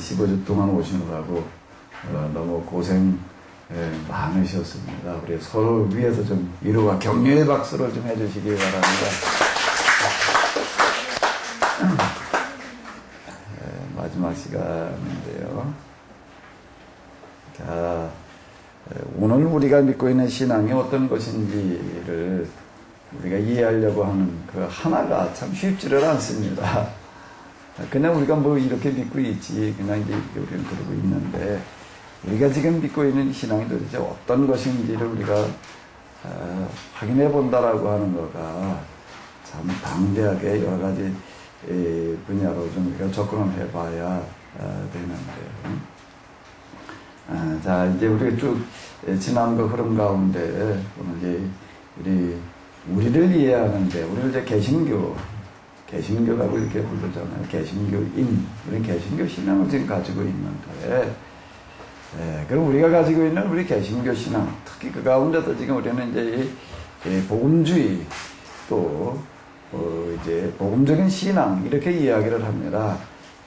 15주 동안 오시느라고 너무 고생 많으셨습니다. 우리 서로 위해서 좀 위로와 격려의 박수를 좀 해주시기 바랍니다. 마지막 시간인데요. 자, 오늘 우리가 믿고 있는 신앙이 어떤 것인지를 우리가 이해하려고 하는 그 하나가 참 쉽지를 않습니다. 그냥 우리가 뭐 이렇게 믿고 있지, 그냥 이제 우리는 그러고 있는데, 우리가 지금 믿고 있는 신앙이 도대체 어떤 것인지를 우리가 확인해 본다라고 하는 거가 참 방대하게 여러 가지 분야로 좀 우리가 접근을 해봐야 되는데요. 자, 이제 우리가 쭉 지난 그 흐름 가운데 오늘 이제 우리를 이해하는데, 우리를 이제 개신교라고 이렇게 부르잖아요. 개신교인. 우리는 개신교 신앙을 지금 가지고 있는데, 그럼 우리가 가지고 있는 우리 개신교 신앙, 특히 그 가운데도 지금 우리는 이제 이 복음주의, 또 이제 복음적인 신앙, 이렇게 이야기를 합니다.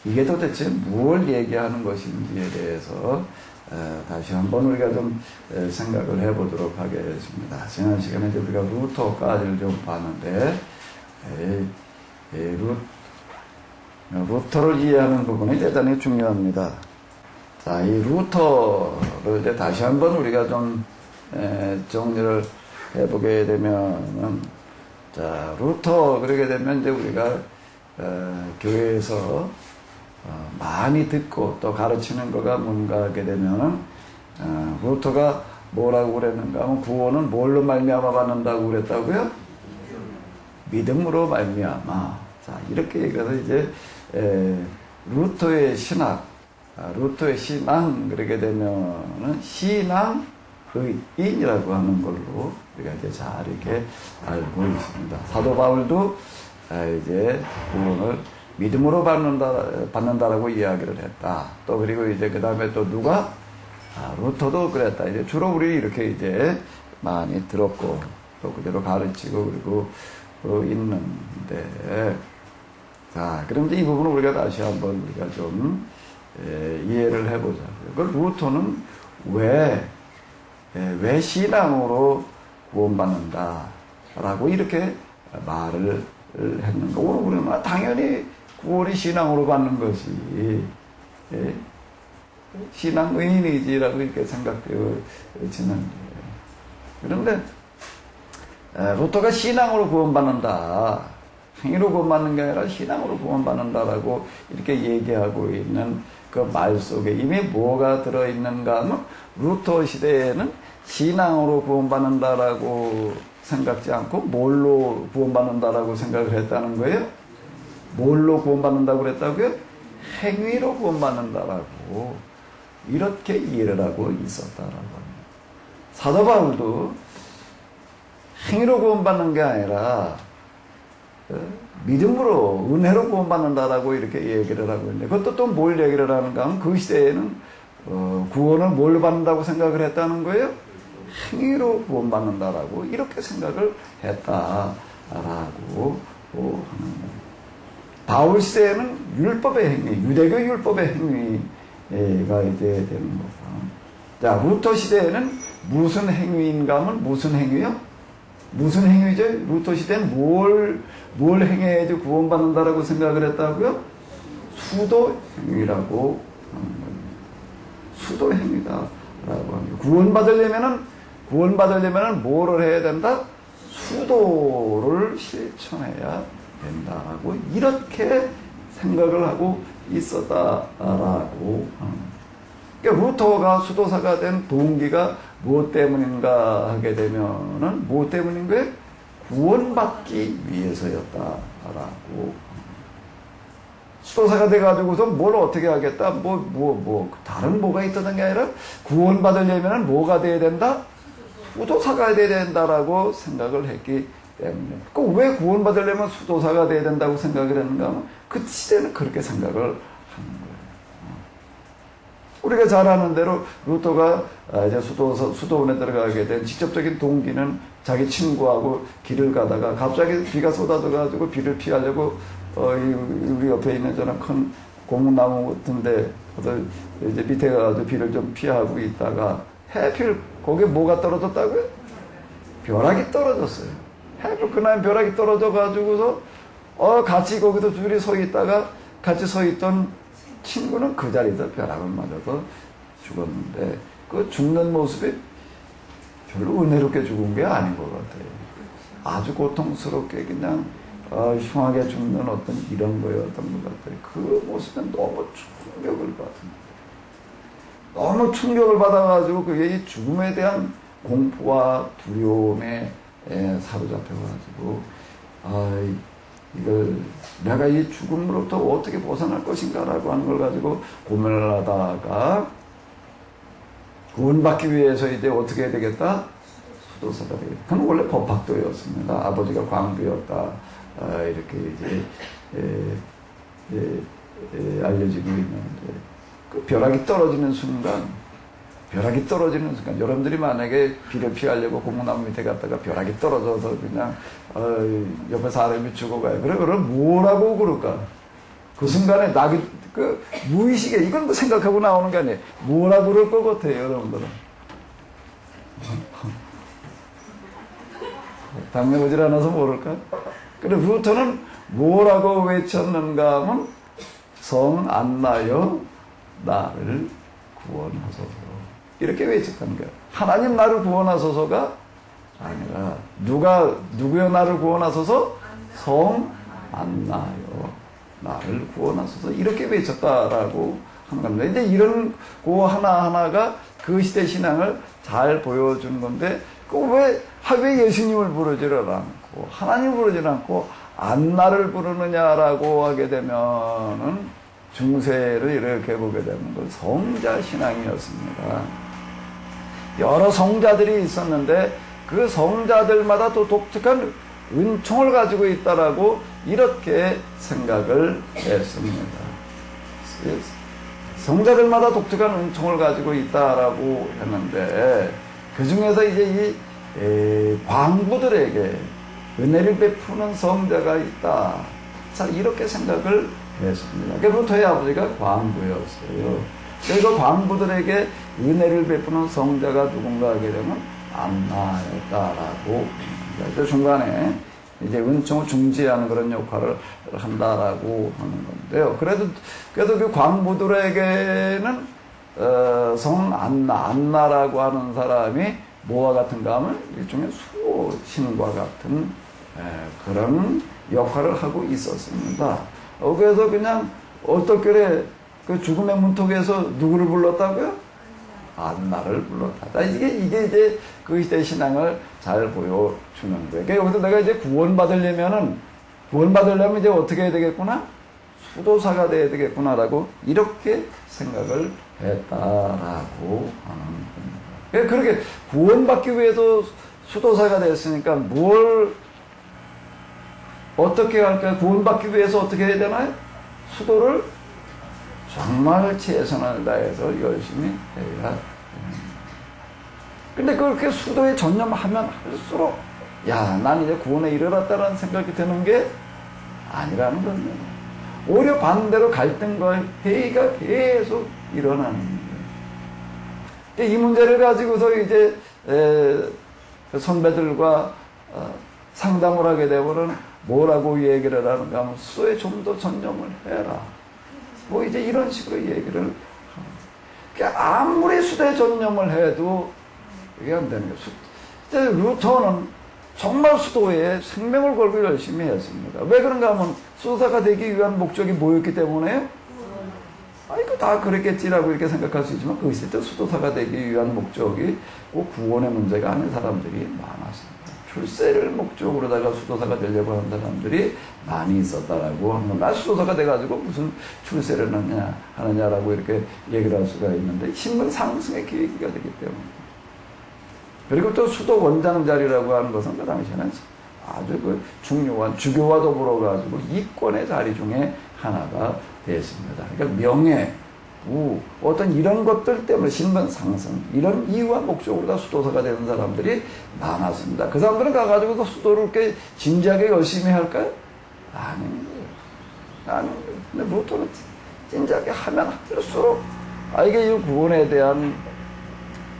이게 도대체 무엇을 얘기하는 것인지에 대해서 다시 한번 우리가 좀 생각을 해보도록 하겠습니다. 지난 시간에 이제 우리가 루터까지를 좀 봤는데, 루터를 이해하는 부분이 대단히 중요합니다. 자, 이 루터를 이제 다시 한번 우리가 좀 정리를 해보게 되면은, 자, 루터 그러게 되면 이제 우리가 교회에서 많이 듣고 또 가르치는 거가 뭔가 하게 되면은, 루터가 뭐라고 그랬는가 하면 구원은 뭘로 말미암아 받는다고 그랬다고요? 믿음으로 말미암아. 자, 이렇게 얘기해서 이제 루터의 신학, 루터의 신앙 그러게 되면은 신앙의인이라고 하는 걸로 우리가 이제 잘 이렇게 알고 있습니다. 사도 바울도 이제 구원을 믿음으로 받는다라고 이야기를 했다. 또 그리고 이제 그 다음에 또 누가? 루터도 그랬다. 이제 주로 우리 이렇게 이제 많이 들었고 또 그대로 가르치고 그리고 있는데, 자, 그럼 이제 이 부분을 우리가 다시 한번 우리가 좀 이해를 해보자고요. 그 루터는 왜 신앙으로 구원받는다라고 이렇게 말을 했는가? 우리는 당연히 구원이 신앙으로 받는 것이 신앙의인이지라고 이렇게 생각되어지는데, 그런데 루터가 신앙으로 구원받는다, 행위로 구원받는 게 아니라 신앙으로 구원받는다라고 이렇게 얘기하고 있는 그 말 속에 이미 뭐가 들어있는가 하면, 루터 시대에는 신앙으로 구원받는다라고 생각지 않고 뭘로 구원받는다라고 생각을 했다는 거예요? 뭘로 구원받는다고 그랬다고요? 행위로 구원받는다라고 이렇게 이해를 하고 있었다라고 합니다. 사도 바울도 행위로 구원받는 게 아니라 믿음으로, 은혜로 구원받는다라고 이렇게 얘기를 하고 있는데, 그것도 또 뭘 얘기를 하는가 하면 그 시대에는 구원을 뭘로 받는다고 생각을 했다는 거예요? 행위로 구원받는다라고 이렇게 생각을 했다라고 하는 거예요. 바울 시대에는 율법의 행위, 유대교 율법의 행위가 이제 되는 거고, 자, 루터 시대에는 무슨 행위인가 하면 무슨 행위요? 무슨 행위죠? 루터 시대는 뭘 행해야지 구원받는다라고 생각을 했다고요? 수도 행위라고 하는 겁니다. 수도 행위다라고 합니다. 구원받으려면은 뭐를 해야 된다? 수도를 실천해야 된다라고 이렇게 생각을 하고 있었다라고 하는 겁니다. 그러니까 루터가 수도사가 된 동기가 무엇 때문인가 하게 되면은 무엇 때문인 거예요? 구원받기 위해서였다라고. 수도사가 돼가지고서 뭘 어떻게 하겠다? 다른 뭐가 있다는 게 아니라 구원받으려면은 뭐가 돼야 된다? 수도사가 돼야 된다라고 생각을 했기 때문에. 그 왜 구원받으려면 수도사가 돼야 된다고 생각을 했는가 하면 그 시대는 그렇게 생각을 하는 거예요. 우리가 잘 아는 대로 루터가 이제 수도원에 들어가게 된 직접적인 동기는 자기 친구하고 길을 가다가 갑자기 비가 쏟아져가지고 비를 피하려고 우리 옆에 있는 저런 큰 고무나무 같은데 그래서 이제 밑에 가서 비를 좀 피하고 있다가 해필 거기에 뭐가 떨어졌다고요? 벼락이 떨어졌어요. 해필 그날 벼락이 떨어져가지고서 같이 거기서 둘이 서 있다가 같이 서 있던 친구는 그 자리에서 벼락을 맞아서 죽었는데 그 죽는 모습이 별로 은혜롭게 죽은 게 아닌 것 같아요. 아주 고통스럽게 그냥 흉하게 죽는 어떤 이런 거였던 것 같아요. 그 모습은 너무 충격을 받습니다. 너무 충격을 받아가지고 그게 이 죽음에 대한 공포와 두려움에 사로잡혀가지고 이걸 내가 이 죽음으로부터 어떻게 벗어날 것인가라고 하는 걸 가지고 고민을 하다가 구원받기 위해서 이제 어떻게 해야 되겠다? 수도사가 되겠다. 그건 원래 법학도였습니다. 아버지가 광부였다. 이렇게 이제 알려지고 있는데 그 벼락이 떨어지는 순간 여러분들이 만약에 비를 피하려고 고무나무 밑에 갔다가 벼락이 떨어져서 그냥 옆에 사람이 죽어가요. 그럼 뭐라고 그럴까? 그 순간에 그 무의식에 이건 뭐 생각하고 나오는 게 아니에요. 뭐라고 그럴 것 같아요, 여러분들은? 당뇨오질 않아서 모를까? 그래부터는 뭐라고 외쳤는가 하면 성 안나여 나를 구원하소서 이렇게 외쳤다는 거예요. 하나님 나를 구원하소서가 아니라 누구여 나를 구원하소서? 성 안나여 나를 구원하소서 이렇게 외쳤다라고 하는 겁니다. 이제 이런 거 하나하나가 그 시대 신앙을 잘 보여주는 건데 왜 예수님을 부르지를 않고 하나님을 부르지를 않고 안나를 부르느냐라고 하게 되면은 중세를 이렇게 보게 되는 건 성자 신앙이었습니다. 여러 성자들이 있었는데 그 성자들마다 또 독특한 은총을 가지고 있다라고 이렇게 생각을 했습니다. 성자들마다 독특한 은총을 가지고 있다라고 했는데 그 중에서 이제 이 광부들에게 은혜를 베푸는 성자가 있다. 자 이렇게 생각을 했습니다. 그부터의 아버지가 광부였어요. 그리고 광부들에게 은혜를 베푸는 성자가 누군가 하게 되면 안나였다라고 합니다. 중간에 이제 은총을 중지하는 그런 역할을 한다라고 하는 건데요. 그래도 그 광부들에게는 성 안나라고 하는 사람이 뭐와 같은가 하면 일종의 수호신과 같은 그런 역할을 하고 있었습니다. 그래서 그냥 어떻게 그 죽음의 문턱에서 누구를 불렀다고요? 안나를 불렀다. 이게 이제 그 시대 신앙을 잘 보여주는 거예요. 그러니까 여기서 내가 이제 구원받으려면 이제 어떻게 해야 되겠구나? 수도사가 돼야 되겠구나라고 이렇게 생각을 했다라고 하는 겁니다. 그러니까 그렇게 구원받기 위해서 수도사가 됐으니까 어떻게 할까요? 구원받기 위해서 어떻게 해야 되나요? 수도를 정말 최선을 다해서 열심히 해야 됩니다. 근데 그렇게 수도에 전념하면 할수록 난 이제 구원에 이르렀다라는 생각이 드는 게 아니라는 겁니다. 오히려 반대로 갈등과 회의가 계속 일어나는 거예요. 이 문제를 가지고서 이제 선배들과 상담을 하게 되면은 뭐라고 얘기를 하는가 하면 수도에 좀 더 전념을 해라. 뭐 이제 이런 식으로 얘기를 합니다. 그러니까 아무리 수도에 전념을 해도 이게 안 되는 거예요. 루터는 정말 수도에 생명을 걸고 열심히 했습니다. 왜 그런가 하면 수도사가 되기 위한 목적이 뭐였기 때문에요? 이거 다 그랬겠지라고 이렇게 생각할 수 있지만 그 시대 때 수도사가 되기 위한 목적이 꼭 구원의 문제가 아닌 사람들이 많았습니다. 출세를 목적으로다가 수도사가 되려고 하는 사람들이 많이 있었다라고 하는 겁니다. 수도사가 돼가지고 무슨 출세를 하느냐라고 이렇게 얘기를 할 수가 있는데 신분 상승의 계기가 되기 때문에. 그리고 또 수도 원장 자리라고 하는 것은 그 당시에는 아주 그 중요한 주교와 더불어 가지고 이권의 자리 중에 하나가 됐습니다. 그러니까 명예, 어떤 이런 것들 때문에 신분 상승 이런 이유와 목적으로 다 수도사가 되는 사람들이 많았습니다. 그 사람들은 가가지고 수도를 이렇게 진지하게 열심히 할까요? 아닌 거예요. 근데 루터는 진지하게 하면 할수록 이게 이 구원에 대한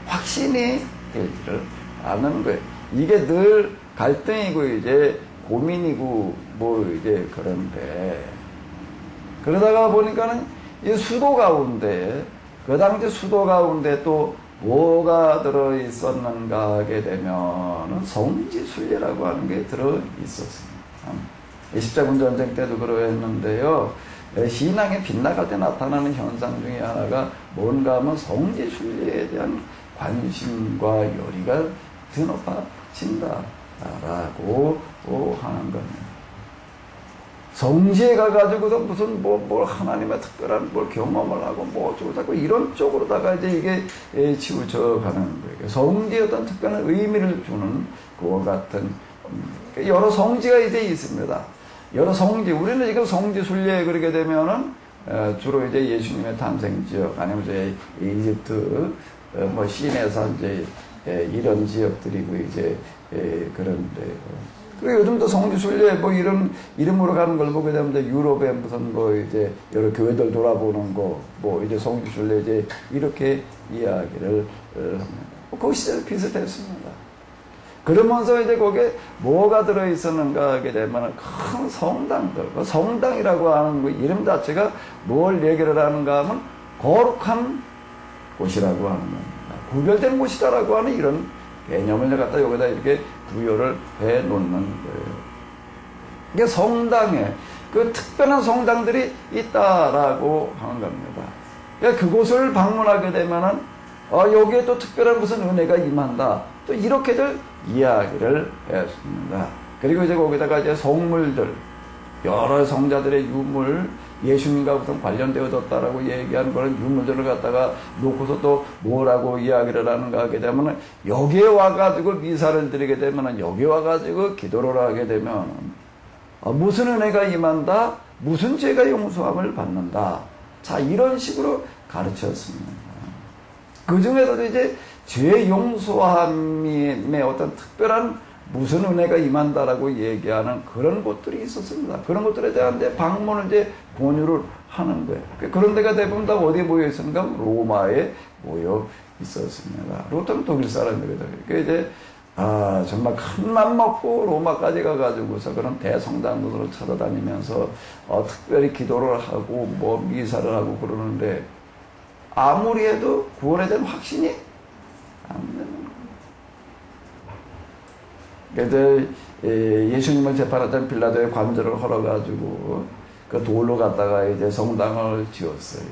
확신이 되지를 않는 거예요. 이게 늘 갈등이고 이제 고민이고 뭐 이제 그런데 그러다가 보니까는 이 수도 가운데 그 당시 수도 가운데 또 뭐가 들어 있었는가 하게 되면은 성지순례라고 하는 게 들어 있었습니다. 십자군 전쟁 때도 그러했는데요. 신앙이 빗나갈 때 나타나는 현상 중에 하나가 뭔가 하면 성지순례에 대한 관심과 열의가 드높아진다라고 하는 겁니다. 성지에 가가지고서 무슨 뭘 하나님의 특별한 뭘 경험을 하고 뭐 어쩌고 자꾸 이런 쪽으로다가 이제 이게 치우쳐 가는 거예요. 성지에 어떤 특별한 의미를 주는 그와 같은 여러 성지가 이제 있습니다. 여러 성지, 우리는 지금 성지 순례에 그러게 되면은 주로 이제 예수님의 탄생 지역 아니면 이제 이집트 뭐 시내산 이제 이런 지역들이고 이제 그런데. 그리고 요즘도 성지순례 뭐 이런 이름으로 가는 걸 보게 되면 유럽에 무슨 뭐 이제 여러 교회들 돌아보는 거 뭐 이제 성지순례 이제 이렇게 이야기를 합니다. 그 시절 비슷했습니다. 그러면서 이제 거기에 뭐가 들어있었는가 하게 되면 큰 성당들, 성당이라고 하는 그 이름 자체가 뭘 얘기를 하는가 하면 거룩한 곳이라고 하는 겁니다. 구별된 곳이다라고 하는 이런 개념을 갖다 여기다 이렇게 부여를 해 놓는 거예요. 이게 성당에 그 특별한 성당들이 있다라고 하는 겁니다. 그러니까 그곳을 방문하게 되면은 여기에 또 특별한 무슨 은혜가 임한다. 또 이렇게들 이야기를 했습니다. 그리고 이제 거기다가 이제 성물들, 여러 성자들의 유물, 예수님과 무슨 관련되어졌다라고 얘기하는 그런 유물들을 갖다가 놓고서 또 뭐라고 이야기를 하는가 하게 되면은 여기에 와가지고 미사를 드리게 되면은 여기 와가지고 기도를 하게 되면 무슨 은혜가 임한다, 무슨 죄가 용서함을 받는다. 자, 이런 식으로 가르쳤습니다. 그 중에서도 이제 죄 용서함의 어떤 특별한 무슨 은혜가 임한다라고 얘기하는 그런 곳들이 있었습니다. 그런 곳들에 대한 방문을 이제 권유를 하는 거예요. 그런 데가 대부분 다 어디에 모여 있었는가? 로마에 모여 있었습니다. 로마는 독일 사람들이다. 그러니까 이제 정말 큰 맘 먹고 로마까지 가가지고서 그런 대성당들을 찾아다니면서 특별히 기도를 하고 뭐 미사를 하고 그러는데 아무리 해도 구원에 대한 확신이 안 되는 거예요. 그래서 예수님을 재판하던 빌라도의 관절을 헐어가지고 그 돌로 갖다가 이제 성당을 지었어요.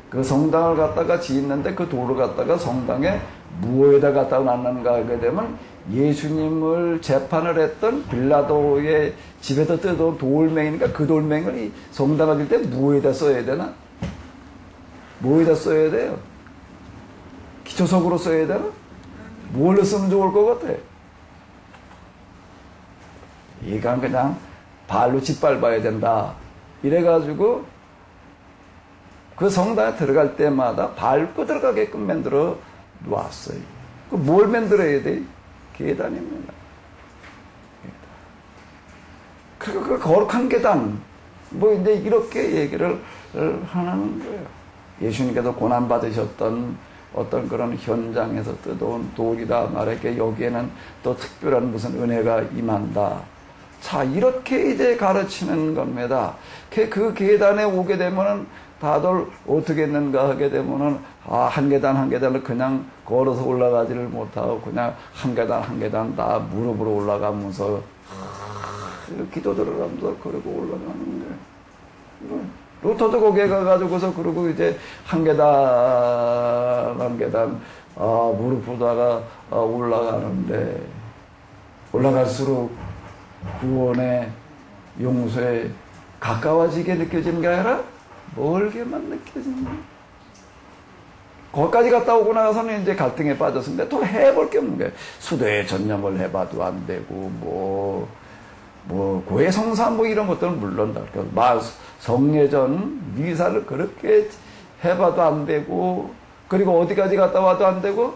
그 성당을 갖다가 짓는데 그 돌을 갖다가 성당에 무엇에다 갖다 놨는가 하게 되면 예수님을 재판을 했던 빌라도의 집에서 뜯어온 돌멩이니까 그 돌멩이를 이 성당을 질 때 무엇에다 써야 되나? 뭐에다 써야 돼요? 기초석으로 써야 되나? 뭘로 쓰면 좋을 것 같아? 이건 그냥 발로 짓밟아야 된다. 이래가지고 그 성당에 들어갈 때마다 밟고 들어가게끔 만들어 놨어요. 그 뭘 만들어야 돼? 계단입니다. 그러니까 그 거룩한 계단, 뭐 이제 이렇게 얘기를 하는 거예요. 예수님께서 고난받으셨던 어떤 그런 현장에서 뜯어온 돌이다 말할게 여기에는 또 특별한 무슨 은혜가 임한다. 자, 이렇게 이제 가르치는 겁니다. 그 계단에 오게 되면은 다들 어떻게 했는가 하게 되면은 한 계단 한 계단을 그냥 걸어서 올라가지를 못하고 그냥 한 계단 한 계단 다 무릎으로 올라가면서 기도들을 하면서 그러고 올라가는 거예요. 루터도 거기에 가가지고서 그러고 이제 한 계단 한 계단 무릎으로다가 올라가는데 올라갈수록 구원의 용서에 가까워지게 느껴지는 게 아니라 멀게만 느껴지는 거예요. 거기까지 갔다 오고 나서는 이제 갈등에 빠졌는데 또 해볼 게 없는 거예요. 수도에 전념을 해봐도 안 되고 고해성사 이런 것들은 물론 다 성례전 미사를 그렇게 해봐도 안 되고 그리고 어디까지 갔다 와도 안 되고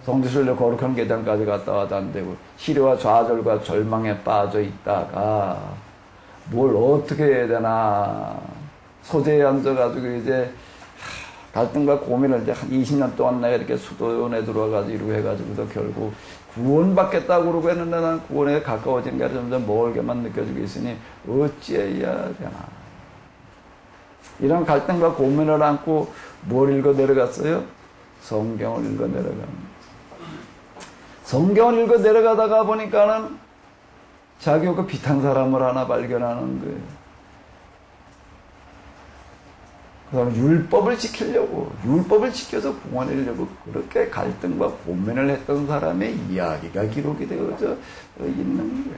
성지순례 거룩한 계단까지 갔다 와도 안 되고 시련과 좌절과 절망에 빠져 있다가 뭘 어떻게 해야 되나 소재에 앉아가지고 이제 갈등과 고민을 이제 한 20년 동안 내가 이렇게 수도원에 들어와가지고 이러고 해가지고도 결국 구원받겠다고 그러고 했는데 난 구원에 가까워진 게 점점 멀게만 느껴지고 있으니 어찌해야 되나. 이런 갈등과 고민을 안고 뭘 읽어 내려갔어요? 성경을 읽어 내려갑니다. 성경을 읽어 내려가다가 보니까는 자기가 그 비탄 사람을 하나 발견하는 거예요. 그 다음에 율법을 지키려고, 율법을 지켜서 구원하려고 그렇게 갈등과 고민을 했던 사람의 이야기가 기록이 되어져 있는 거예요.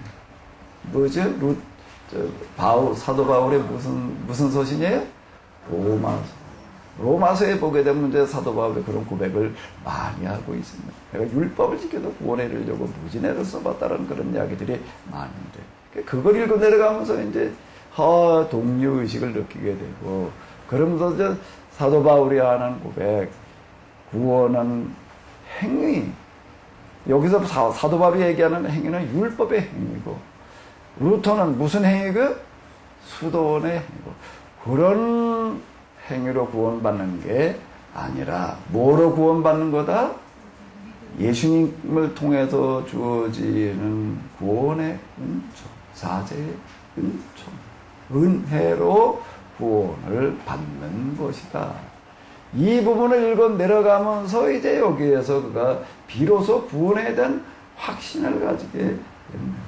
뭐죠? 사도 바울의 무슨 서신이에요? 로마서. 로마서에 보게 되면 이제 사도 바울의 그런 고백을 많이 하고 있습니다. 내가 율법을 지켜서 구원하려고 무진애를 써봤다는 그런 이야기들이 많은데, 그걸 읽고 내려가면서 이제 동료의식을 느끼게 되고, 그러면서 이제 사도 바울이 하는 고백, 구원은 행위. 여기서 사도 바울이 얘기하는 행위는 율법의 행위고, 루터는 무슨 행위고? 수도원의 행위고. 그런 행위로 구원받는 게 아니라 뭐로 구원받는 거다? 예수님을 통해서 주어지는 구원의 은총, 사제의 은총, 은혜로 구원을 받는 것이다. 이 부분을 읽어 내려가면서 이제 여기에서 그가 비로소 구원에 대한 확신을 가지게 됩니다.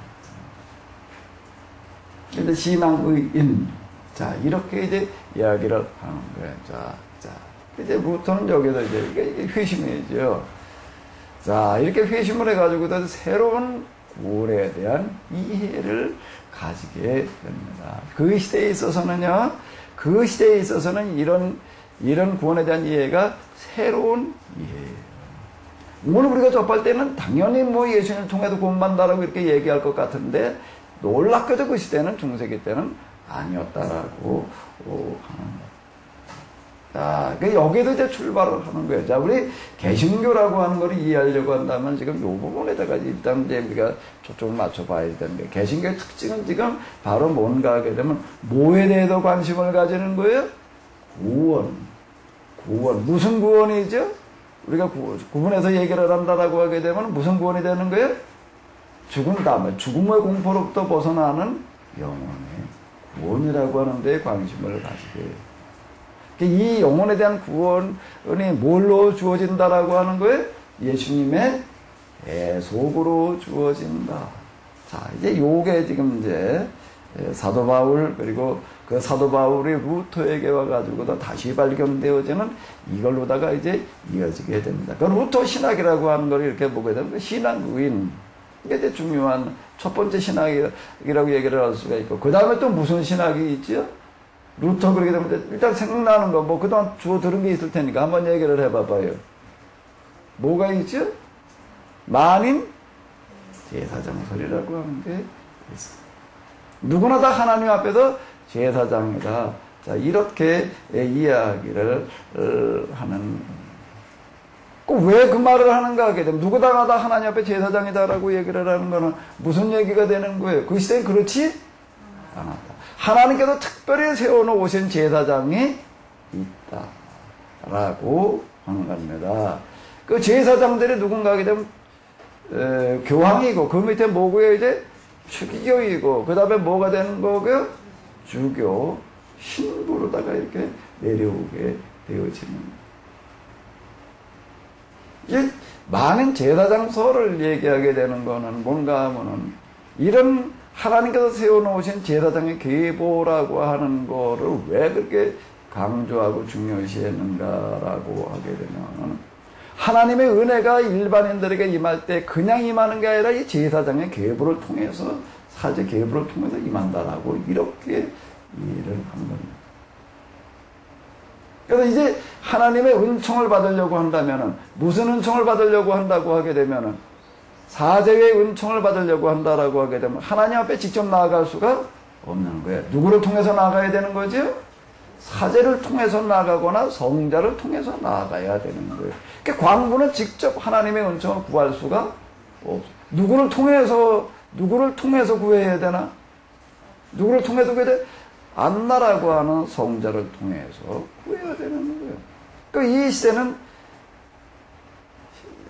근데 신앙의인, 자, 이렇게 이제 이야기를 하는 거예요. 자, 이제 루터는 여기서 이제 이게 회심이죠. 자, 이렇게 회심을 해가지고도 새로운 구원에 대한 이해를 가지게 됩니다. 그 시대에 있어서는요, 그 시대에 있어서는 이런 구원에 대한 이해가 새로운 이해예요. 오늘 우리가 접할 때는 당연히 뭐 예수님을 통해서 구원받는다라고 이렇게 얘기할 것 같은데, 놀랍게도 그 시대는 중세기 때는 아니었다라고 하는 거예요. 자, 여기에도 이제 출발을 하는 거예요. 자, 우리 개신교라고 하는 걸 이해하려고 한다면 지금 이 부분에다가 일단 이제 우리가 초점을 맞춰봐야 되는 거예요. 개신교의 특징은 지금 바로 뭔가 하게 되면 뭐에 대해서 관심을 가지는 거예요? 구원. 무슨 구원이죠? 우리가 구분해서 얘기를 한다라고 하게 되면 무슨 구원이 되는 거예요? 죽은 다음에 죽음의 공포로부터 벗어나는 영혼의 구원이라고 하는 데에 관심을 가지게 해요. 이 영혼에 대한 구원이 뭘로 주어진다라고 하는 거예요? 예수님의 애속으로 주어진다. 자, 이제 요게 지금 이제 사도 바울, 그리고 그 사도 바울이 루터에게 와가지고도 다시 발견되어지는 이걸로다가 이제 이어지게 됩니다. 그 루터 신학이라고 하는 걸 이렇게 보게 되면 신앙의인, 이게 이제 중요한 첫 번째 신학이라고 얘기를 할 수가 있고, 그 다음에 또 무슨 신학이 있죠? 루터 그렇게 되면 일단 생각나는 거, 뭐 그동안 주워 들은 게 있을 테니까 한번 얘기를 해봐봐요. 뭐가 있죠? 만인 제사장설이라고 하는 게 있어요. 누구나 다 하나님 앞에서 제사장이다. 자, 이렇게 이야기를 하는. 왜 그 말을 하는가 하게 되면 누구나 다 하나님 앞에 제사장이다라고 얘기를 하는 거는 무슨 얘기가 되는 거예요? 그 시대에 그렇지 않았다. 하나님께서 특별히 세워놓으신 제사장이 있다라고 하는 겁니다. 그 제사장들이 누군가 하게 되면 교황이고, 그 밑에 뭐고요? 이제 추기교이고, 그 다음에 뭐가 되는 거고요? 주교, 신부로다가 이렇게 내려오게 되어지는. 이제 많은 제사장설을 얘기하게 되는 거는 뭔가 하면은 이런 하나님께서 세워놓으신 제사장의 계보라고 하는 거를 왜 그렇게 강조하고 중요시 했는가라고 하게 되면, 하나님의 은혜가 일반인들에게 임할 때 그냥 임하는 게 아니라 이 제사장의 계보를 통해서, 사제 계보를 통해서 임한다라고 이렇게 이해를 한 겁니다. 그래서 이제 하나님의 은총을 받으려고 한다면은, 무슨 은총을 받으려고 한다고 하게 되면은, 사제의 은총을 받으려고 한다라고 하게 되면 하나님 앞에 직접 나아갈 수가 없는 거예요. 누구를 통해서 나아가야 되는 거죠? 사제를 통해서 나아가거나 성자를 통해서 나아가야 되는 거예요. 그러니까 광부는 직접 하나님의 은총을 구할 수가 없어요. 누구를 통해서 구해야 되나? 누구를 통해서 구해야 돼? 안나라고 하는 성자를 통해서 구해야 되는 거예요. 그러니까 이 시대는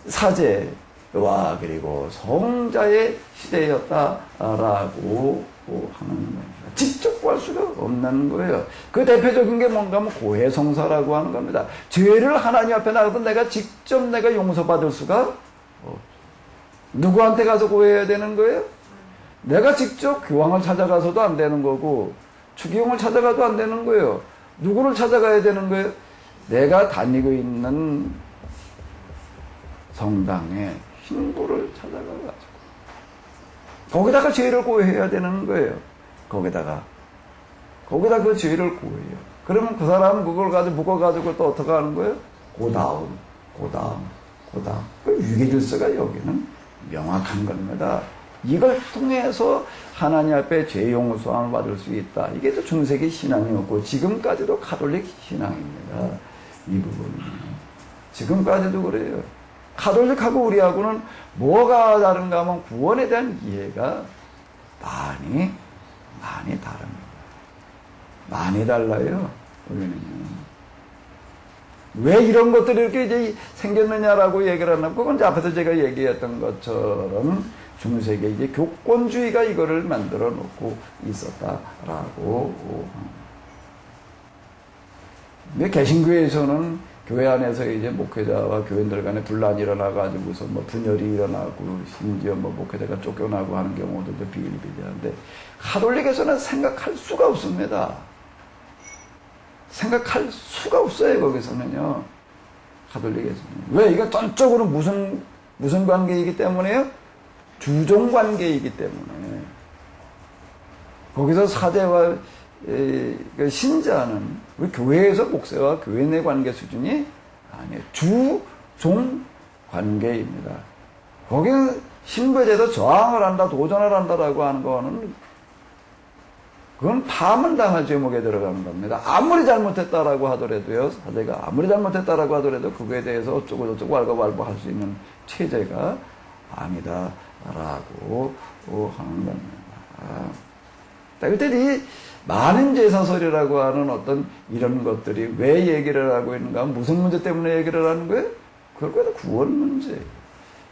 사제와 그리고 성자의 시대였다라고 하는 겁니다. 직접 구할 수가 없는 거예요. 그 대표적인 게 뭔가 하면 고해성사라고 하는 겁니다. 죄를 하나님 앞에 나가도 내가 직접 내가 용서받을 수가 없어요. 누구한테 가서 구해야 되는 거예요? 내가 직접 교황을 찾아가서도 안 되는 거고 추기경을 찾아가도 안 되는 거예요. 누구를 찾아가야 되는 거예요? 내가 다니고 있는 성당의 신부를 찾아가가지고 거기다가 죄를 고해야 되는 거예요. 거기다 그 죄를 고해요. 그러면 그 사람은 그걸 가지고 묶어가지고 또 어떻게 하는 거예요? 고다음. 그 유계질서가 여기는 명확한 겁니다. 이걸 통해서 하나님 앞에 죄 용서함을 받을 수 있다. 이게 또 중세기 신앙이었고 지금까지도 가톨릭 신앙입니다. 이 부분은 지금까지도 그래요. 가톨릭하고 우리하고는 뭐가 다른가 하면 구원에 대한 이해가 많이 다릅니다. 많이 달라요. 우리는요. 왜 이런 것들이 이렇게 이제 생겼느냐라고 얘기를 하나, 그건 이제 앞에서 제가 얘기했던 것처럼 중세기에 이제 교권주의가 이거를 만들어 놓고 있었다라고. 근데 개신교에서는 교회 안에서 이제 목회자와 교인들 간에 분란이 일어나가지고서 뭐 분열이 일어나고 심지어 뭐 목회자가 쫓겨나고 하는 경우들도 비일비재한데 가톨릭에서는 생각할 수가 없습니다. 생각할 수가 없어요, 거기서는요. 가톨릭에서는. 왜? 이게 전적으로 무슨 관계이기 때문에요? 주종 관계이기 때문에. 거기서 사제와 신자는 우리 교회에서 목사와 교회 내 관계 수준이 아니에요. 주종 관계입니다. 거기는 신부제도 저항을 한다, 도전을 한다라고 하는 거는 그건 파문당할 제목에 들어가는 겁니다. 아무리 잘못했다라고 하더라도요, 사제가 아무리 잘못했다라고 하더라도 그거에 대해서 어쩌고저쩌고 왈가왈부 할 수 있는 체제가 아니다라고 하는 겁니다. 그때 이 많은 제사설이라고 하는 어떤 이런 것들이 왜 얘기를 하고 있는가, 무슨 문제 때문에 얘기를 하는 거예요? 그걸 구원 문제.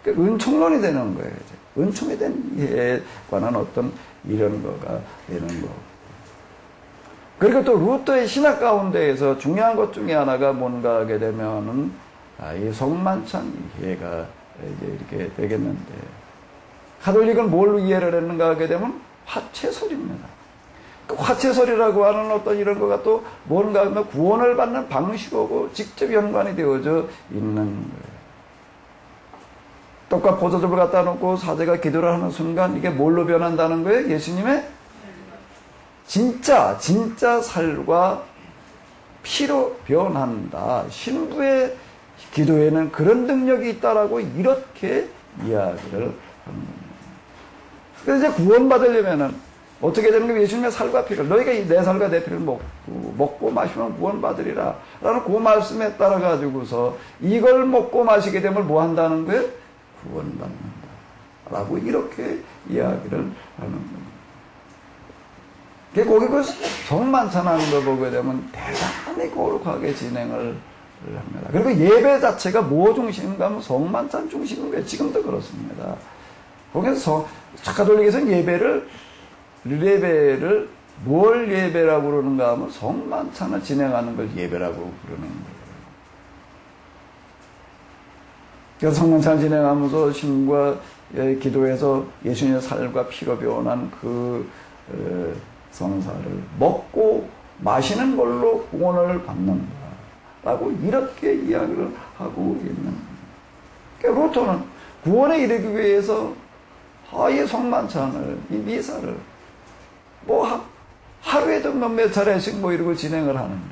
그러니까 은총론이 되는 거예요. 은총에 대한 이해에 관한 어떤 이런 거가 되는 거고. 그리고 또 루터의 신학 가운데에서 중요한 것 중에 하나가 뭔가 하게 되면은, 이 성만찬 이해가 이제 이렇게 되겠는데, 가톨릭은 뭘 이해를 했는가 하게 되면 화채설입니다. 그 화채설이라고 하는 어떤 이런 거가 또 뭔가 하면 구원을 받는 방식하고 직접 연관이 되어져 있는 거예요. 떡과 포도즙을 갖다 놓고 사제가 기도를 하는 순간 이게 뭘로 변한다는 거예요? 예수님의 진짜 살과 피로 변한다. 신부의 기도에는 그런 능력이 있다라고 이렇게 이야기를 하는 겁니다. 그래서 이제 구원받으려면은 어떻게 되는 거예요? 예수님의 살과 피를, 너희가 내 살과 내 피를 먹고 마시면 구원받으리라 라는 그 말씀에 따라 가지고서 이걸 먹고 마시게 되면 뭐 한다는 거예요? 구원받는다 라고 이렇게 이야기를 하는 겁니다. 거기 그 성만찬하는 거 보게 되면 대단히 거룩하게 진행을 합니다. 그리고 예배 자체가 뭐 중심인가 하면 성만찬 중심인 거예요. 지금도 그렇습니다. 거기서 가톨릭에서는 예배를 뭘 예배라고 그러는가 하면 성만찬을 진행하는 걸 예배라고 그러는 거예요. 그래서 성만찬을 진행하면서 신과 기도해서 예수님의 살과 피로 변한 그 성사를 먹고 마시는 걸로 구원을 받는다라고 이렇게 이야기를 하고 있는 거예요. 그러니까 루터는 구원에 이르기 위해서 이 성만찬을, 이 미사를 뭐 하루에도 몇 차례씩 뭐 이러고 진행을 하는 거예요.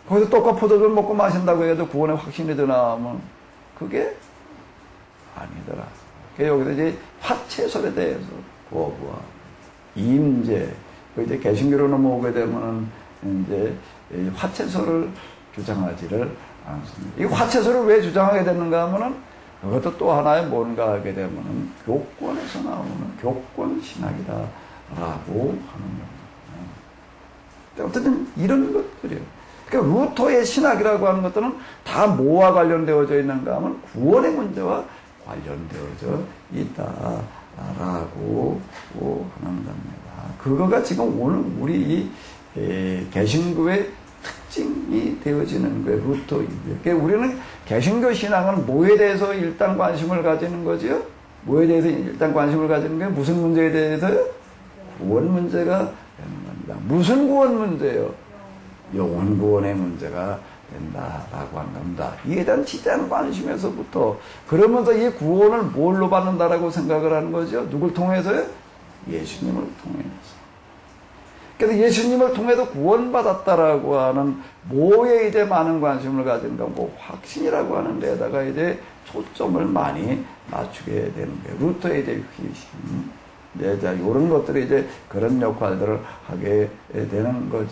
거기서 떡과 포도주를 먹고 마신다고 해도 구원의 확신이 드나 하면 그게 아니더라. 여기서 이제 화채설에 대해서 거부하고 임재, 이제 개신교로 넘어오게 되면은 이제 화채설을 주장하지를 않습니다. 이 화채설을 왜 주장하게 되는가 하면은 그것도 또 하나의 뭔가 하게 되면은 교권에서 나오는 교권 신학이다라고 하는 겁니다. 어쨌든 이런 것들이에요. 그러니까 루터의 신학이라고 하는 것들은 다 뭐와 관련되어져 있는가 하면 구원의 문제와 관련되어져 있다라고 하는 겁니다. 그거가 지금 오늘 우리 이 개신교의 특징이 되어지는 거예요. 루터이고요. 그러니까 우리는 개신교 신앙은 뭐에 대해서 일단 관심을 가지는 거죠? 뭐에 대해서 일단 관심을 가지는 거예요? 무슨 문제에 대해서요? 구원 문제가 되는 겁니다. 무슨 구원 문제요? 영혼 구원의 문제가 된다라고 하는 겁니다. 이에 대한 지대한 관심에서부터 그러면서 이 구원을 뭘로 받는다라고 생각을 하는 거죠? 누굴 통해서요? 예수님을 통해서. 그래서 예수님을 통해서 구원받았다라고 하는 뭐에 이제 많은 관심을 가지는가, 뭐 확신이라고 하는 데다가 이제 초점을 많이 맞추게 되는 거예요. 루터의 이제 휘심. 네, 자, 이런 것들이 이제 그런 역할들을 하게 되는 거죠.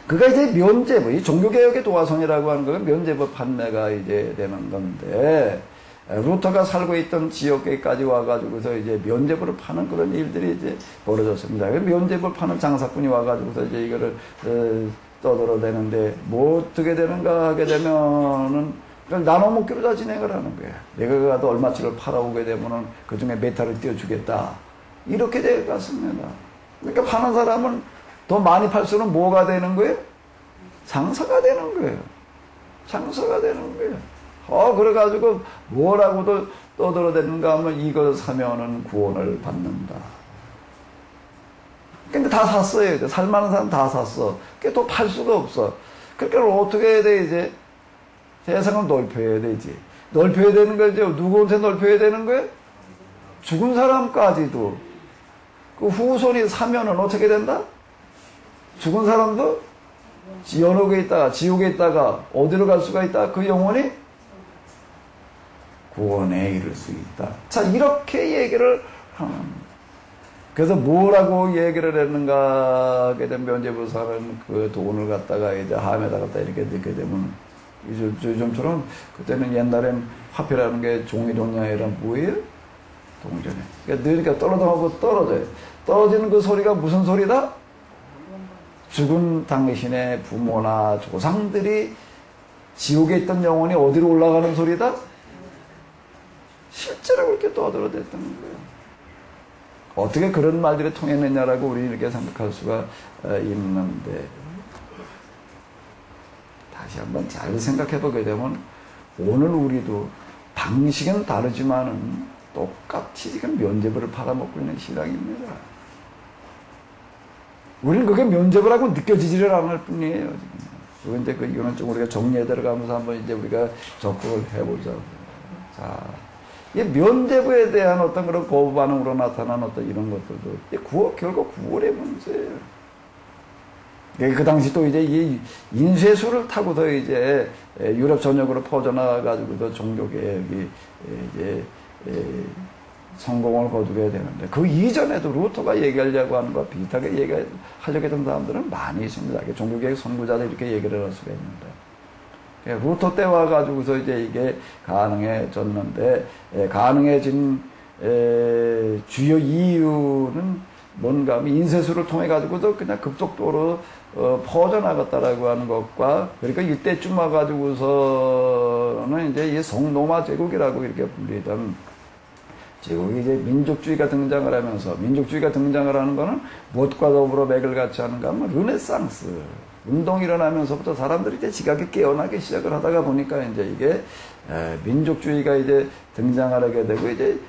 그가 이제 면제부, 이 종교개혁의 도화선이라고 하는 건 면제부 판매가 이제 되는 건데, 루터가 살고 있던 지역에까지 와가지고서 이제 면제부를 파는 그런 일들이 이제 벌어졌습니다. 면제부를 파는 장사꾼이 와가지고서 이제 이거를 떠들어대는데, 뭐 어떻게 되는가 하게 되면은, 나눠 먹기로 다 진행을 하는 거예요. 내가 가도 얼마치를 팔아오게 되면은 그 중에 몇 달을 띄워주겠다. 이렇게 돼 갔습니다. 그러니까 파는 사람은 더 많이 팔수록 뭐가 되는 거예요? 장사가 되는 거예요. 장사가 되는 거예요. 그래가지고 뭐라고도 떠들어대는가 하면 이걸 사면은 구원을 받는다. 근데 다 샀어요. 살만한 사람 다 샀어. 그러니까 또 팔 수가 없어. 그러니까 어떻게 해야 돼, 이제? 세상을 넓혀야 되지. 넓혀야 되는 거죠. 누구한테 넓혀야 되는 거예요? 죽은 사람까지도. 그 후손이 사면은 어떻게 된다? 죽은 사람도 연옥에 있다가, 지옥에 있다가, 어디로 갈 수가 있다? 그 영혼이 구원에 이를 수 있다. 자, 이렇게 얘기를 하는. 그래서 뭐라고 얘기를 했는가 하게 되면 면제부사는 그 돈을 갖다가 이제 함에다 갖다 이렇게 넣게 되면 요즘처럼 그때는 옛날엔 화폐라는 게 종이돈이 아니라 뭐예요? 동전에. 그러니까 넣으니까 떨어져가고 떨어져요. 떨어지는 그 소리가 무슨 소리다? 죽은 당신의 부모나 조상들이 지옥에 있던 영혼이 어디로 올라가는 소리다? 실제로 그렇게 떠들어댔다는 거예요. 어떻게 그런 말들이 통했느냐라고 우리 이렇게 생각할 수가 있는데, 다시 한번 잘 생각해 보게 되면 오늘 우리도 방식은 다르지만은 똑같이 지금 면제부를 팔아먹고 있는 시장입니다. 우리는 그게 면제부라고 느껴지지를 않을 뿐이에요. 그런데 이거는 좀 우리가 정리해 들어가면서 한번 이제 우리가 접근을 해보자고요. 자, 이 면제부에 대한 어떤 그런 거부 반응으로 나타난 어떤 이런 것들도 결국 구원의 문제예요. 그 당시 또 이제 이 인쇄술을 타고서 이제 유럽 전역으로 퍼져나가지고도 종교개혁이 이제 성공을 거두게 되는데, 그 이전에도 루터가 얘기하려고 하는 것과 비슷하게 얘기하려고 했던 사람들은 많이 있습니다. 종교개혁 선구자들 이렇게 얘기를 할 수가 있는데, 루터 때 와가지고서 이제 이게 가능해졌는데, 가능해진 주요 이유는 뭔가 하면 인쇄술을 통해 가지고도 그냥 급속도로 퍼져나갔다라고 하는 것과, 그러니까 이때쯤 와가지고서는 이제 이 성로마 제국이라고 이렇게 불리던 제국이 이제 민족주의가 등장을 하면서, 민족주의가 등장을 하는 거는 무엇과 더불어 맥을 같이 하는가 하면 르네상스 운동이 일어나면서부터 사람들이 이제 지각이 깨어나기 시작을 하다가 보니까 이제 이게 민족주의가 이제 등장을 하게 되고, 이제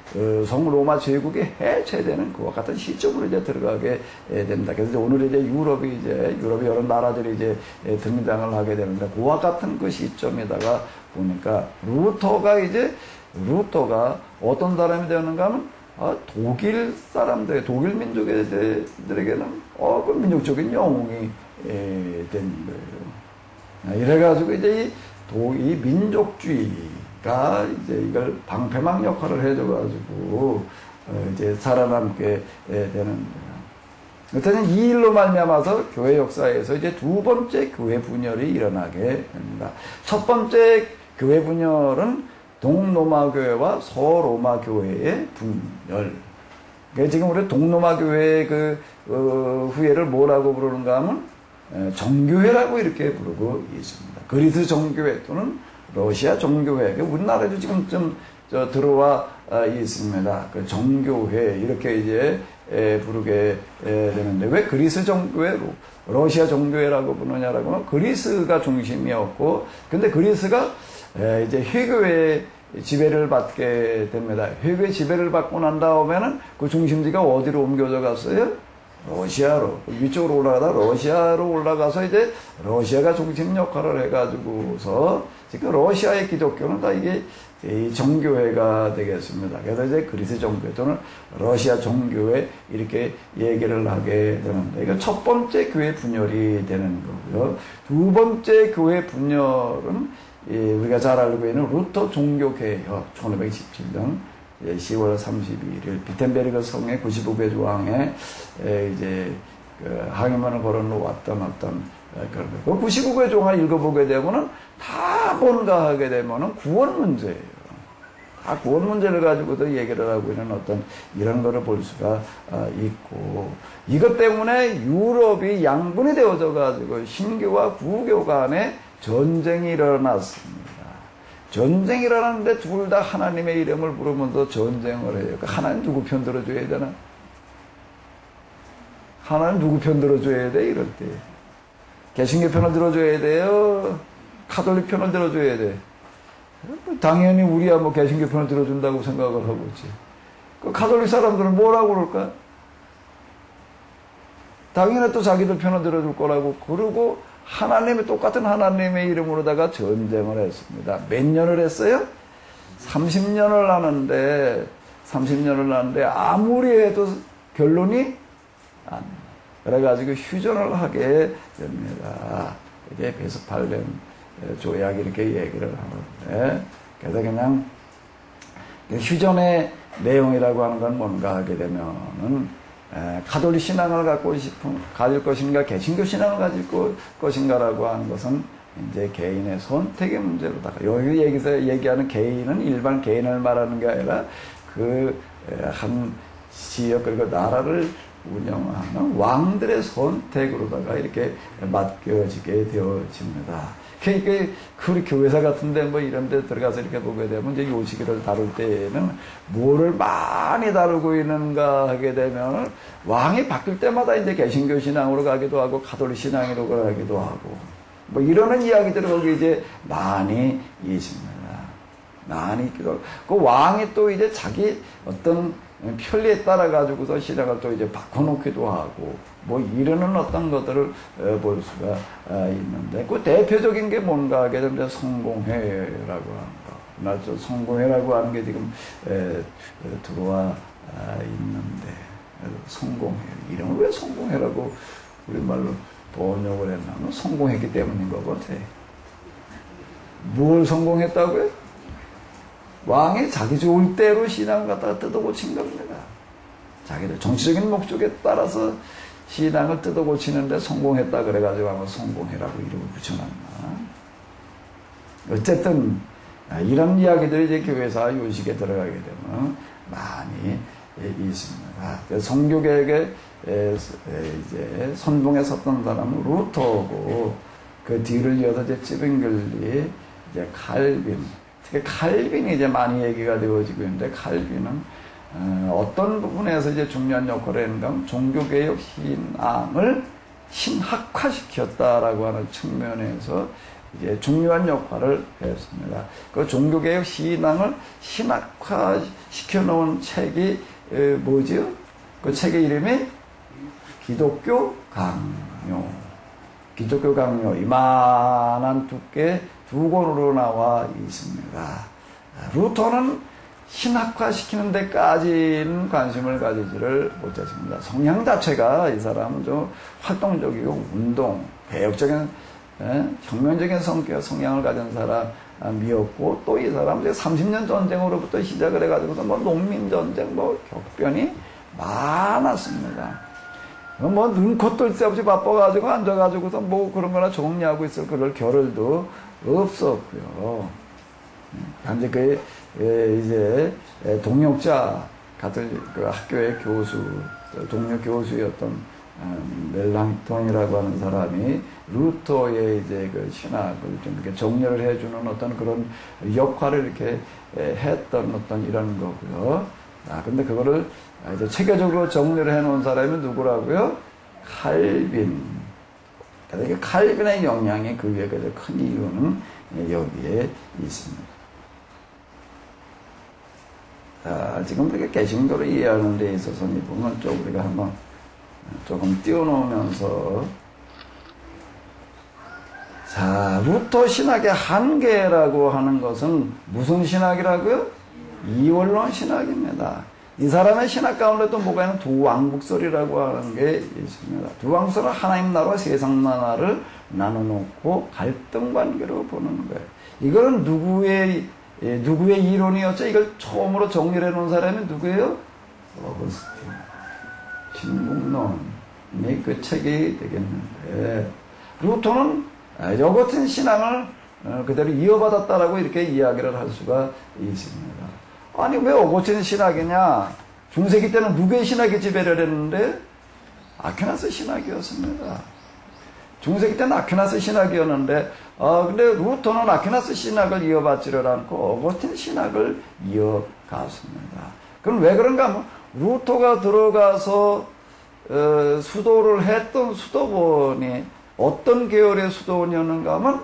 성로마 제국이 해체되는 그와 같은 시점으로 이제 들어가게 됩니다. 그래서 이제 오늘 이제 유럽이 여러 나라들이 이제 등장을 하게 되는데, 그와 같은 그 시점에다가 보니까 루터가 어떤 사람이 되었는가 하면, 독일 사람들, 독일 민족들에게는 그 민족적인 영웅이 된 거예요. 이래가지고 이제 이 민족주의가 이제 이걸 방패막 역할을 해줘가지고 이제 살아남게 되는 거예요. 어쨌든 이 일로 말미암아서 교회 역사에서 이제 두 번째 교회 분열이 일어나게 됩니다. 첫 번째 교회 분열은 동로마 교회와 서로마 교회의 분열. 지금 우리 동로마 교회의 후예를 뭐라고 부르는가 하면 정교회라고 이렇게 부르고 있습니다. 그리스 정교회 또는 러시아 정교회. 우리나라에도 지금 좀 들어와 있습니다. 그 정교회 이렇게 이제 부르게 되는데 왜 그리스 정교회, 러시아 정교회라고 부르냐라고 하면 그리스가 중심이었고, 근데 그리스가 이제 회교의 지배를 받게 됩니다. 회교의 지배를 받고 난 다음에는 그 중심지가 어디로 옮겨져 갔어요? 러시아로. 위쪽으로 올라가다 러시아로 올라가서 이제 러시아가 중심 역할을 해가지고서 지금 러시아의 기독교는 다 이게 정교회가 되겠습니다. 그래서 이제 그리스 정교회 또는 러시아 정교회 이렇게 얘기를 하게 되는데, 이거 첫 번째 교회 분열이 되는 거고요. 두 번째 교회 분열은 우리가 잘 알고 있는 루터 종교개혁 1527년 10월 32일 비텐베르그 성의 95개 조항에 이제 항의문을 걸어놓았던 어떤 그런 거. 95개 조항을 읽어보게 되면은 다 뭔가 하게 되면은 구원 문제예요. 다 구원 문제를 가지고도 얘기를 하고 있는 어떤 이런 거를 볼 수가 있고, 이것 때문에 유럽이 양분이 되어져 가지고 신교와 구교 간에 전쟁이 일어났습니다. 전쟁이 일어났는데 둘 다 하나님의 이름을 부르면서 전쟁을 해요. 하나님 누구 편 들어줘야 되나? 하나님 누구 편 들어줘야 돼? 이럴 때 개신교 편을 들어줘야 돼요? 카톨릭 편을 들어줘야 돼? 당연히 우리야 뭐 개신교 편을 들어준다고 생각을 하고 있지. 그 카톨릭 사람들은 뭐라고 그럴까? 당연히 또 자기들 편을 들어줄 거라고 그러고, 하나님의 똑같은 하나님의 이름으로다가 전쟁을 했습니다. 몇 년을 했어요? 30년을 하는데 아무리 해도 결론이 안 나요. 그래가지고 휴전을 하게 됩니다. 이게 베스팔렘 조약 이렇게 얘기를 하는데, 그래서 그냥 휴전의 내용이라고 하는 건 뭔가 하게 되면은 가톨릭 신앙을 가질 것인가, 개신교 신앙을 가질 것인가라고 하는 것은 이제 개인의 선택의 문제로다가, 여기 여기서 얘기하는 개인은 일반 개인을 말하는 게 아니라 한 지역 그리고 나라를 운영하는 왕들의 선택으로다가 이렇게 맡겨지게 되어집니다. 그러니까 우리 교회사 같은데 뭐 이런 데 들어가서 이렇게 보게 되면 이제 요시기를 다룰 때에는 뭐를 많이 다루고 있는가 하게 되면 왕이 바뀔 때마다 이제 개신교 신앙으로 가기도 하고 가톨릭 신앙으로 가기도 하고 뭐 이러는 이야기들이 거기 이제 많이 있습니다. 많이 있기도 하고, 그 왕이 또 이제 자기 어떤 편리에 따라 가지고서 신앙을 또 이제 바꿔놓기도 하고 뭐 이러는 어떤 것들을 볼 수가 있는데, 그 대표적인 게 뭔가 하게 되면 성공회라고 합니다. 맞죠? 성공회라고 하는 게 지금 들어와 있는데, 성공회 이름을 왜 성공회라고 우리말로 번역을 했나? 성공했기 때문인 것 같아. 뭘 성공했다고요? 왕이 자기 좋을 대로 신앙을 갖다가 뜯어고친 겁니다. 자기들 정치적인 목적에 따라서 신앙을 뜯어고치는데 성공했다 그래가지고 아마 성공회라고 이름을 붙여놨나. 어쨌든 이런 이야기들이 이제 교회사 요식에 들어가게 되면 많이 있습니다. 성교계획에 이제 선봉에 섰던 사람은 루터고, 그 뒤를 이어서 이제 찌빙글리, 이제 칼빈, 특히 칼빈이 이제 많이 얘기가 되어지고 있는데, 칼빈은 어떤 부분에서 이제 중요한 역할을 했는가 하면 종교개혁 신앙을 신학화시켰다라고 하는 측면에서 이제 중요한 역할을 했습니다. 그 종교개혁 신앙을 신학화시켜 놓은 책이 뭐죠? 그 책의 이름이 기독교 강요. 기독교 강요, 이만한 두께 2권으로 나와 있습니다. 루터는 신학화시키는 데까지는 관심을 가지지를 못했습니다. 성향 자체가 이 사람은 좀 활동적이고 운동, 개혁적인, 혁명적인 성향을 가진 사람이었고, 또 이 사람은 30년 전쟁으로부터 시작을 해가지고서 뭐 농민전쟁, 뭐 격변이 많았습니다. 뭐 눈코 뜰 새 없이 바빠가지고 앉아가지고서 뭐 그런 거나 정리하고 있을 그럴 겨를도 없었고요. 현재 이제 동역자 가톨릭 그 학교의 교수, 동료 교수였던 멜랑통이라고 하는 사람이 루터의 이제 그 신학을 좀 이렇게 정리를 해주는 어떤 그런 역할을 이렇게 했던 어떤 이런 거고요. 근데 그거를 이제 체계적으로 정리를 해놓은 사람이 누구라고요? 칼빈. 그러니까 칼빈의 영향이 그 위에 큰 이유는 여기에 있습니다. 지금 우리가 개신교를 이해하는 데 있어서 이 부분 쪽 우리가 한번 조금 띄워놓으면서, 자, 루터 신학의 한계라고 하는 것은 무슨 신학이라고요? 이원론 신학입니다. 이 사람의 신학 가운데 또 뭐가 있는 두왕국설이라고 하는 게 있습니다. 두왕국설은 하나님 나라와 세상 나라를 나눠놓고 갈등 관계로 보는 거예요. 이거는 누구의 이론이었죠? 이걸 처음으로 정리를 해놓은 사람이 누구예요? 어거스틴. 신국론이 그 책이 되겠는데, 루터는 어거스틴 신앙을 그대로 이어받았다라고 이렇게 이야기를 할 수가 있습니다. 아니, 왜 어거스틴 신학이냐? 중세기 때는 누구의 신학이 지배를 했는데? 아퀴나스 신학이었습니다. 중세기 때는 아퀴나스 신학이었는데, 근데 루터는 아퀴나스 신학을 이어받지를 않고 어거스틴 신학을 이어갔습니다. 그럼 왜 그런가 하면, 루터가 들어가서 수도를 했던 수도원이 어떤 계열의 수도원이었는가 하면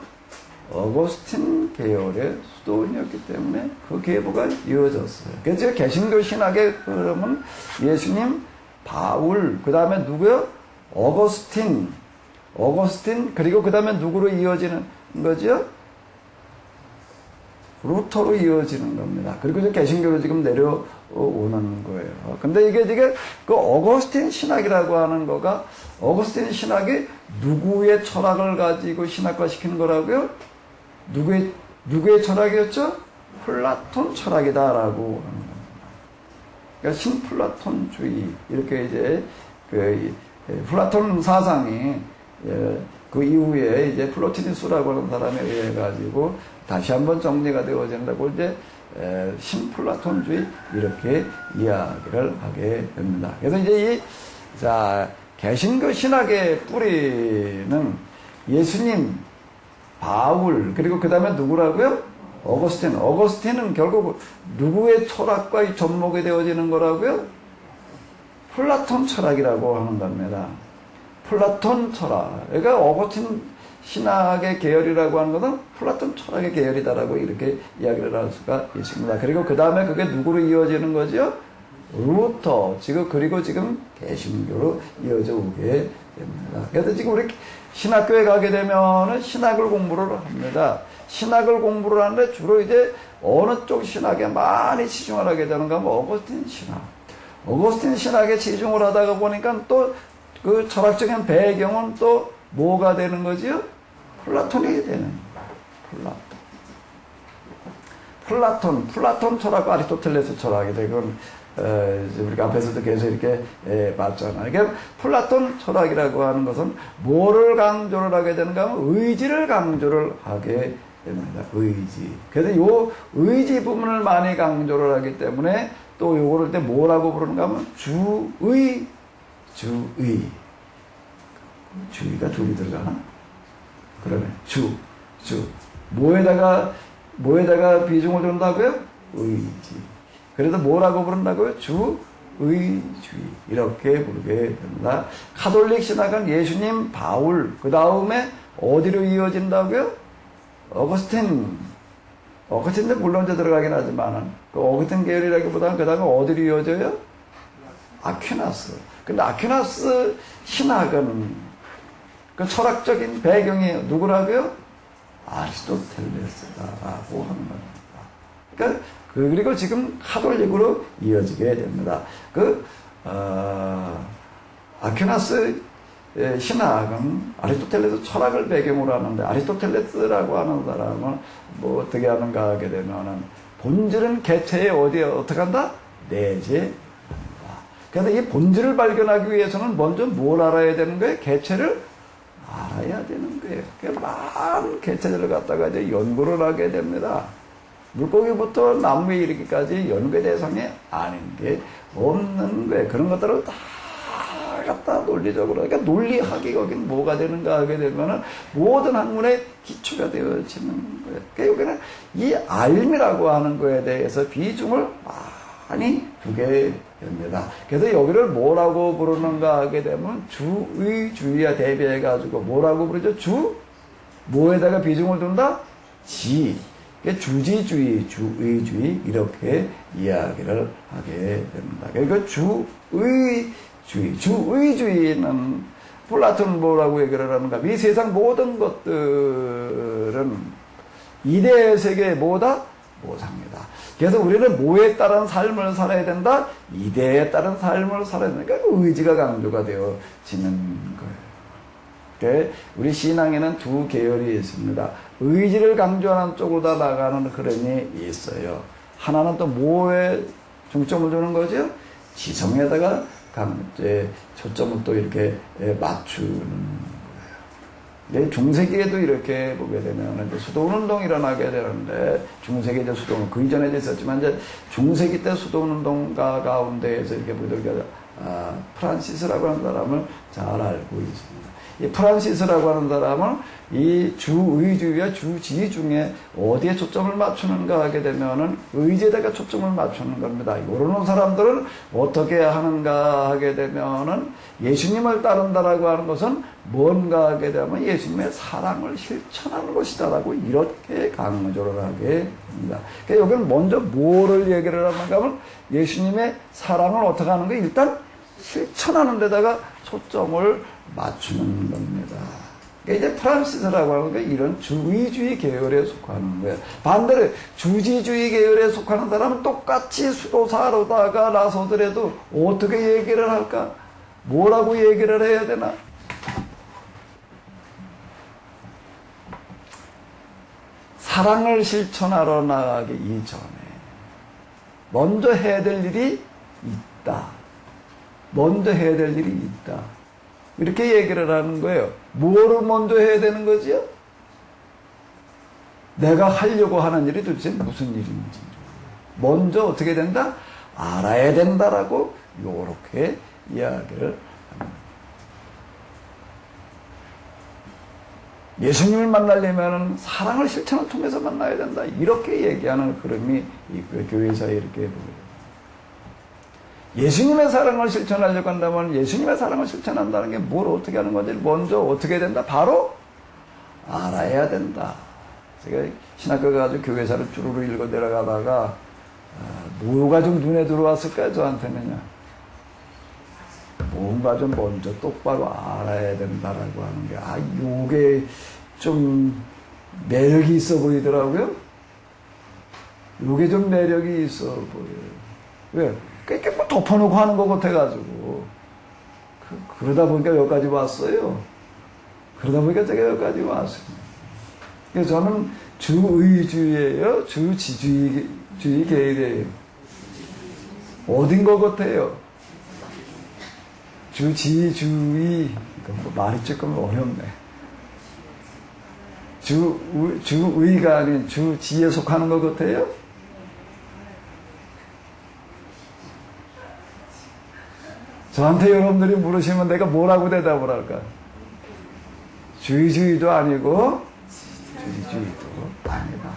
어거스틴 계열의 수도원이었기 때문에 그 계보가 이어졌어요. 그래서 개신교 신학의 흐름은 예수님, 바울, 그 다음에 누구요? 어거스틴, 그리고 그 다음에 누구로 이어지는 거죠? 루터로 이어지는 겁니다. 그리고 이제 개신교로 지금 내려오는 거예요. 근데 이게 그 어거스틴 신학이라고 하는 거가, 어거스틴 신학이 누구의 철학을 가지고 신학화시키는 거라고요? 누구의 철학이었죠? 플라톤 철학이다라고 하는 겁니다. 그러니까 신플라톤주의, 이렇게 이제 그 플라톤 사상이 그 이후에 이제 플로티누스라고 하는 사람에 의해 가지고 다시 한번 정리가 되어진다고 이제 신플라톤주의 이렇게 이야기를 하게 됩니다. 그래서 이제 개신교 신학의 뿌리는 예수님, 바울, 그리고 그 다음에 누구라고요? 어거스틴. 어거스틴은 결국 누구의 철학과 접목이 되어지는 거라고요? 플라톤 철학이라고 하는 겁니다. 플라톤 철학. 그러니까 어거스틴 신학의 계열이라고 하는 것은 플라톤 철학의 계열이다라고 이렇게 이야기를 할 수가 있습니다. 그리고 그 다음에 그게 누구로 이어지는 거죠? 루터, 그리고 지금 개신교로 이어져 오게 됩니다. 그래서 지금 우리 신학교에 가게 되면은 신학을 공부를 합니다. 신학을 공부를 하는데 주로 이제 어느 쪽 신학에 많이 치중을 하게 되는가 하면 어거스틴 신학. 어거스틴 신학에 치중을 하다가 보니까 또 그 철학적인 배경은 또 뭐가 되는 거지요? 플라톤이 되는 거예요. 플라톤 철학과 아리스토텔레스 철학이 되건 우리가 앞에서도 계속 이렇게 봤잖아요. 그러니까 플라톤 철학이라고 하는 것은 뭐를 강조를 하게 되는가 하면 의지를 강조를 하게 됩니다. 의지. 그래서 요 의지 부분을 많이 강조를 하기 때문에 또 요거를 때 뭐라고 부르는가 하면 주의. 주의가 둘이 들어가나? 그러네. 뭐에다가 비중을 둔다고요? 의지. 그래서 뭐라고 부른다고요? 주의주의. 이렇게 부르게 됩니다. 가톨릭 신학은 예수님, 바울, 그 다음에 어디로 이어진다고요? 어거스틴도 물론 이제 들어가긴 하지만, 그 어거스틴 계열이라기보다는 그 다음에 어디로 이어져요? 아퀴나스. 근데 아퀴나스 신학은 그 철학적인 배경이 누구라고요? 아리스토텔레스라고 하는 겁니다. 그러니까 그리고 지금 가톨릭으로 이어지게 됩니다. 아퀴나스 신학은 아리스토텔레스 철학을 배경으로 하는데, 아리스토텔레스라고 하는 사람은 뭐 어떻게 하는가 하게 되면은 본질은 개체에 어떻게 한다? 내재한다. 그래서 이 본질을 발견하기 위해서는 먼저 뭘 알아야 되는 거예요? 개체를 알아야 되는 거예요. 그러니까 많은 개체들을 갖다가 이제 연구를 하게 됩니다. 물고기부터 나무에 이르기까지 연계 대상이 아닌 게 없는 거예요. 그런 것들을 다 갖다 논리적으로, 그러니까 논리학이 거긴 뭐가 되는가 하게 되면은 모든 학문의 기초가 되어지는 거예요. 그러니까 여기는 이 알미라고 하는 거에 대해서 비중을 많이 두게 됩니다. 그래서 여기를 뭐라고 부르는가 하게 되면 주의주의와 대비해가지고 뭐라고 부르죠? 뭐에다가 비중을 둔다? 주지주의, 주의주의 이렇게 이야기를 하게 됩니다. 그러니까 주의주의는 플라톤은 뭐라고 얘기를 하는가? 이 세상 모든 것들은 이데의 세계의 뭐다? 모상이다. 그래서 우리는 뭐에 따른 삶을 살아야 된다? 이데에 따른 삶을 살아야 된다. 그러니까 의지가 강조가 되어지는 거예요. 그러니까 우리 신앙에는 두 계열이 있습니다. 의지를 강조하는 쪽으로 다 나가는 흐름이 있어요. 하나는 또 뭐에 중점을 두는 거죠? 지성에다가 초점을 또 이렇게 맞추는 거예요. 중세기에도 이렇게 보게 되면 이제 수도운동이 일어나게 되는데, 중세기 이제 수도운동, 그 이전에도 있었지만 이제 중세기 때 수도운동가 가운데에서 이렇게 보게 되면 프란시스라고 하는 사람을 잘 알고 있습니다. 이 프란시스라고 하는 사람은 이 주의주의와 주지 중에 어디에 초점을 맞추는가 하게 되면은 의지에다가 초점을 맞추는 겁니다. 이런 사람들은 어떻게 하는가 하게 되면은 예수님을 따른다라고 하는 것은 뭔가 하게 되면 예수님의 사랑을 실천하는 것이다라고 이렇게 강조를 하게 됩니다. 그러니까 여기는 먼저 뭐를 얘기를 하는가 하면 예수님의 사랑을 어떻게 하는 거? 일단 실천하는 데다가 초점을 맞추는 겁니다. 그러니까 이제 프란시스라고 하는 게 이런 주의주의 계열에 속하는 거예요. 반대로 주지주의 계열에 속하는 사람은 똑같이 수도사로다가 나서더라도 어떻게 얘기를 할까? 뭐라고 얘기를 해야 되나? 사랑을 실천하러 나가기 이전에 먼저 해야 될 일이 있다. 먼저 해야 될 일이 있다. 이렇게 얘기를 하는 거예요. 뭐를 먼저 해야 되는 거지요? 내가 하려고 하는 일이 도대체 무슨 일인지. 먼저 어떻게 된다? 알아야 된다라고 요렇게 이야기를 합니다. 예수님을 만나려면 사랑을 실천을 통해서 만나야 된다. 이렇게 얘기하는 흐름이 있고요. 교회에서 이렇게 보여요. 예수님의 사랑을 실천하려고 한다면 예수님의 사랑을 실천한다는 게 뭘 어떻게 하는 건지 먼저 어떻게 된다? 바로 알아야 된다. 제가 신학교 가가지고 교회사를 쭈루루 읽어 내려가다가 뭐가 좀 눈에 들어왔을까요? 저한테는요. 뭔가 좀 먼저 똑바로 알아야 된다라고 하는 게 요게 좀 매력이 있어 보이더라고요. 요게 좀 매력이 있어 보여요. 왜? 그렇게 뭐 덮어놓고 하는 것 같아가지고. 그러다 보니까 여기까지 왔어요. 그러다 보니까 제가 여기까지 왔습니다. 그래서 저는 주의주의예요? 주지주의 계열이에요? 어딘 것 같아요? 주지주의. 뭐 말이 조금 어렵네. 주의가 아닌 주지에 속하는 것 같아요? 저한테 여러분들이 물으시면 내가 뭐라고 대답을 할까? 주의주의도 아니고 주지주의도 아니다.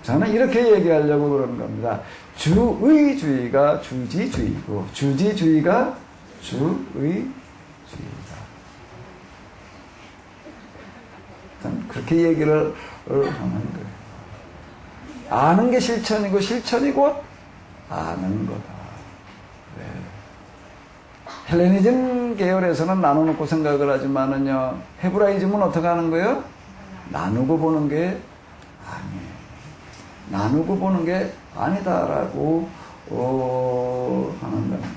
저는 이렇게 얘기하려고 그러는 겁니다. 주의주의가 주지주의고 주지주의가 주의주의다. 저는 그렇게 얘기를 하는 거예요. 아는 게 실천이고 실천이 곧 아는 거다. 네. 헬레니즘 계열에서는 나눠놓고 생각을 하지만은요, 헤브라이즘은 어떻게 하는 거예요? 나누고 보는 게 아니에요. 나누고 보는 게 아니다라고 하는 겁니다.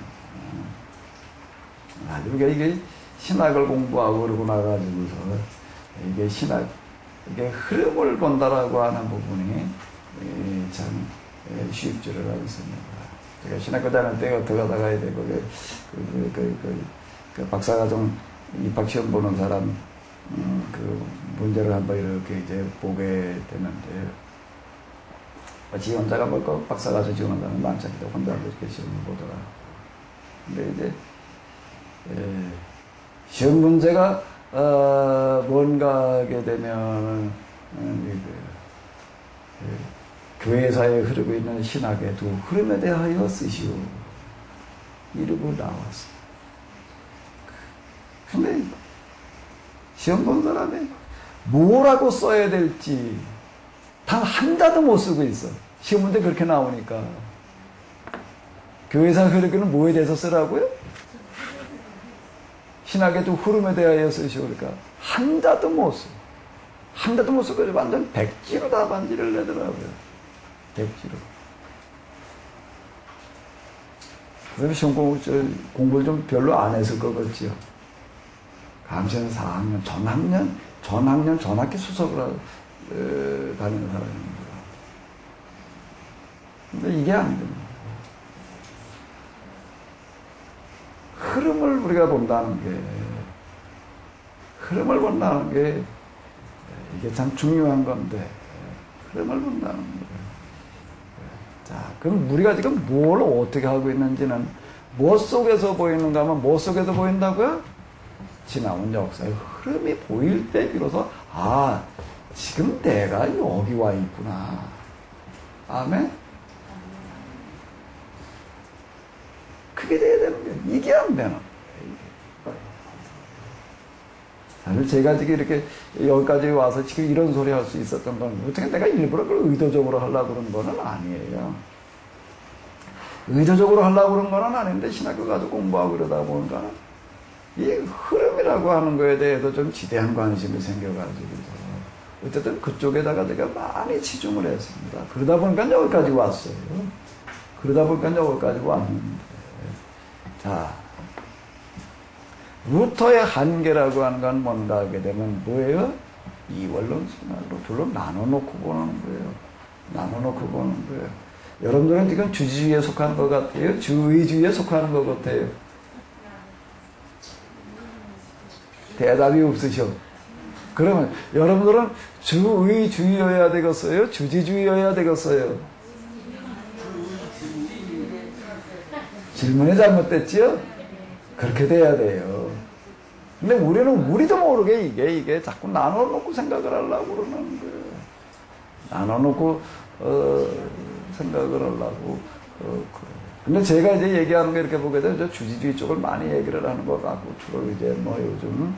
우리가 이게 신학을 공부하고 그러고 나가지고서 이게 이게 흐름을 본다라고 하는 부분이 참 쉽지를 않습니다. 제가 신학교 다닐 때 어떻게 하다가 되고, 박사과정 입학시험 보는 사람 그 문제를 한번 이렇게 이제 보게 되는데, 지 혼자가 뭐 박사 가서 지원한다는 많잖아요. 혼자 이렇게 시험을 보더라. 근데 이제 시험 문제가 뭔가 하게 되면 교회사에 흐르고 있는 신학의 두 흐름에 대하여 쓰시오 이러고 나왔어. 근데 시험 본 사람이 뭐라고 써야 될지 단 한자도 못 쓰고 있어. 시험 문제 그렇게 나오니까. 교회사 흐르기는 뭐에 대해서 쓰라고요? 신학의 두 흐름에 대하여 쓰시오. 그러니까 한자도 못 써. 한자도 못 쓰고 완전 백지로 답안지를 내더라고요. 백지로. 그래서 시험 공부를 좀 별로 안 했을 것 같지요. 감시는 4학년, 전학년 수석을 가는 사람입니다. 근데 이게 안 됩니다. 흐름을 우리가 본다는 게 이게 참 중요한 건데, 흐름을 본다는 거예요. 자, 그럼 우리가 지금 뭘 어떻게 하고 있는지는 무엇 속에서 보이는가 하면 무엇 속에서 보인다고요? 지나온 역사의 흐름이 보일 때 비로소 지금 내가 여기 와 있구나. 아멘? 그게 돼야 되는 거예요. 이게 안 되는 거예요. 사실 제가 지금 이렇게 여기까지 와서 지금 이런 소리 할 수 있었던 건 어떻게 내가 일부러 그걸 의도적으로 하려고 그런 거는 아니에요. 의도적으로 하려고 그런 거는 아닌데 신학교 가서 공부하고 그러다 보니까 이 흐름이라고 하는 거에 대해서 좀 지대한 관심이 생겨가지고 어쨌든 그쪽에다가 제가 많이 치중을 했습니다. 그러다 보니까 여기까지 왔어요. 왔는데. 자, 루터의 한계라고 하는 건 뭔가 하게 되면 뭐예요? 이원론 신학으로 둘로 나눠놓고 보는 거예요. 여러분들은 지금 주지주의에 속한 것 같아요? 주의주의에 속하는 것 같아요? 대답이 없으셔. 그러면 여러분들은 주의주의여야 되겠어요? 주지주의여야 되겠어요? 질문이 잘못됐지요? 그렇게 돼야 돼요. 근데 우리도 모르게 이게 자꾸 나눠놓고 생각을 하려고 그러는 거예요. 나눠놓고 생각을 하려고 그래요. 근데 제가 이제 얘기하는 거 이렇게 보게 되면 주지주의 쪽을 많이 얘기를 하는 것 같고, 주로 이제 뭐 요즘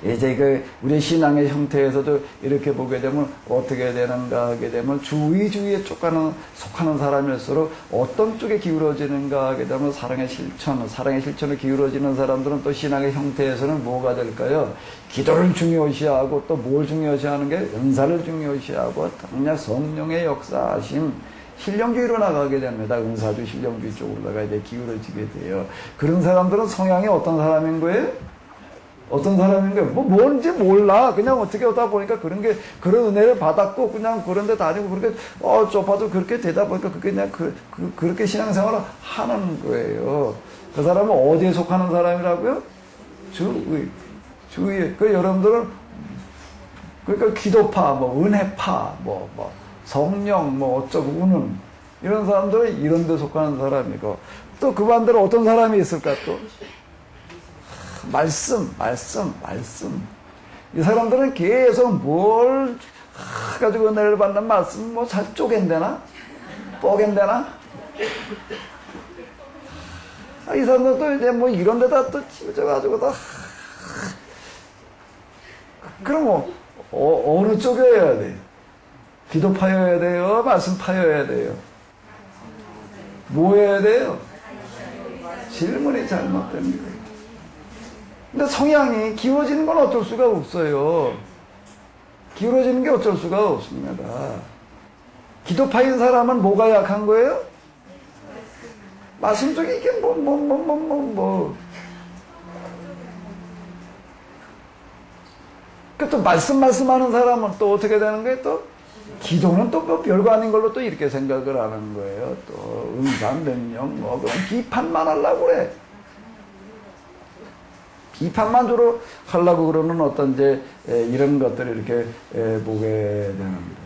이제 우리 신앙의 형태에서도 이렇게 보게 되면 어떻게 되는가 하게 되면 주의주의에 속하는 사람일수록 어떤 쪽에 기울어지는가 하게 되면 사랑의 실천을 기울어지는 사람들은 또 신앙의 형태에서는 뭐가 될까요? 기도를 중요시하고 또 뭘 중요시하는 게 은사를 중요시하고 당장 성령의 역사하심, 신령주의로 나가게 됩니다. 은사주, 신령주의 쪽으로다가 이제 기울어지게 돼요. 그런 사람들은 성향이 어떤 사람인 거예요? 뭔지 몰라. 그냥 어떻게 하다 보니까 그런 은혜를 받았고, 그냥 그런 데 다니고, 그렇게, 좁아도 그렇게 되다 보니까 그게 그냥 그렇게 신앙생활을 하는 거예요. 그 사람은 어디에 속하는 사람이라고요? 주의. 여러분들은, 그러니까 기도파, 은혜파, 성령, 어쩌고, 우는, 이런 사람들은 이런 데 속하는 사람이고, 또 그 반대로 어떤 사람이 있을까, 또? 말씀. 이 사람들은 계속 뭘 가지고 은혜를 받는 말씀, 잘 쪼갠대나? 뽀갠대나? 이 사람들도 이제 이런 데다 또 집어져가지고 그럼 어느 쪽이어야 돼? 기도파여야 돼요? 말씀파여야 돼요? 뭐 해야 돼요? 질문이 잘못된 거예요. 근데 성향이 기울어지는 건 어쩔 수가 없어요. 기울어지는 게 어쩔 수가 없습니다. 기도파인 사람은 뭐가 약한 거예요? 말씀 쪽에 이게 또 말씀하는 사람은 또 어떻게 되는 거예요? 또 기도는 또 별거 아닌 걸로 또 이렇게 생각을 하는 거예요. 또 은사, 능력, 그런 비판만 하려고 그래. 비판만 주로 하려고 그러는 어떤 이제 이런 것들을 이렇게 보게 되는데,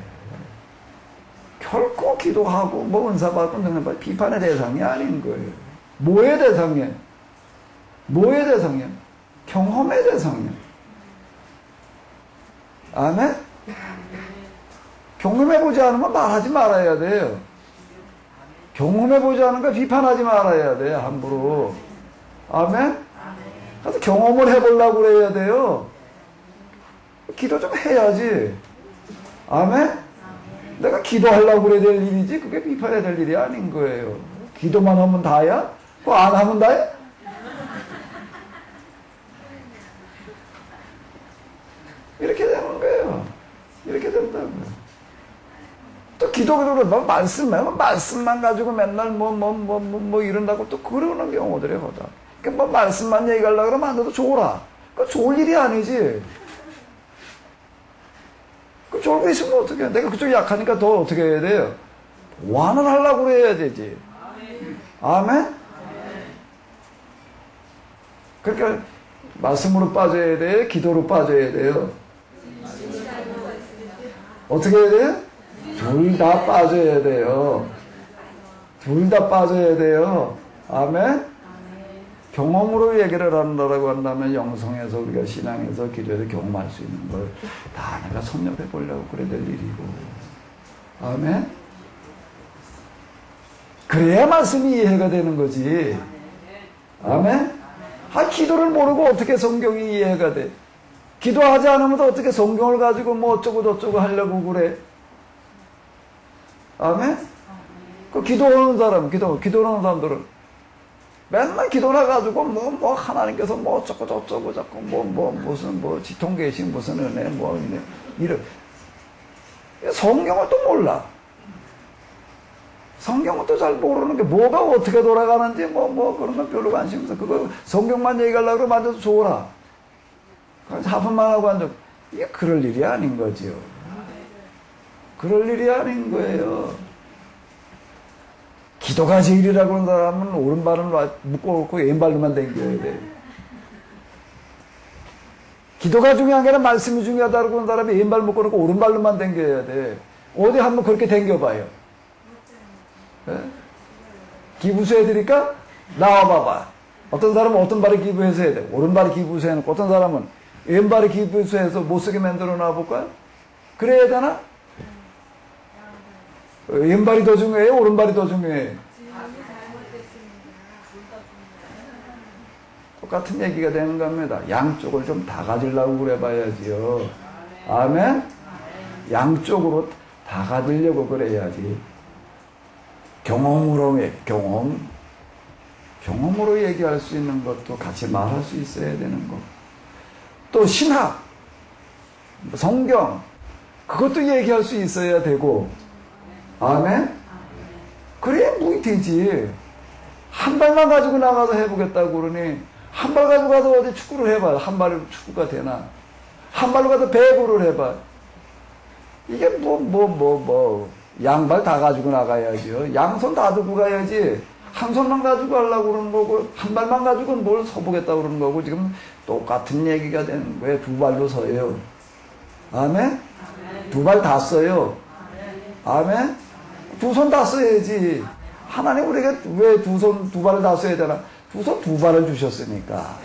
결코 기도하고 뭐 은사받고 능력받고 비판의 대상이 아닌 거예요. 뭐의 대상이에요? 뭐의 대상이에요? 경험의 대상이에요. 아멘? 경험해보지 않으면 말하지 말아야 돼요. 경험해보지 않은 거 비판하지 말아야 돼요, 함부로. 아멘? 그래서 경험을 해보려고 그래야 돼요. 기도 좀 해야지. 아멘? 내가 기도하려고 그래야 될 일이지, 그게 비판해야 될 일이 아닌 거예요. 기도만 하면 다야? 그거 안 하면 다야? 이렇게 되는 거예요. 이렇게 된다고요. 또 기도만 말씀만 가지고 맨날 뭐 이런다고 또 그러는 경우들이 거다. 그러니까 뭐 말씀만 얘기하려고 그러면 안 돼도 좋으라. 그거 좋을 일이 아니지. 그 좋을 거 있으면 어떻게 해? 내가 그쪽이 약하니까 더 어떻게 해야 돼요? 보완을 하려고 그래야 되지. 아멘? 그러니까 말씀으로 빠져야 돼? 기도로 빠져야 돼요? 어떻게 해야 돼요? 둘 다 빠져야 돼요. 둘 다 빠져야 돼요. 아멘? 경험으로 얘기를 한다라고 한다면 영성에서 우리가 신앙에서 기도에서 경험할 수 있는 걸 다 내가 섭렵해 보려고 그래야 될 일이고. 아멘? 그래야 말씀이 이해가 되는 거지. 아멘? 기도를 모르고 어떻게 성경이 이해가 돼? 기도하지 않으면 어떻게 성경을 가지고 뭐 어쩌고 저쩌고 하려고 그래? 아멘? 그 기도하는 사람들은 맨날 기도나 가지고 뭐 하나님께서 뭐 어쩌고 저쩌고 자꾸 무슨 지통계신 무슨 은혜 이런 성경을 또 몰라. 성경은 또 잘 모르는 게 뭐가 어떻게 돌아가는지 그런 건 별로 관심 없어. 그거 성경만 얘기하려고 그러면 앉아서 좋으라. 하품만 하고 앉아. 이게 그럴 일이 아닌 거지요. 그럴 일이 아닌 거예요. 기도가 제일이라고 하는 사람은 오른발은 묶어놓고 왼발로만 당겨야 돼. 기도가 중요한 게 아니라 말씀이 중요하다고 하는 사람이 왼발 묶어놓고 오른발로만 당겨야 돼. 어디 한번 그렇게 당겨봐요. 네? 기부수 해드릴까? 나와봐봐. 어떤 사람은 어떤 발에 기부해서 해야 돼. 오른발에 기부수 해놓고 어떤 사람은 왼발에 기부수해서 못쓰게 만들어 놔볼까요? 그래야 되나? 왼발이 더 중요해요? 오른발이 더 중요해요? 똑같은 얘기가 되는 겁니다. 양쪽을 좀 다 가지려고 그래 봐야지요. 아멘? 양쪽으로 다 가지려고 그래야지. 경험으로 얘기할 수 있는 것도 같이 말할 수 있어야 되는 거. 또 신학, 성경, 그것도 얘기할 수 있어야 되고. 아멘? 그래야 무이되지. 한 발만 가지고 나가서 해보겠다고 그러니 한 발 가지고 가서 어디 축구를 해봐. 한 발로 축구가 되나? 한 발로 가서 배구를 해봐. 이게 양발 다 가지고 나가야죠. 양손 다 들고 가야지. 한 손만 가지고 하려고 그러는 거고 한 발만 가지고는 뭘 서보겠다고 그러는 거고 지금 똑같은 얘기가 되는 거예요. 두 발로 서요. 아멘? 두 발 다 써요. 아멘? 두 손 다 써야지. 하나님 우리가 왜 두 발을 다 써야 되나? 두 손 두 발을 주셨으니까.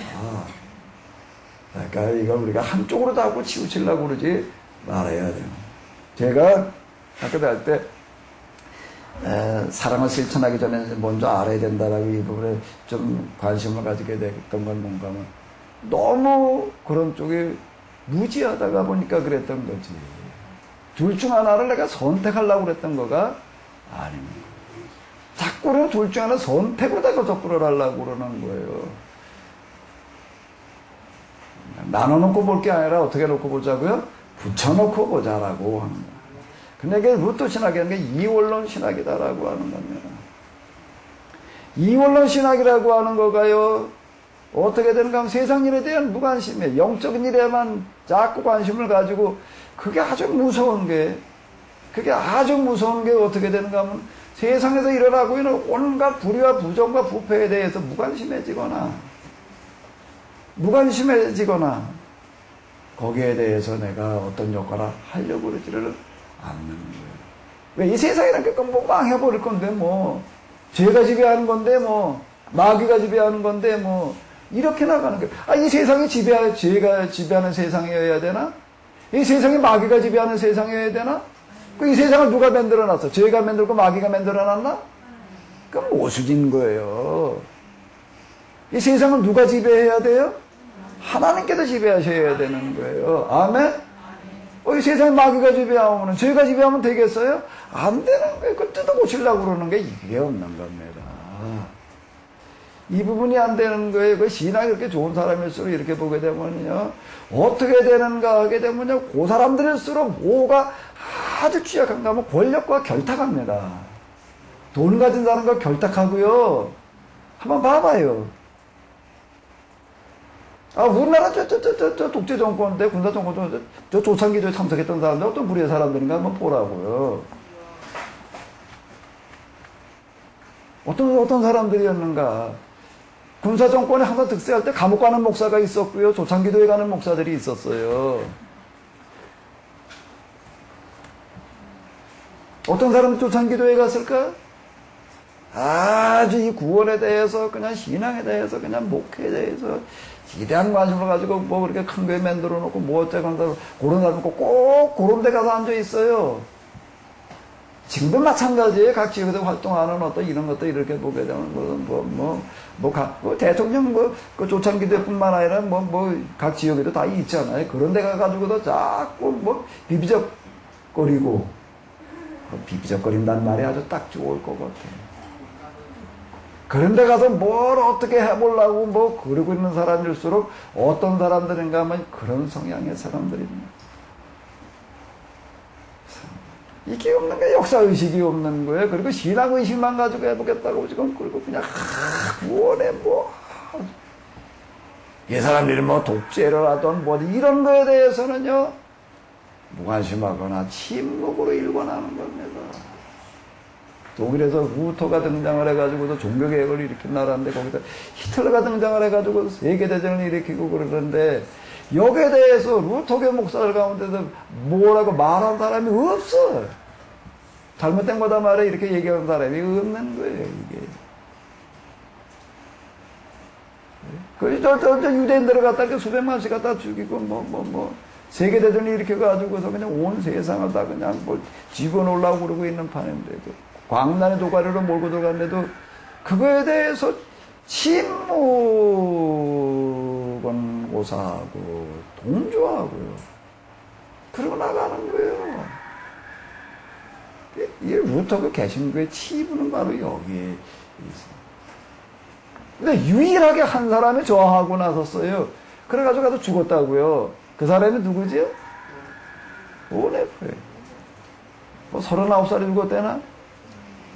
그러니까 이걸 우리가 한쪽으로 다 하고 치우치려고 그러지 말아야 돼요. 제가 학교 다닐 때 사랑을 실천하기 전에 먼저 알아야 된다라고 이 부분에 좀 관심을 가지게 됐던 건 뭔가 하면 너무 그런 쪽에 무지하다가 보니까 그랬던 거지. 둘 중 하나를 내가 선택하려고 그랬던 거가 아닙니다. 자꾸는 둘 중 하나 선택으로 다 접근을 하려고 그러는 거예요. 나눠놓고 볼 게 아니라 어떻게 놓고 보자고요? 붙여놓고 보자라고 하는 거예요. 근데 이게 루터 신학이라는 게 이원론 신학이다라고 하는 겁니다. 이원론 신학이라고 하는 거가요, 어떻게 되는가 하면 세상 일에 대한 무관심에 영적인 일에만 자꾸 관심을 가지고 그게 아주 무서운 게 어떻게 되는가 하면 세상에서 일어나고 있는 온갖 불의와 부정과 부패에 대해서 무관심해지거나 무관심해지거나 거기에 대해서 내가 어떤 역할을 하려고 그러지를 않는 거예요. 왜 이 세상이란 게 뭐 망해버릴 건데 뭐 죄가 지배하는 건데 뭐 마귀가 지배하는 건데 뭐 이렇게 나가는 거예요. 이 세상이 죄가 지배하는 세상이어야 되나? 이 세상이 마귀가 지배하는 세상이어야 되나? 이 세상을 누가 만들어놨어? 죄가 만들고 마귀가 만들어놨나? 그건 모순인 거예요. 이 세상을 누가 지배해야 돼요? 하나님께서 지배하셔야 되는 거예요. 아멘? 이 세상에 마귀가 지배하면, 죄가 지배하면 되겠어요? 안 되는 거예요. 그 뜯어 고치려고 그러는 게 이게 없는 겁니다. 이 부분이 안 되는 거예요. 그 신앙이 그렇게 좋은 사람일수록 이렇게 보게 되면요. 어떻게 되는가 하게 되면요. 그 사람들일수록 뭐가 아주 취약한가 하면 권력과 결탁합니다. 돈 가진 사람과 결탁하고요. 한번 봐봐요. 우리나라 독재 정권 때 군사 정권 저 조창기조에 참석했던 사람들 어떤 부류의 사람들인가 한번 보라고요. 어떤 사람들이었는가. 군사 정권에 항상 득세할 때 감옥 가는 목사가 있었고요. 조창기도에 가는 목사들이 있었어요. 어떤 사람이 조창기도에 갔을까? 아주 이 구원에 대해서, 그냥 신앙에 대해서, 그냥 목회에 대해서 기대한 관심을 가지고 뭐 그렇게 큰 교회 만들어 놓고 뭐 어쩌고 한다고 그런 사람 꼭 그런 데 가서 앉아 있어요. 지금도 마찬가지예요. 각 지역에서 활동하는 어떤 이런 것들 이렇게 보게 되면 대통령 그 조창기대뿐만 아니라 각 지역에도 다 있잖아요. 그런 데 가가지고도 자꾸 비비적거리고 비비적거린다는 말이 아주 딱 좋을 것 같아요. 그런 데 가서 뭘 어떻게 해보려고 그러고 있는 사람일수록 어떤 사람들인가 하면 그런 성향의 사람들입니다. 이게 없는 게 역사의식이 없는 거예요. 그리고 신앙의식만 가지고 해보겠다고 지금 그리고 그냥 구원에 이 사람들이 독재를 하던 이런 거에 대해서는요 무관심하거나 침묵으로 일관하는 겁니다. 독일에서 루터가 등장을 해가지고도 종교개혁을 일으킨 나라인데 거기서 히틀러가 등장을 해가지고 세계대전을 일으키고 그러는데 여기에 대해서 루터교 목사들 가운데서 뭐라고 말한 사람이 없어. 잘못된 거다 말해 이렇게 얘기하는 사람이 없는 거예요, 이게. 그래서 저 유대인들을 갖다 수백만씩 갖다 죽이고 세계대전을 일으켜가지고서 그냥 온 세상을 다 그냥 집어넣으려고 그러고 있는 판인데도 광란의 도가리로 몰고 들어갔는데도 그거에 대해서 침묵은 고사하고 동조하고요. 그러고 나가는 거예요. 이 루터교 개신교의 치부는 바로 여기에 있어요. 근데 유일하게 한 사람이 저항하고 나섰어요. 그래가지고 가서 죽었다고요. 그 사람이 누구지요? 보네프예요. 39살에 죽었대나?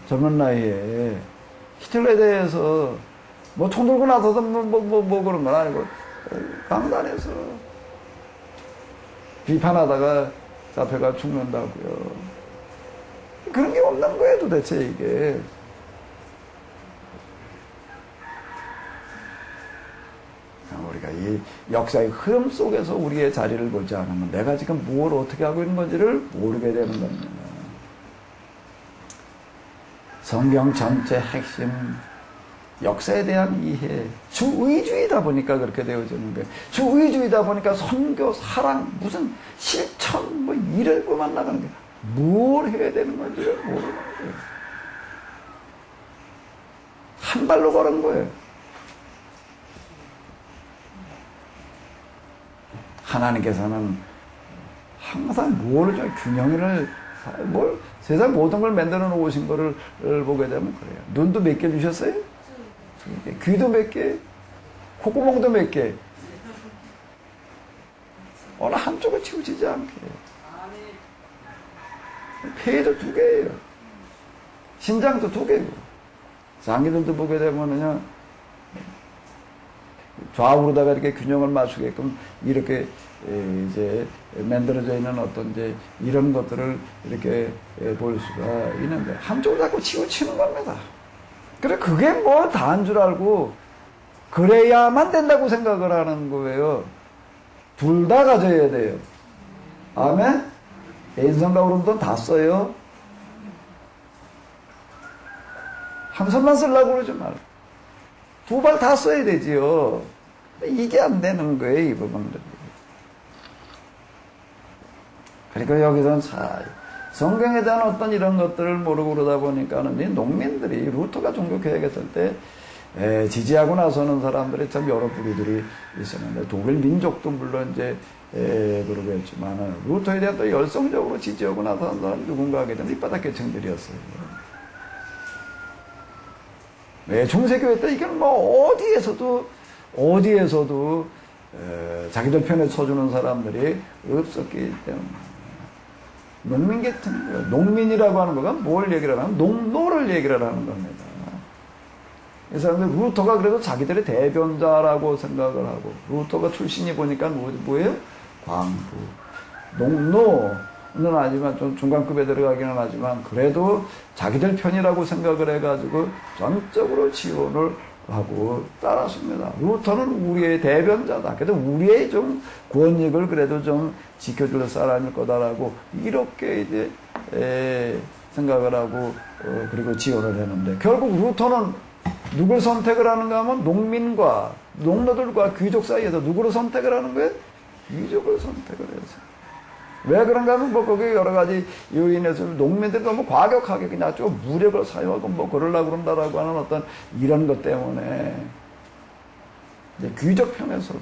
젊은 나이에. 히틀러에 대해서 총 들고 나서서 그런 건 아니고 강단에서 비판하다가 잡혀가 죽는다고요. 그런 게 없는 거예요, 도대체 이게. 우리가 이 역사의 흐름 속에서 우리의 자리를 보지 않으면 내가 지금 뭘 어떻게 하고 있는 건지를 모르게 되는 겁니다. 성경 전체 핵심 역사에 대한 이해, 주의주의다 보니까 그렇게 되어지는 거예요. 주의주의다 보니까 선교, 사랑, 무슨 실천 이럴고만 나가는 거예요. 뭘 해야 되는 건지를 모르는 거예요. 한 발로 걸은 거예요. 하나님께서는 항상 균형을 세상 모든 걸 만들어 놓으신 거를 보게 되면 그래요. 눈도 몇 개 주셨어요? 귀도 몇 개? 콧구멍도 몇 개? 어느 한쪽을 치우치지 않게. 폐도 2개예요. 신장도 2개고. 장기들도 보게 되면은요, 좌우로다가 이렇게 균형을 맞추게끔 이렇게 이제 만들어져 있는 어떤 이제 이런 것들을 이렇게 볼 수가 있는데 한쪽을 자꾸 치우치는 겁니다. 그래 그게 뭐 다인 줄 알고 그래야만 된다고 생각을 하는 거예요. 둘 다 가져야 돼요. 아멘? 인성과 오른손 다 써요. 한 손만 쓰려고 그러지 말고. 두 발 다 써야 되지요. 이게 안 되는 거예요, 이 부분들이. 그리고 여기서는 성경에 대한 어떤 이런 것들을 모르고 그러다 보니까는 이 농민들이 루터가 종교개혁했을 때 지지하고 나서는 사람들이 참 여러 부류들이 있었는데 독일 민족도 물론 이제 그러고 했지만은 루터에 대한 또 열성적으로 지지하고 나서는 사람 누군가 하게 된 밑바닥 계층들이었어요. 중세교회 때 이건 뭐 어디에서도 자기들 편에 서주는 사람들이 없었기 때문에 농민계층, 농민이라고 하는 거가 뭘 얘기를 하면 농노를 얘기를 하는 겁니다. 이 사람들 루터가 그래도 자기들의 대변자라고 생각을 하고 루터가 출신이 보니까 뭐예요? 광부, 농노는 아니지만 좀 중간급에 들어가기는 하지만 그래도 자기들 편이라고 생각을 해가지고 전적으로 지원을 하고 따랐습니다. 루터는 우리의 대변자다. 그래도 우리의 좀 권익을 그래도 좀 지켜줄 사람일 거다라고 이렇게 이제 생각을 하고 그리고 지원을 했는데 결국 루터는 누굴 선택을 하는가 하면 농민과 농노들과 귀족 사이에서 누구를 선택을 하는 거예요? 귀족을 선택을 해서. 왜 그런가 하면 뭐 거기 여러 가지 요인에서 농민들이 너무 과격하게 그냥 좀 무력을 사용하고 뭐 그러려고 그런다라고 하는 어떤 이런 것 때문에 이제 귀족 편에서도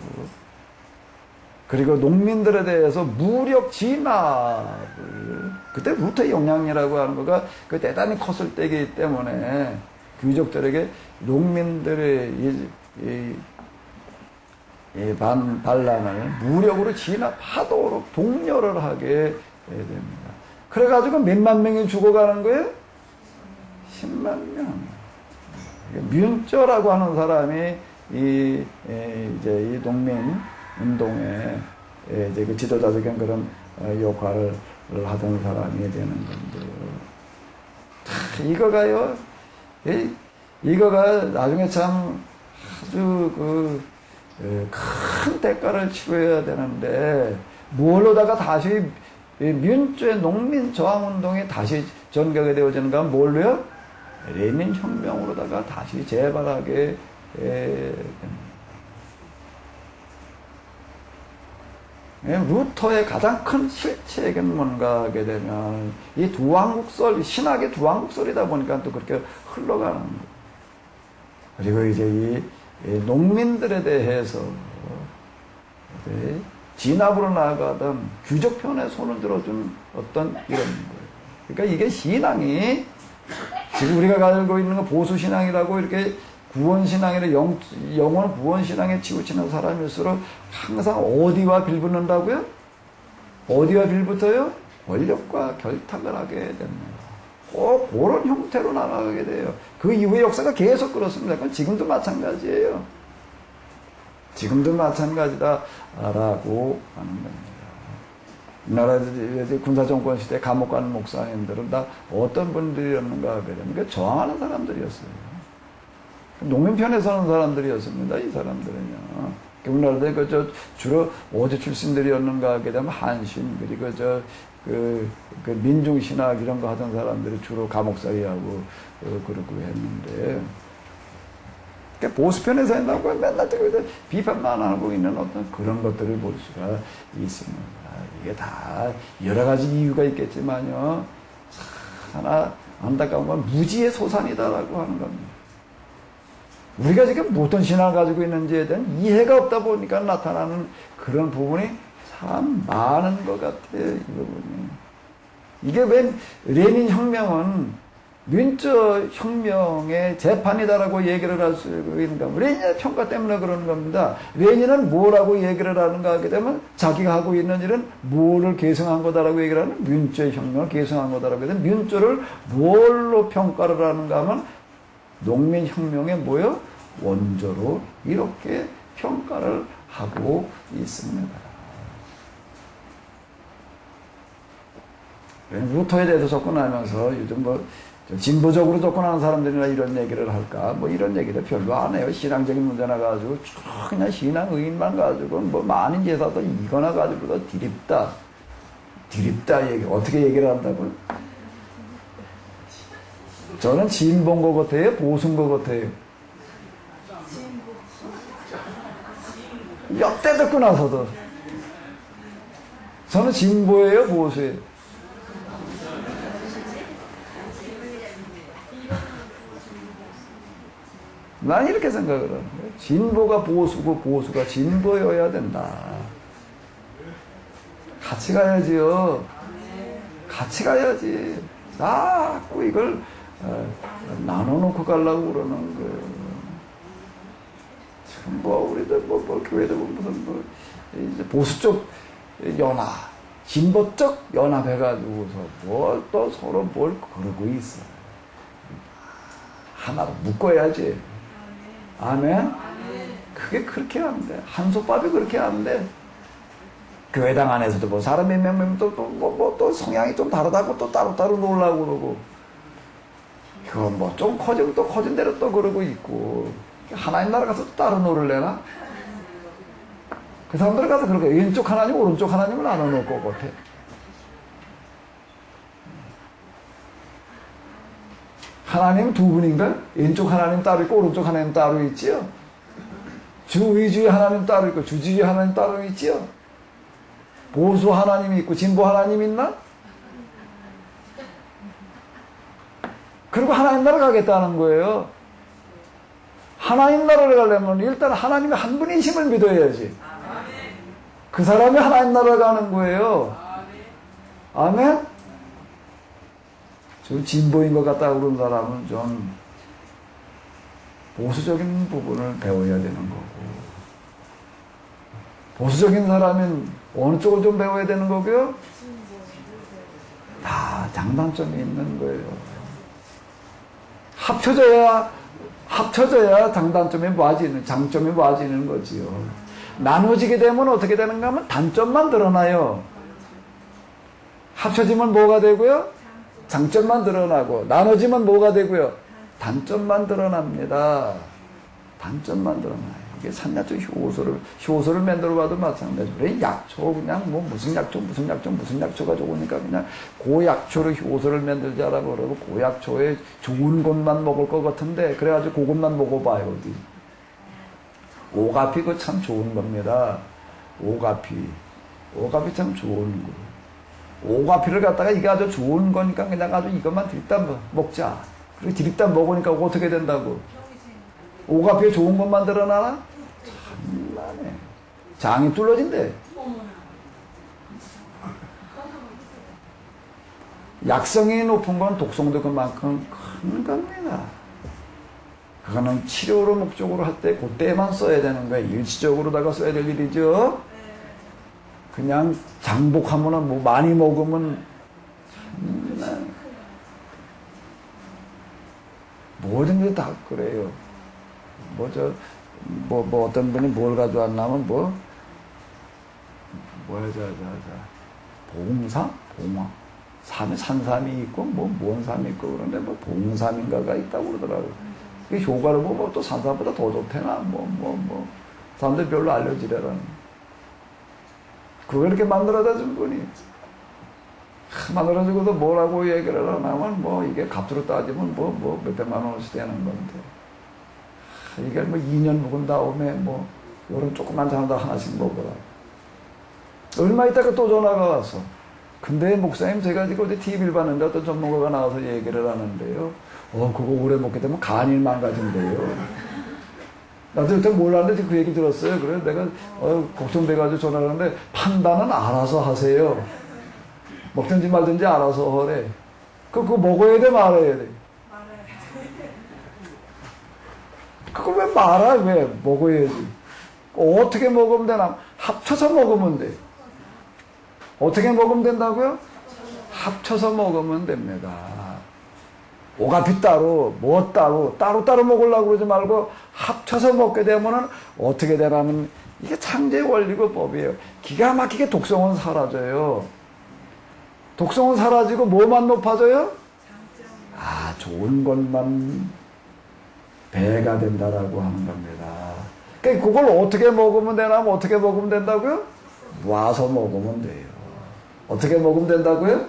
그리고 농민들에 대해서 무력 진압을 그때 루터의 영향이라고 하는 거가 그 대단히 컸을 때이기 때문에 귀족들에게 농민들의 반란을 무력으로 진압하도록 독려를 하게 됩니다. 그래가지고 몇만 명이 죽어가는 거예요? 10만 명. 뮨쩌라고 하는 사람이 이제 이 농민 운동에 이제 그 지도자적인 그런 역할을 하던 사람이 되는 건데요. 이거가 나중에 참 아주 큰 대가를 치러야 되는데 뭘로다가 다시 뮨쩌의 농민 저항운동이 다시 전개가 되어지는가 하면 뭘로요? 레닌 혁명으로다가 다시 재발하게 됩니다. 루터의 가장 큰 실체에게는 뭔가 하게 되면 이 두왕국설, 신학의 두왕국설이다 보니까 또 그렇게 흘러가는 거예요. 그리고 이제 이 농민들에 대해서 진압으로 나아가던 귀족편에 손을 들어준 어떤 이런 거예요. 그러니까 이게 신앙이 지금 우리가 가지고 있는 건 보수신앙이라고 이렇게 구원신앙이라 영원 구원신앙에 치우치는 사람일수록 항상 어디와 빌붙는다고요? 어디와 빌붙어요? 권력과 결탁을 하게 됩니다. 꼭 그런 형태로 나가게 돼요. 그 이후의 역사가 계속 그렇습니다. 그건 지금도 마찬가지예요. 지금도 마찬가지다라고 하는 겁니다. 우리나라 군사정권 시대 감옥 가는 목사님들은 다 어떤 분들이었는가 하게 되면 저항하는 사람들이었어요. 농민 편에 서는 사람들이었습니다. 이 사람들은요. 우리나라도 주로 어디 출신들이었는가 하게 되면 한신 그리고 그 민중신학 이런 거 하던 사람들이 주로 감옥살이하고 그러고 했는데 보수편에서 한다고 맨날 비판만 하고 있는 어떤 그런 것들을 볼 수가 있습니다. 이게 다 여러 가지 이유가 있겠지만요. 하나 안타까운 건 무지의 소산이다라고 하는 겁니다. 우리가 지금 어떤 신앙을 가지고 있는지에 대한 이해가 없다 보니까 나타나는 그런 부분이 참 많은 것 같아요, 이 부분이. 이게 왜 레닌 혁명은 뮨쩌 혁명의 재판이다라고 얘기를 할 수 있는가? 레닌의 평가 때문에 그러는 겁니다. 레닌은 뭐라고 얘기를 하는가 하게 되면 자기가 하고 있는 일은 뭐를 계승한 거다라고 얘기를 하는 뮨쩌 혁명을 계승한 거다라고 해서 뮨쩌를 뭘로 평가를 하는가 하면 농민혁명의 뭐요? 원조로 이렇게 평가를 하고 있습니다. 루터에 대해서 접근하면서 요즘 진보적으로 접근하는 사람들이나 이런 얘기를 할까? 뭐 이런 얘기를 별로 안 해요. 신앙적인 문제나 가지고 쭉 그냥 신앙 의인만 가지고 뭐 많은 제사도 이거나 가지고도 드립다 얘기. 어떻게 얘기를 한다고요? 저는 진보인 것 같아요? 보수인 것 같아요? 역대 듣고 나서도 저는 진보예요? 보수예요? 난 이렇게 생각을 하는 거예요. 진보가 보수고 보수가 진보여야 된다. 같이 가야지요. 같이 가야지. 자꾸 이걸 나눠놓고 가려고 그러는 거예요. 지금 뭐 우리들 뭐 교회도 무슨 뭐 이제 보수 쪽 연합, 진보 쪽 연합해가지고서 뭘 또 서로 뭘 그러고 있어. 하나로 묶어야지. 아멘? 그게 그렇게 안 돼. 한솥밥이 그렇게 안 돼. 교회당 안에서도 뭐 사람 몇 명 또 성향이 좀 다르다고 또 따로따로 놀라고 그러고, 이거 뭐 좀 커지면 또 커진 대로 또 그러고 있고, 하나님 나라 가서 또 따로 놀을래나? 그 사람들 가서 그렇게 왼쪽 하나님, 오른쪽 하나님을 나눠놓을 것 같아. 하나님 두 분인가? 왼쪽 하나님 따로 있고 오른쪽 하나님 따로 있지요? 주의주의 하나님 따로 있고 주지의 하나님 따로 있지요? 보수 하나님이 있고 진보 하나님 있나? 그리고 하나님 나라 가겠다는 거예요. 하나님 나라를 가려면 일단 하나님이 한 분이심을 믿어야지. 그 사람이 하나님 나라 가는 거예요. 아멘? 좀 진보인 것 같다고 그런 사람은 좀 보수적인 부분을 배워야 되는 거고, 보수적인 사람은 어느 쪽을 좀 배워야 되는 거고요? 다 장단점이 있는 거예요. 합쳐져야 장단점이 모아지는, 장점이 모아지는 거지요. 나눠지게 되면 어떻게 되는가 하면 단점만 드러나요. 합쳐지면 뭐가 되고요? 장점만 드러나고, 나눠지면 뭐가 되고요? 단점만 드러납니다. 단점만 드러나요. 이게 산야초 효소를 만들어 봐도 마찬가지로. 왜 약초, 그냥 뭐 무슨 약초가 좋으니까 그냥 고약초로 효소를 만들자라고 그러고, 고약초에 좋은 것만 먹을 것 같은데, 그래가지고 그것만 먹어봐요, 어디. 오가피 그거 참 좋은 겁니다. 오가피 참 좋은 거. 오가피를 갖다가 이게 아주 좋은 거니까 그냥 아주 이것만 드립다 먹자. 그리고 드립다 먹으니까 어떻게 된다고? 오가피에 좋은 것만 드러나나? 참나네. 장이 뚫어진대. 약성이 높은 건 독성도 그만큼 큰 겁니다. 그거는 치료로 목적으로 할 때 그때만 써야 되는 거예요. 일시적으로다가 써야 될 일이죠. 그냥 장복하면 뭐 많이 먹으면 뭐든지 다 그래요. 뭐 어떤 분이 뭘 가져왔냐면 봉화 산삼이 있고 뭔 삼이 있고 그런데 봉삼인가가 있다고 그러더라고요. 그 효과를 보면 또 산삼보다 더 좋대나 사람들이 별로 알려지려라는. 그걸 이렇게 만들어다 준 분이 만들어주고도 뭐라고 얘기를 하냐면 이게 값으로 따지면 몇백만 원씩 되는 건데, 이게 2년 묵은 다음에 요런 조그만 잔다 하나씩 먹어라. 얼마 있다가 또 전화가 왔어. 근데 목사님, 제가 지금 어디 TV를 봤는데 어떤 전문가가 나와서 얘기를 하는데요. 그거 오래 먹게 되면 간이 망가진대요. 나도 그때 몰랐는데 그 얘기 들었어요. 그래 내가 걱정돼가지고 전화를 하는데, 판단은 알아서 하세요. 먹든지 말든지 알아서 하래. 그거 먹어야 돼, 말아야 돼? 그거 왜 말아? 왜 먹어야지? 어떻게 먹으면 되나? 합쳐서 먹으면 돼. 어떻게 먹으면 된다고요? 합쳐서 먹으면 됩니다. 오가피 따로, 따로 먹으려고 그러지 말고 합쳐서 먹게 되면은 어떻게 되냐면, 이게 창조의 원리고 법이에요. 기가 막히게 독성은 사라져요. 독성은 사라지고 뭐만 높아져요? 좋은 것만 배가 된다라고 하는 겁니다. 그러니까 그걸 어떻게 먹으면 되나? 어떻게 먹으면 된다고요? 모아서 먹으면 돼요. 어떻게 먹으면 된다고요?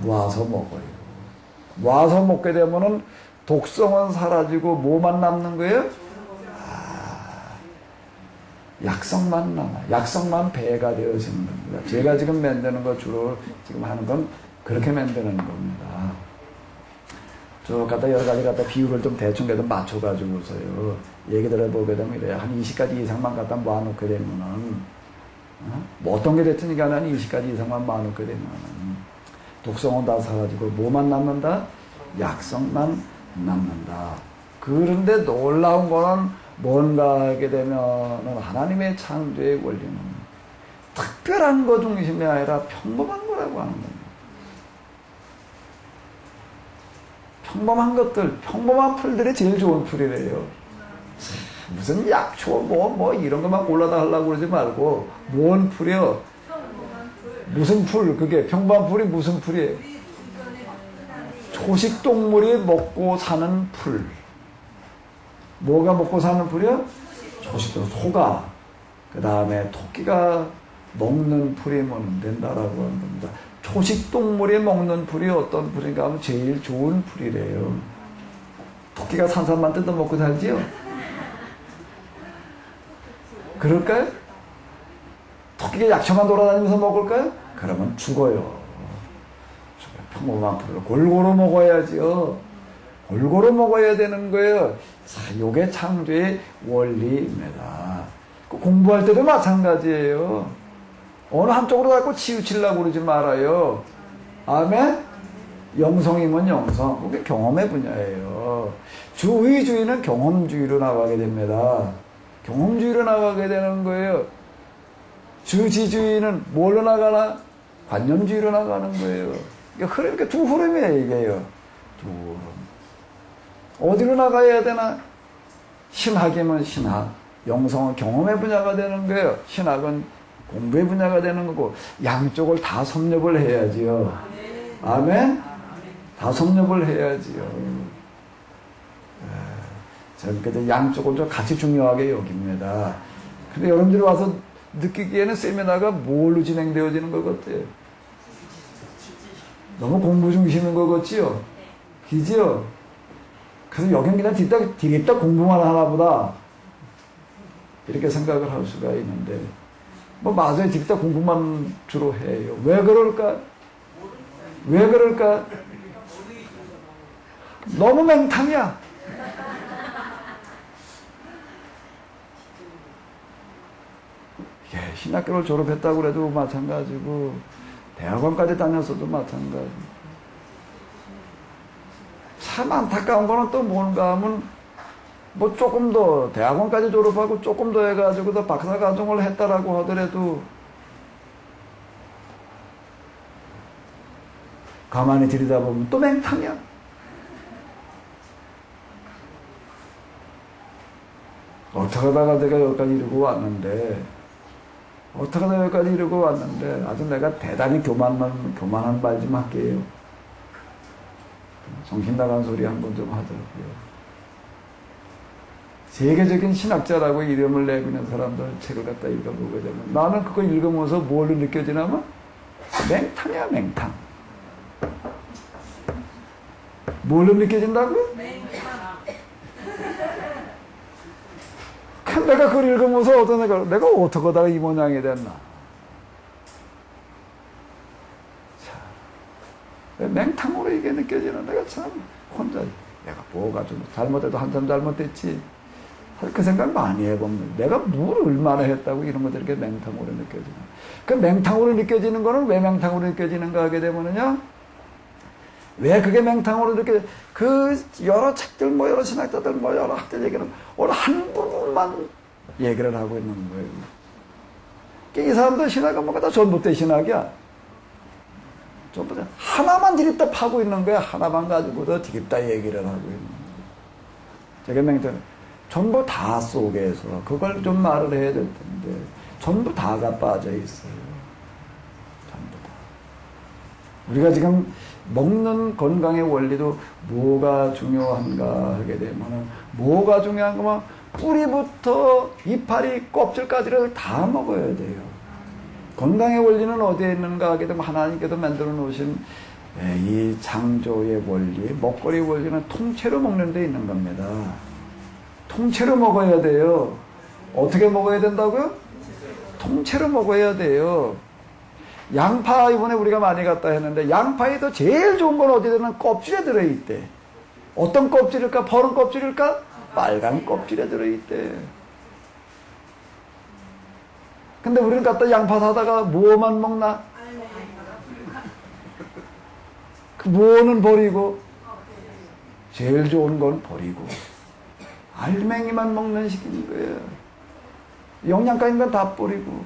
모아서 먹어요. 모아서 먹게 되면은 독성은 사라지고 뭐만 남는 거예요? 약성만 남아요. 약성만 배가 되어지는 겁니다. 제가 지금 만드는 거 주로 지금 하는 건 그렇게 만드는 겁니다. 쭉 갖다 여러 가지 갖다 비율을 좀 대충 그래도 맞춰가지고서요. 얘기 들어보게 되면 이래요. 한 20가지 이상만 갖다 모아놓게 되면은, 뭐 어떤 게 됐든 간에 한 20가지 이상만 모아놓게 되면은, 독성은 다 사라지고, 뭐만 남는다? 약성만 남는다. 그런데 놀라운 거는 뭔가 하게 되면은 하나님의 창조의 원리는 특별한 거 중심이 아니라 평범한 거라고 하는 겁니다. 평범한 것들, 평범한 풀들이 제일 좋은 풀이래요. 무슨 약초, 뭐, 이런 것만 골라다 하려고 그러지 말고, 뭔 풀이요? 무슨 풀, 그게, 평범한 풀이 무슨 풀이에요? 초식동물이 먹고 사는 풀. 뭐가 먹고 사는 풀이요? 초식동물, 소가. 그 다음에 토끼가 먹는 풀이면 된다라고 하는 겁니다. 초식동물이 먹는 풀이 어떤 풀인가 하면 제일 좋은 풀이래요. 토끼가 산삼만 뜯어먹고 살지요? 그럴까요? 토끼가 약초만 돌아다니면서 먹을까요? 그러면 죽어요. 평범한 풀을 골고루 먹어야지요. 골고루 먹어야 되는 거예요. 자, 요게 창조의 원리입니다. 공부할 때도 마찬가지예요. 어느 한쪽으로 자꾸 치우치려고 그러지 말아요. 아멘? 영성이면 영성. 그게 경험의 분야예요. 주의주의는 경험주의로 나가게 됩니다. 경험주의로 나가게 되는 거예요. 주지주의는 뭘로 나가나? 관념주의로 나가는 거예요. 이렇게 두 흐름이에요, 이게요. 두 흐름. 어디로 나가야 되나? 신학이면 신학. 영성은 경험의 분야가 되는 거예요. 신학은 공부의 분야가 되는 거고, 양쪽을 다 섭렵을 해야지요. 아멘? 다 섭렵을 해야지요. 저는 그때 양쪽을 좀 같이 중요하게 여깁니다. 근데 여러분들이 와서 느끼기에는 세미나가 뭘로 진행되어지는 것 같아요? 너무 공부 중심인 것 같지요? 기지요? 그래서 여긴 그냥 뒤집다 공부만 하나 보다. 이렇게 생각을 할 수가 있는데, 뭐 맞아요. 뒤집다 공부만 주로 해요. 왜 그럴까? 왜 그럴까? 너무 맹탕이야. 예, 신학교를 졸업했다고 그래도 마찬가지고, 대학원까지 다녔어도 마찬가지. 참 안타까운 거는 또 뭔가 하면, 뭐 조금 더, 대학원까지 졸업하고 조금 더 해가지고 더 박사과정을 했다라고 하더라도, 가만히 들여다보면 또 맹탕이야. 어떻게 하다가 내가 여기까지 이러고 왔는데, 아주 내가 대단히 교만한 말 좀 할게요. 정신 나간 소리 한 번 좀 하더라고요. 세계적인 신학자라고 이름을 내고 있는 사람들 책을 갖다 읽어보게 되면, 나는 그거 읽으면서 뭘로 느껴지냐면, 맹탕이야, 맹탕. 뭘로 느껴진다고요? 내가 그걸 읽으면서 어떤 내가 어떻게 하다가 이 모양이 됐나. 자, 맹탕으로 이게 느껴지는 내가 참 혼자, 내가 뭐가 좀 잘못해도 한참 잘못됐지. 그 생각 많이 해보면 내가 뭘 얼마나 했다고 이런 것들이 이렇게 맹탕으로 느껴지나. 그 맹탕으로 느껴지는 거는 왜 맹탕으로 느껴지는가 하게 되면은요, 왜 그게 맹탕으로 느껴져? 그 여러 책들, 뭐 여러 신학자들, 뭐 여러 학자 얘기는 오늘 한 부분만 얘기를 하고 있는 거예요. 이 사람들 신학은 뭐가 다 전봇대 신학이야. 전부 다 하나만 디립다 파고 있는 거야. 하나만 가지고도 디립다 얘기를 하고 있는 거야. 저게 맹탕. 전부 다 속에서 그걸 좀 말을 해야 될 텐데 전부 다가 빠져 있어요. 전부 다. 우리가 지금 먹는 건강의 원리도 뭐가 중요한가 하게 되면 뭐가 중요한 거면 뿌리부터 이파리 껍질까지를 다 먹어야 돼요. 건강의 원리는 어디에 있는가 하게 되면 하나님께서 만들어 놓으신 이 창조의 원리, 먹거리 원리는 통째로 먹는 데 있는 겁니다. 통째로 먹어야 돼요. 어떻게 먹어야 된다고요? 통째로 먹어야 돼요. 양파 이번에 우리가 많이 갖다 했는데 양파에도 제일 좋은 건 어디에 드는 껍질에 들어있대. 어떤 껍질일까? 퍼른 껍질일까? 빨간 껍질에 들어있대. 근데 우리는 갖다 양파 사다가 뭐만 먹나? 그 뭐는 버리고 제일 좋은 건 버리고 알맹이만 먹는 식인 거예요. 영양가 있는 건 다 버리고.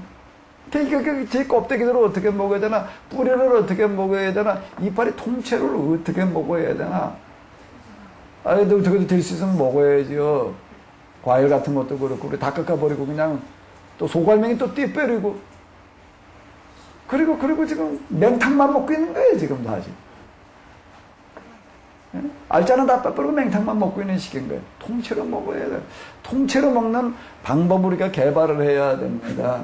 그러니까 제 껍데기들을 어떻게 먹어야 되나? 뿌리를 어떻게 먹어야 되나? 이파리 통째로 어떻게 먹어야 되나? 아이도 어떻게든 될 수 있으면 먹어야지요. 과일 같은 것도 그렇고 우리 다 깎아버리고 그냥 또 소갈맹이 또 띠빼리고 그리고 지금 맹탕만 먹고 있는 거예요. 지금 다 지금. 알짜는 다 빼버리고 맹탕만 먹고 있는 시기인 거예요. 통째로 먹어야 돼요. 통째로 먹는 방법을 우리가 개발을 해야 됩니다.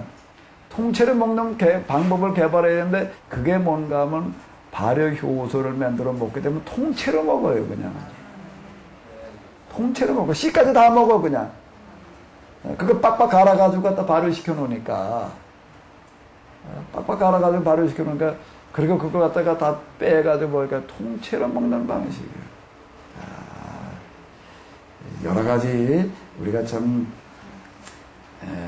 통째로 먹는 방법을 개발해야 되는데 그게 뭔가 하면 발효효소를 만들어 먹게 되면 통째로 먹어요. 그냥 통째로 먹어. 씨까지 다 먹어 그냥. 그거 빡빡 갈아가지고 갖다 발효시켜 놓으니까 빡빡 갈아가지고 발효시켜 놓으니까 그리고 그거 갖다가 다 빼가지고 뭐니까 통째로 먹는 방식이에요. 여러 가지 우리가 참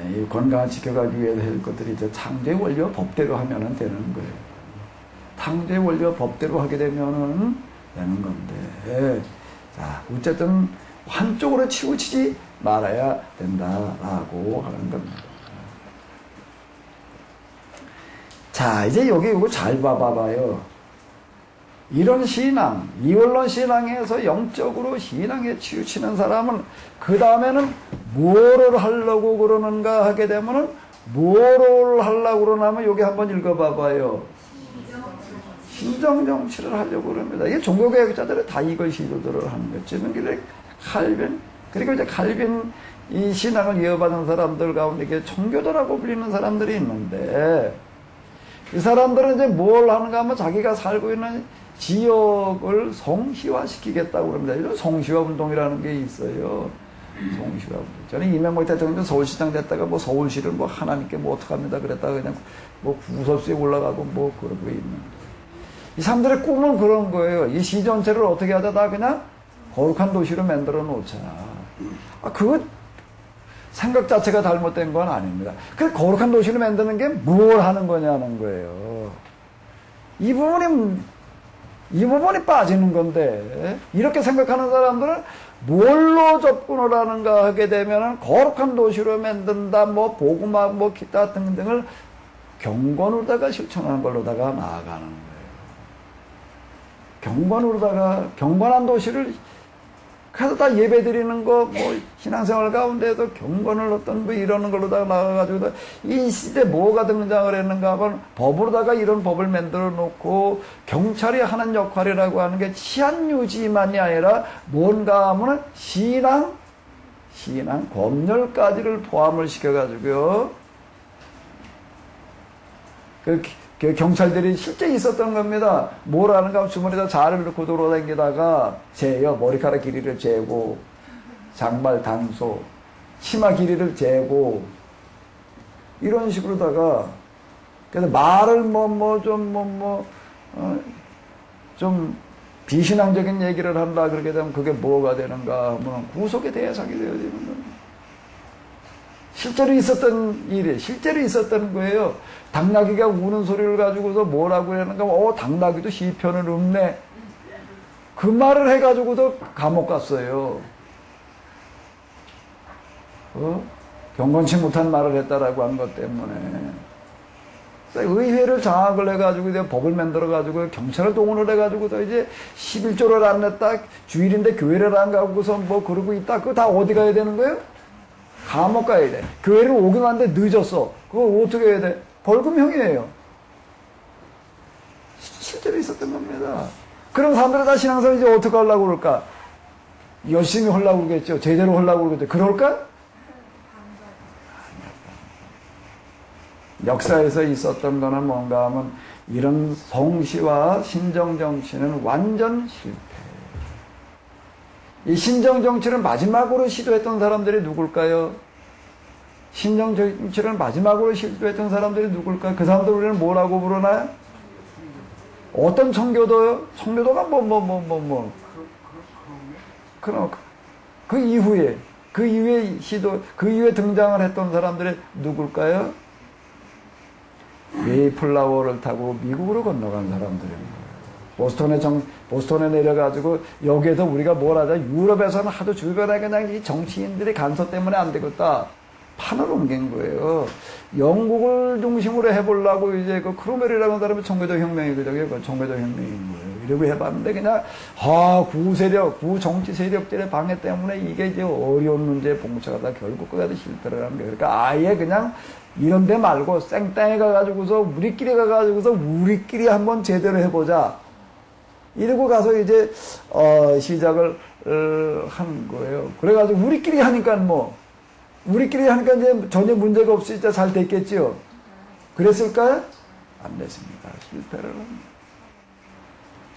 이 건강을 지켜가기 위해 할 것들이 이제 창조의 원리와 법대로 하면은 되는 거예요. 창조의 원리와 법대로 하게 되면은 되는 건데, 자 어쨌든 한쪽으로 치우치지 말아야 된다라고 하는 겁니다. 자 이제 여기 이거 잘 봐봐요. 이런 신앙, 이원론 신앙에서 영적으로 신앙에 치우치는 사람은 그 다음에는 뭐를 하려고 그러는가 하게 되면은 뭐를 하려고 그러냐면 여기 한번 읽어봐봐요. 신정정치를 하려고 그럽니다. 이게 종교개혁자들은 다 이걸 시도들을 하는 거죠. 칼빈, 그리고 이제 칼빈 이 신앙을 이어받은 사람들 가운데 이게 청교도라고 불리는 사람들이 있는데 이 사람들은 이제 뭘 하는가 하면 자기가 살고 있는 지역을 성시화시키겠다고 합니다. 이런 성시화 운동이라는 게 있어요. 성시화 운동. 저는 이명박 대통령도 서울시장 됐다가 뭐 서울시를 뭐 하나님께 뭐 어떡합니다 그랬다가 그냥 뭐 구설수에 올라가고 뭐 그러고 있는. 이 사람들의 꿈은 그런 거예요. 이 시 전체를 어떻게 하다 다 그냥 거룩한 도시로 만들어 놓자. 그거 생각 자체가 잘못된 건 아닙니다. 그 거룩한 도시를 만드는 게 뭘 하는 거냐는 거예요. 이 부분이 빠지는 건데, 이렇게 생각하는 사람들은 뭘로 접근을 하는가 하게 되면 거룩한 도시로 만든다, 뭐 복음화, 뭐 기타 등등을 경건으로다가 실천하는 걸로다가 나아가는 거예요. 경건한 도시를 그래서 다 예배 드리는 거, 뭐, 신앙생활 가운데에도 경건을 어떤 뭐 이러는 걸로다가 나가가지고, 이 시대 뭐가 등장을 했는가 하면, 법으로다가 이런 법을 만들어 놓고, 경찰이 하는 역할이라고 하는 게 치안 유지만이 아니라, 뭔가 하면 신앙, 검열까지를 포함을 시켜가지고요. 그 경찰들이 실제 있었던 겁니다. 뭘 하는가 하면 주머니에다 자를 넣고 돌아다니다가 재요. 머리카락 길이를 재고, 장발 단소, 치마 길이를 재고, 이런 식으로다가, 그래서 말을 좀 비신앙적인 얘기를 한다 그러게 되면 그게 뭐가 되는가 하면 구속의 대상이 되어야 되는 겁니다. 실제로 있었던 거예요. 당나귀가 우는 소리를 가지고서 뭐라고 하는가, 당나귀도 시편을 읊네. 그 말을 해가지고도 감옥 갔어요. 경건치 못한 말을 했다라고 한 것 때문에. 의회를 장악을 해가지고, 이제 법을 만들어가지고, 경찰을 동원을 해가지고서 이제 11조를 안 냈다, 주일인데 교회를 안 가고서 뭐 그러고 있다. 그거 다 어디 가야 되는 거예요? 감옥 가야 돼. 교회를 오긴 왔는데 늦었어. 그거 어떻게 해야 돼? 벌금형이에요. 실제로 있었던 겁니다. 그럼 사람들이 다 신앙생활 이제 어떻게 하려고 그럴까? 열심히 하려고 그러겠죠. 제대로 하려고 그러겠죠. 그럴까? 역사에서 있었던 거는 뭔가 하면 이런 성시와 신정정치는 완전 실패. 이 신정정치를 마지막으로 시도했던 사람들이 누굴까요? 신정정치를 마지막으로 시도했던 사람들이 누굴까요? 그 사람들 우리는 뭐라고 부르나요? 어떤 청교도요? 청교도가 그럼 그 이후에 그 이후에 등장을 했던 사람들이 누굴까요? 메이플라워를 타고 미국으로 건너간 사람들입니다. 보스턴에 내려가지고 여기에서 우리가 뭘 하자? 유럽에서는 하도 주변에 그냥 이 정치인들이 간섭 때문에 안 되겠다. 판을 옮긴 거예요. 영국을 중심으로 해보려고 이제 그 크로멜이라는 사람이 청교도 혁명이거든요. 그 청교도 혁명인 거예요. 이러고 해봤는데 그냥 구정치 세력들의 방해 때문에 이게 이제 어려운 문제에 봉착하다 결국 그가 실패를 하는 거예요. 그러니까 아예 그냥 이런 데 말고 생땅에 가가지고서 우리끼리 한번 제대로 해보자. 이러고 가서 이제 시작을 한 거예요. 그래가지고 우리끼리 하니까 이제 전혀 문제가 없이 진짜 잘 됐겠지요. 그랬을까요? 안 됐습니다. 실패를 합니다.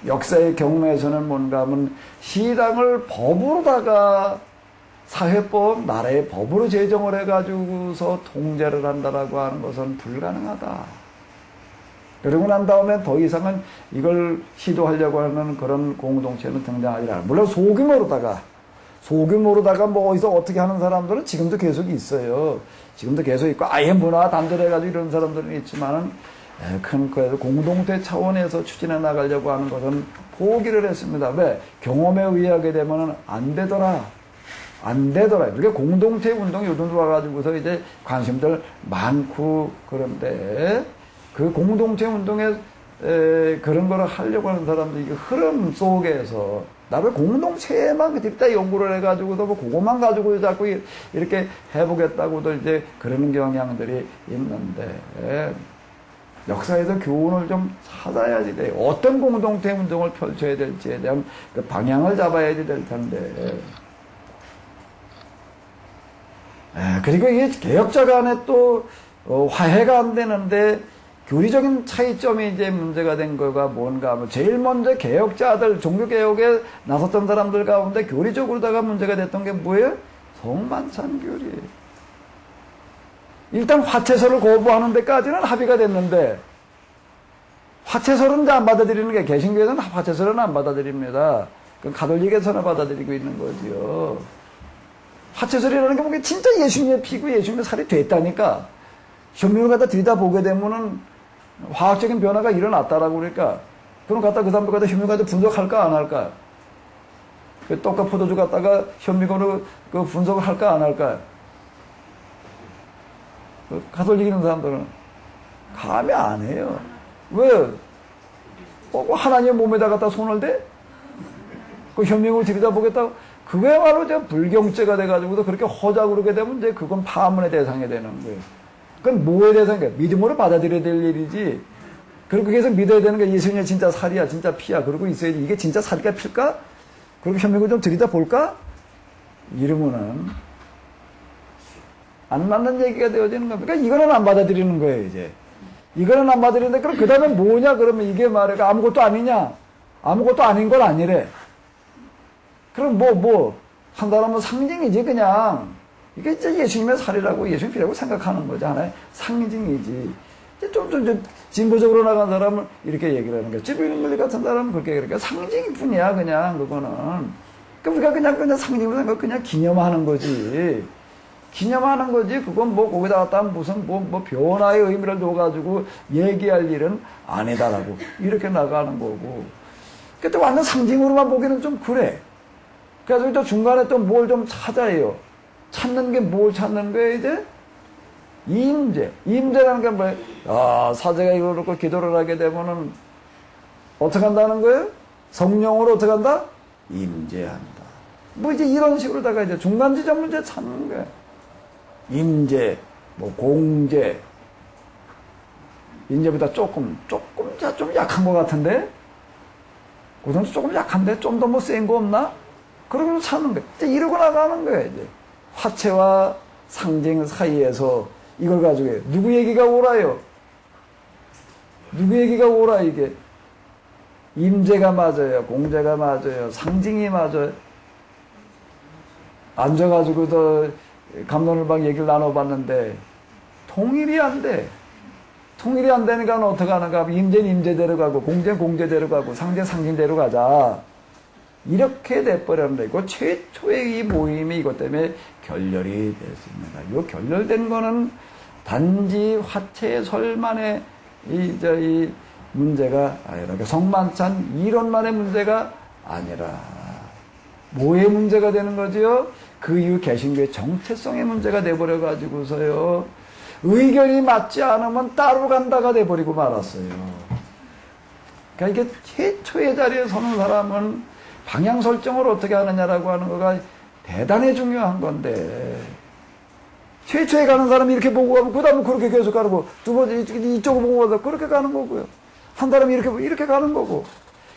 역사의 경우에서는 뭔가 하면 시당을 법으로다가 사회법, 나라의 법으로 제정을 해가지고서 통제를 한다라고 하는 것은 불가능하다. 그러고 난 다음에 더 이상은 이걸 시도하려고 하는 그런 공동체는 등장하지 않아요. 물론 소규모로다가 뭐 어디서 어떻게 하는 사람들은 지금도 계속 있어요. 지금도 계속 있고 아예 문화가 단절해가지고 이런 사람들은 있지만은 큰 그래도 공동체 차원에서 추진해 나가려고 하는 것은 포기를 했습니다. 왜? 경험에 의하게 되면은 안 되더라. 그러니까 공동체 운동이 요즘 들어와가지고서 이제 관심들 많고 그런데 그 공동체 운동에 그런 거를 하려고 하는 사람들이 흐름 속에서 나를 공동체에만 그때 연구를 해가지고도 뭐 그것만 가지고 자꾸 이렇게 해보겠다고도 이제 그러는 경향들이 있는데 역사에서 교훈을 좀 찾아야지 돼요. 어떤 공동체 운동을 펼쳐야 될지에 대한 그 방향을 잡아야 될 텐데. 그리고 이게 개혁자 간에 또 화해가 안 되는데 교리적인 차이점이 이제 문제가 된 거가 뭔가 하면 제일 먼저 개혁자들, 종교개혁에 나섰던 사람들 가운데 교리적으로다가 문제가 됐던 게 뭐예요? 성만찬교리. 일단 화채설을 거부하는 데까지는 합의가 됐는데 화채설은 이제 안 받아들이는 게 개신교에서는 화채설은 안 받아들입니다. 그건 가톨릭에서는 받아들이고 있는 거죠. 화채설이라는 게 뭔가 진짜 예수님의 피고 예수님의 살이 됐다니까. 현미를 갖다 들여다보게 되면은 화학적인 변화가 일어났다라고 그러니까 그럼 갖다 그 사람들 갖다 현미를 갖다 분석할까 안 할까? 그 떡과 포도주 갖다가 현미건으로 그 분석을 할까 안 할까? 그 가톨릭 있는 사람들은 감히 안 해요. 왜? 하나님의 몸에다 갖다 손을 대? 그 현미경을 들여다보겠다고? 그거야말로 이제 불경죄가 돼가지고도 그렇게 허자고 그러게 되면 이제 그건 파문의 대상이 되는 거예요. 그건 뭐에 대해서인가? 믿음으로 받아들여야 될 일이지. 그리고 계속 믿어야 되는 게 예수님이 진짜 살이야, 진짜 피야. 그러고 있어야지. 이게 진짜 살까 필까? 그리고 현미경을 좀 들여다볼까? 이러면은 안 맞는 얘기가 되어지는 겁니다. 그러니까 이거는 안 받아들이는 거예요, 이제. 이거는 안 받아들이는데, 그럼 그 다음에 뭐냐? 그러면 이게 말이야. 아무것도 아니냐? 아무것도 아닌 건 아니래. 그럼 한 사람은 상징이지, 그냥. 이게 이제 예수님의 살이라고, 예수님 피라고 생각하는 거지, 하나의 상징이지. 이제 좀 진보적으로 나간 사람은 이렇게 얘기를 하는 거야. 지브리놀리 같은 사람은 그렇게, 그러니까 상징일 뿐이야, 그냥, 그거는. 그러니까 우리가 그냥 상징으로 생각, 그냥 기념하는 거지. 기념하는 거지. 그건 거기다 갖다 무슨 변화의 의미를 둬가지고 얘기할 일은 아니다라고. 이렇게 나가는 거고. 그때 완전 상징으로만 보기는 좀 그래. 그래서 또 중간에 또 뭘 좀 찾아요. 찾는 게 뭘 찾는 거예요, 이제? 임재. 임재라는 게 뭐예요? 사제가 이걸 놓고 기도를 하게 되면은 어떻게 한다는 거예요? 성령으로 어떻게 한다? 임재한다. 이제 이런 식으로다가 이제 중간 지점 문제 찾는 거예요. 임재, 공재. 임재보다 조금 좀 약한 것 같은데? 그 정도 조금 약한데 좀 더 뭐 센 거 없나? 그러고서 찾는 거예요. 이제 이러고 나가는 거예요, 이제. 화채와 상징 사이에서 이걸 가지고 해요. 누구 얘기가 옳아요? 누구 얘기가 옳아, 이게? 임재가 맞아요? 공재가 맞아요? 상징이 맞아요? 앉아가지고 감론을박 얘기를 나눠봤는데 통일이 안 돼. 통일이 안 되니까 어떻게 하는가? 임재는 임재대로 가고 공재는 공재대로 가고 상징은 상징대로 가자. 이렇게 돼버렸는데 그 최초의 이 모임이 이것 때문에 결렬이 됐습니다. 이 결렬된 거는 단지 화채의 설만의 이 문제가 아니라 성만찬 이론만의 문제가 아니라 뭐의 문제가 되는 거지요? 그 이후 개신교의 정체성의 문제가 돼버려 가지고서요. 의견이 맞지 않으면 따로 간다가 돼버리고 말았어요. 그러니까 이게 최초의 자리에 서는 사람은 방향 설정을 어떻게 하느냐라고 하는 거가 대단히 중요한 건데 최초에 가는 사람이 이렇게 보고 가면 그 다음에 그렇게 계속 가는 거고 두 번째 이쪽을 보고 가서 그렇게 가는 거고요. 한 사람이 이렇게 가는 거고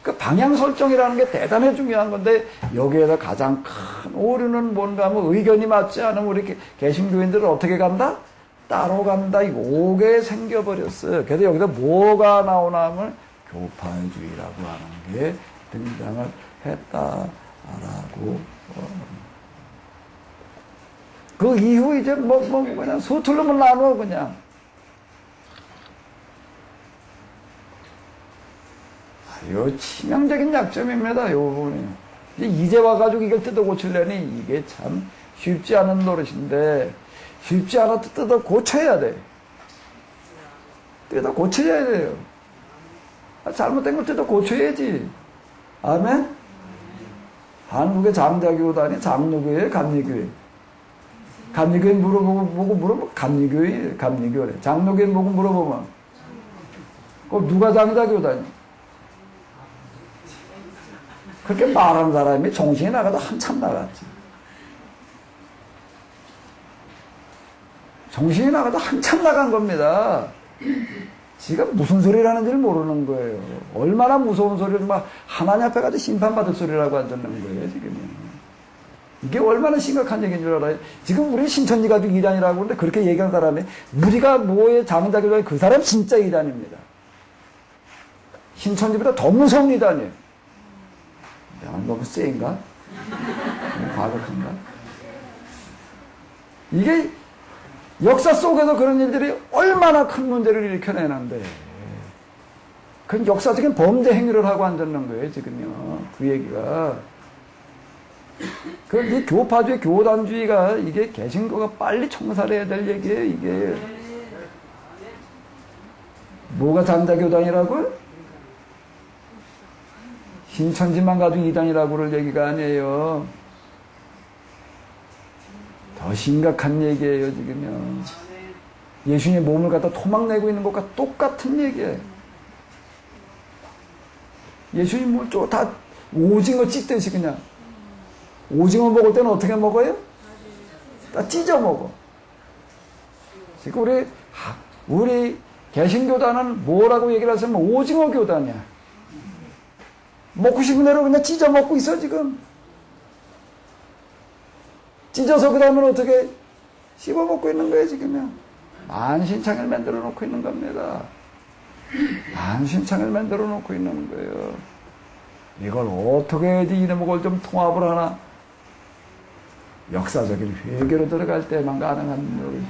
그 방향 설정이라는 게 대단히 중요한 건데 여기에서 가장 큰 오류는 뭔가 하면 의견이 맞지 않으면 우리 개신교인들은 어떻게 간다? 따로 간다. 이게 생겨버렸어요. 그래서 여기서 뭐가 나오나 하면 교파주의라고 하는 게 등장을 했다라고 그 이후 이제 그냥 서툴러면 나눠 그냥 요 치명적인 약점입니다. 요 부분이 이제 와가지고 이걸 뜯어 고치려니 이게 참 쉽지 않은 노릇인데 쉽지 않아도 뜯어 고쳐야 돼. 뜯어 고쳐야 돼요. 잘못된 걸 뜯어 고쳐야지. 아멘? 한국의 장자교단이 장로교회, 감리교회. 감리교회 물어보고 감리교회. 장로교회 보고 물어보면 그럼 누가 장자교단이? 그렇게 말하는 사람이 정신이 나가도 한참 나갔지. 정신이 나가도 한참 나간 겁니다. 지가 무슨 소리를 하는지를 모르는 거예요. 얼마나 무서운 소리를 막 하나님 앞에 가서 심판받을 소리라고 앉는 거예요, 지금. 이게 얼마나 심각한 얘기인 줄 알아요? 지금 우리 신천지 가지고 이단이라고 하는데 그렇게 얘기하는 사람이 우리가 뭐에 장자교단이 그 사람 진짜 이단입니다. 신천지보다 더 무서운 이단이에요. 내가 너무 세인가? 과격한가? 이게 역사 속에서 그런 일들이 얼마나 큰 문제를 일으켜내는데 그건 역사적인 범죄 행위를 하고 앉았는 거예요, 지금요. 그 얘기가. 이 교파주의 교단주의가 이게 개신교가 빨리 청산해야 될 얘기예요, 이게. 뭐가 장자교단이라고요? 신천지만 가지고 이단이라고 그럴 얘기가 아니에요. 더 심각한 얘기예요, 지금요. 예수님의 몸을 갖다 토막내고 있는 것과 똑같은 얘기예요. 예수님 몸을 다 오징어 찢듯이 그냥. 오징어 먹을 때는 어떻게 먹어요? 다 찢어 먹어. 지금 우리 개신교단은 뭐라고 얘기를 하시면 오징어 교단이야. 먹고 싶은 대로 그냥 찢어 먹고 있어, 지금. 찢어서 그 다음에 어떻게 씹어 먹고 있는 거예요, 지금요. 만신창을 만들어 놓고 있는 겁니다. 만신창을 만들어 놓고 있는 거예요. 이걸 어떻게 해야지 이놈을 좀 통합을 하나? 역사적인 회개로 들어갈 때만 가능한 노릇.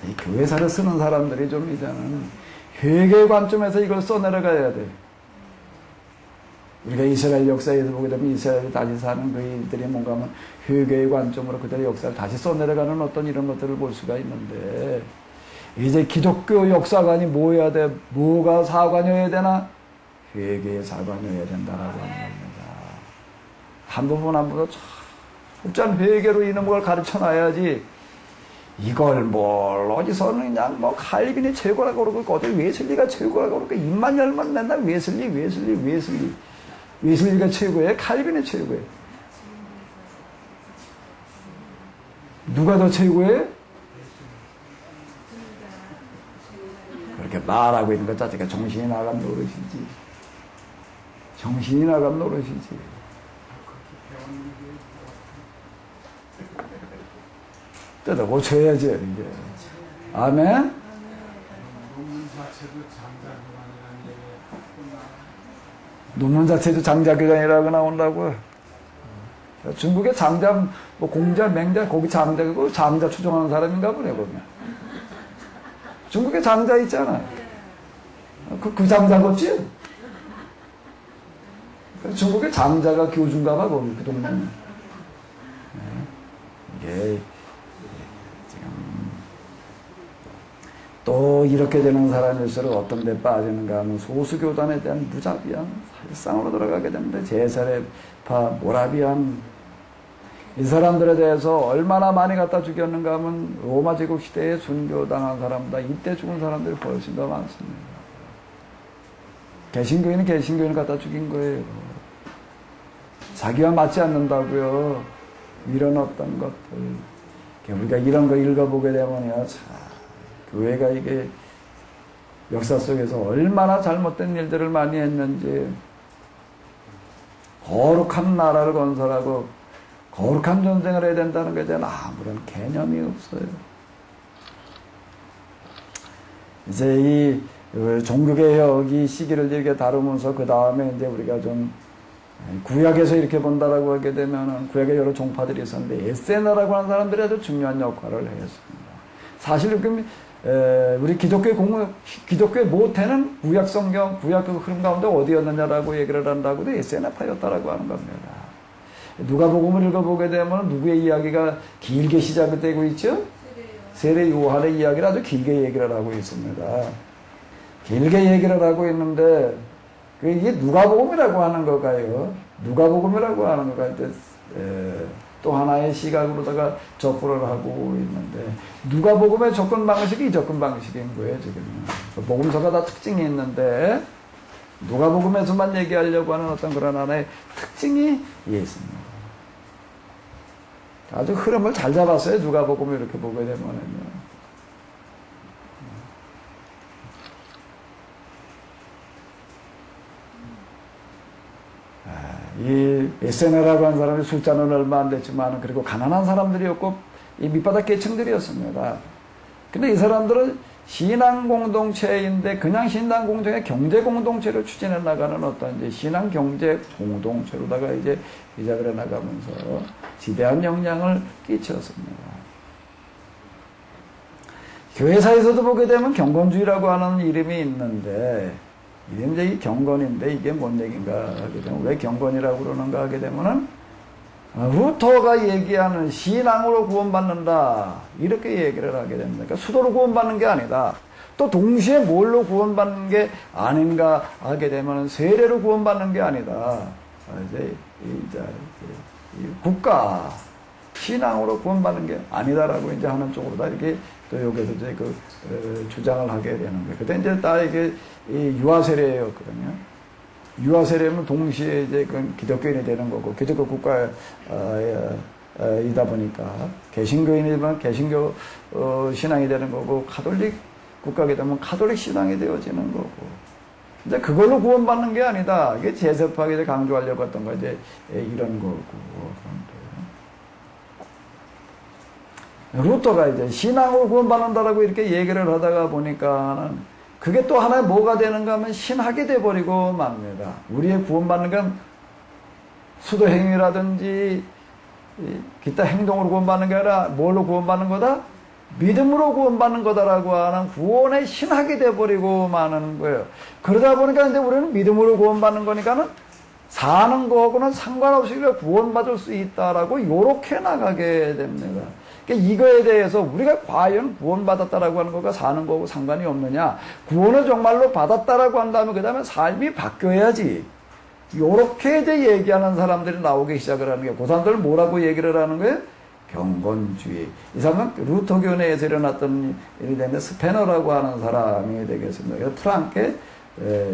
이 교회사를 쓰는 사람들이 좀 이제는 회개의 관점에서 이걸 써내려가야 돼. 우리가 이스라엘 역사에서 보게 되면 이스라엘이 다시 사는 그 일들이 뭔가 하면 회개의 관점으로 그들의 역사를 다시 써내려가는 어떤 이런 것들을 볼 수가 있는데 이제 기독교 역사관이 뭐 해야 돼? 뭐가 사관이어야 되나? 회개의 사관이어야 된다라고 하는 겁니다. 한 부분 한 부분 철저한 회개로 이놈을 가르쳐 놔야지 이걸 뭘 어디서는 그냥 칼빈이 최고라고 그러고 어디 웨슬리가 최고라고 그러고 입만 열면 맨날 웨슬리가 최고예요? 칼빈이 최고예요? 누가 더 최고예요? 그렇게 말하고 있는 것 자체가 정신이 나간 노릇이지. 정신이 나간 노릇이지. 뜯어 고쳐야지, 이게. 아멘? 논문 자체도 장자기관이라고 나온다고요. 중국의 장자, 뭐 공자, 맹자, 거기 장자고 장자 추종하는 사람인가 보네, 보면. 중국에 장자 있잖아. 그 장자겠지? 중국의 장자가 교주인가 봐, 거기, 그 동네는. 이게, 지금, 또 이렇게 되는 사람일수록 어떤 데 빠지는가 하면 소수교단에 대한 무자비한 살상으로 들어가게 됩니다. 제사례파, 모라비안. 이 사람들에 대해서 얼마나 많이 갖다 죽였는가 하면 로마 제국 시대에 순교당한 사람보다 이때 죽은 사람들이 훨씬 더 많습니다. 개신교인은 개신교인을 갖다 죽인 거예요. 자기와 맞지 않는다고요. 이런 어떤 것들. 우리가 이런 거 읽어보게 되면요. 참, 교회가 이게 역사 속에서 얼마나 잘못된 일들을 많이 했는지, 거룩한 나라를 건설하고 거룩한 전쟁을 해야 된다는 것에 대한 아무런 개념이 없어요. 이제 이 종교개혁 이 시기를 이렇게 다루면서 그 다음에 이제 우리가 좀 구약에서 이렇게 본다라고 하게 되면은 구약에 여러 종파들이 있었는데 에세나라고 하는 사람들이 아주 중요한 역할을 했습니다. 사실 우리 기독교의 모태는 구약 성경, 구약 그 흐름 가운데 어디였느냐라고 얘기를 한다고도 에세나파였다라고 하는 겁니다. 누가복음을 읽어보게 되면 누구의 이야기가 길게 시작이 되고 있죠? 세례 요한의 이야기를 아주 길게 얘기를 하고 있습니다. 길게 얘기를 하고 있는데 이게 누가복음이라고 하는 거가요. 누가복음이라고 하는 거가 이제 또 하나의 시각으로다가 접근을 하고 있는데 누가복음의 접근 방식이 이 접근 방식인 거예요. 지금 복음서가 다 특징이 있는데 누가복음에서만 얘기하려고 하는 어떤 그런 하나의 특징이 있습니다. 아주 흐름을 잘 잡았어요. 누가복음을 이렇게 보게 되면은요. 이 에세나라고 하는 사람이 숫자는 얼마 안 됐지만 그리고 가난한 사람들이었고 이 밑바닥 계층들이었습니다. 근데 이 사람들은 신앙 공동체인데 그냥 신앙 공동체 경제 공동체를 추진해 나가는 어떤 이제 신앙 경제 공동체로다가 이제 시작을 해 나가면서 지대한 영향을 끼쳤습니다. 교회사에서도 보게 되면 경건주의라고 하는 이름이 있는데 이게 이제 이 경건인데 이게 뭔 얘기인가 하게 되면 왜 경건이라고 그러는가 하게 되면은 루터가 얘기하는 신앙으로 구원받는다 이렇게 얘기를 하게 됩니다. 그러니까 수도로 구원받는 게 아니다. 또 동시에 뭘로 구원받는 게 아닌가 하게 되면 세례로 구원받는 게 아니다. 이제 국가 신앙으로 구원받는 게 아니다라고 이제 하는 쪽으로 다 이렇게 또 여기서 이제 주장을 하게 되는 거예요. 그때 이제 다 이게 유아 세례였거든요. 유아 세례는 동시에 이제 그 기독교인이 되는 거고 기독교 국가이다 보니까 개신교인이면 개신교 신앙이 되는 거고 카톨릭 국가게 되면 카톨릭 신앙이 되어지는 거고 이제 그걸로 구원받는 게 아니다. 이게 제세파하게 강조하려고 했던 거 이제 이런 거고 그런데 루터가 이제 신앙으로 구원받는다라고 이렇게 얘기를 하다가 보니까는 그게 또 하나의 뭐가 되는가 하면 신학이 돼버리고 맙니다. 우리의 구원받는 건 수도행위라든지 기타 행동으로 구원받는 게 아니라 뭘로 구원받는 거다? 믿음으로 구원받는 거다라고 하는 구원의 신학이 돼버리고 마는 거예요. 그러다 보니까 이제 우리는 믿음으로 구원받는 거니까는 사는 거하고는 상관없이 구원받을 수 있다라고 요렇게 나가게 됩니다. 그러니까 이거에 대해서 우리가 과연 구원받았다라고 하는 것과 사는 거하고 상관이 없느냐. 구원을 정말로 받았다라고 한다면 그 다음에 삶이 바뀌어야지. 요렇게 이제 얘기하는 사람들이 나오기 시작을 하는 거예요. 그 사람들은 뭐라고 얘기를 하는 거예요? 경건주의. 이 사람은 루터교 내에서 일어났던 일이 되는데 스페너라고 하는 사람이 되겠습니다. 프랑케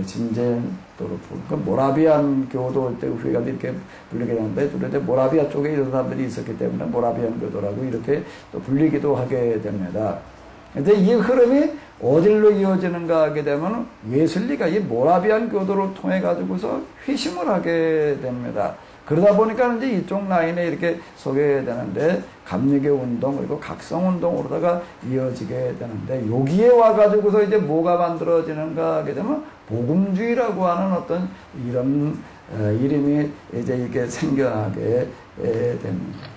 진젠도르프, 그 모라비안 교도 때 후회가 이렇게 불리게 되는데, 그런데 모라비아 쪽에 이런 사람들이 있었기 때문에 모라비안 교도라고 이렇게 또 불리기도 하게 됩니다. 근데 이 흐름이 어디로 이어지는가 하게 되면 웨슬리가 이 모라비안 교도를 통해 가지고서 회심을 하게 됩니다. 그러다 보니까 이제 이쪽 라인에 이렇게 서게 되는데 감리교 운동 그리고 각성 운동으로다가 이어지게 되는데 여기에 와가지고서 이제 뭐가 만들어지는가 하게 되면 복음주의라고 하는 어떤 이런 이름이 이제 이렇게 생겨나게 됩니다.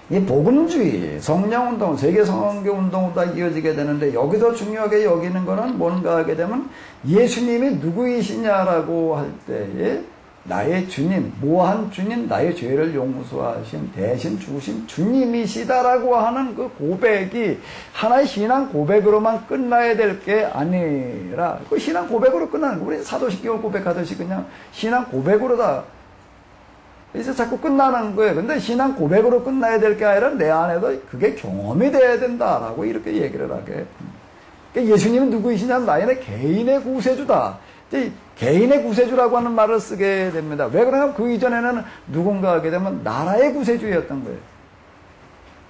이 복음주의, 성령운동, 세계성교운동으로 다 이어지게 되는데 여기서 중요하게 여기는 거는 뭔가 하게 되면 예수님이 누구이시냐라고 할 때에 나의 주님, 무한 주님, 나의 죄를 용서하신 대신 죽으신 주님이시다라고 하는 그 고백이 하나의 신앙 고백으로만 끝나야 될 게 아니라 그 신앙 고백으로 끝나는 거. 우리 사도신경을 고백하듯이 그냥 신앙 고백으로 다 이제 자꾸 끝나는 거예요. 근데 신앙 고백으로 끝나야 될 게 아니라 내 안에도 그게 경험이 돼야 된다라고 이렇게 얘기를 하게. 그러니까 예수님은 누구이시냐면 나의 개인의 구세주다. 개인의 구세주라고 하는 말을 쓰게 됩니다. 왜 그러냐면 그 이전에는 누군가 하게 되면 나라의 구세주였던 거예요.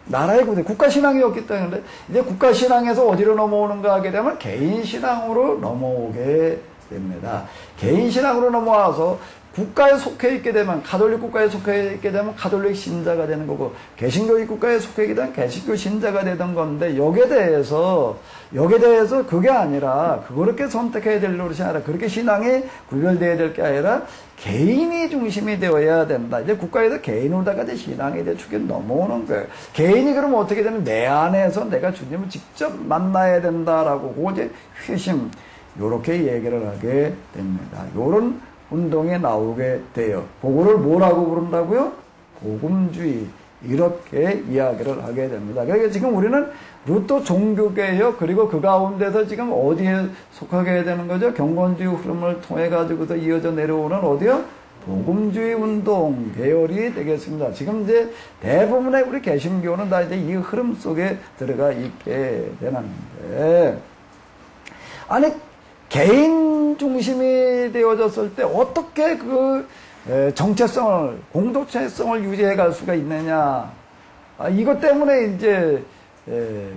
나라의 구세, 국가신앙이었기 때문에 이제 국가신앙에서 어디로 넘어오는가 하게 되면 개인신앙으로 넘어오게 됩니다. 개인신앙으로 넘어와서 국가에 속해 있게 되면 가톨릭 국가에 속해 있게 되면 가톨릭 신자가 되는 거고 개신교 국가에 속해 있게 되면 개신교 신자가 되던 건데 여기에 대해서 그게 아니라 그렇게 선택해야 될 노릇이 아니라 그렇게 신앙이 구별되어야 될 게 아니라 개인이 중심이 되어야 된다. 이제 국가에서 개인으로다가 이제 신앙에 대해 축에 넘어오는 거예요. 개인이 그러면 어떻게 되면 내 안에서 내가 주님을 직접 만나야 된다라고 그거 이제 회심 요렇게 얘기를 하게 됩니다. 요런 운동에 나오게 돼요. 그거를 뭐라고 부른다고요? 복음주의. 이렇게 이야기를 하게 됩니다. 그러니까 지금 우리는 루터 종교개혁 그리고 그 가운데서 지금 어디에 속하게 되는 거죠? 경건주의 흐름을 통해 가지고서 이어져 내려오는 어디요? 복음주의 운동 계열이 되겠습니다. 지금 이제 대부분의 우리 개신교는 다 이제 이 흐름 속에 들어가 있게 되는데 아니 개인 중심이 되어졌을 때 어떻게 그 정체성을, 공동체성을 유지해 갈 수가 있느냐. 이것 때문에 이제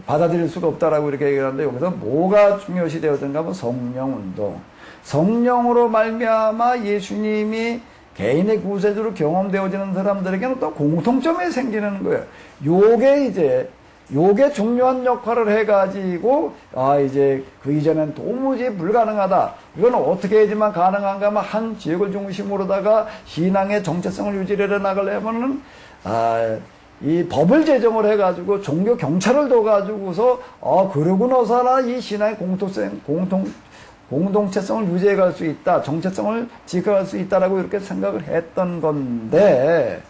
받아들일 수가 없다라고 이렇게 얘기하는데 여기서 뭐가 중요시 되어든가 하면 성령운동. 성령으로 말미암아 예수님이 개인의 구세주로 경험되어지는 사람들에게는 또 공통점이 생기는 거예요. 요게 중요한 역할을 해가지고, 이제 그 이전엔 도무지 불가능하다. 이건 어떻게 해야지만 가능한가 하면 한 지역을 중심으로다가 신앙의 정체성을 유지해 나가려면은, 이 법을 제정을 해가지고 종교 경찰을 둬가지고서, 그러고 나서나 이 신앙의 공동체성을 유지해 갈 수 있다. 정체성을 지켜갈 수 있다라고 이렇게 생각을 했던 건데,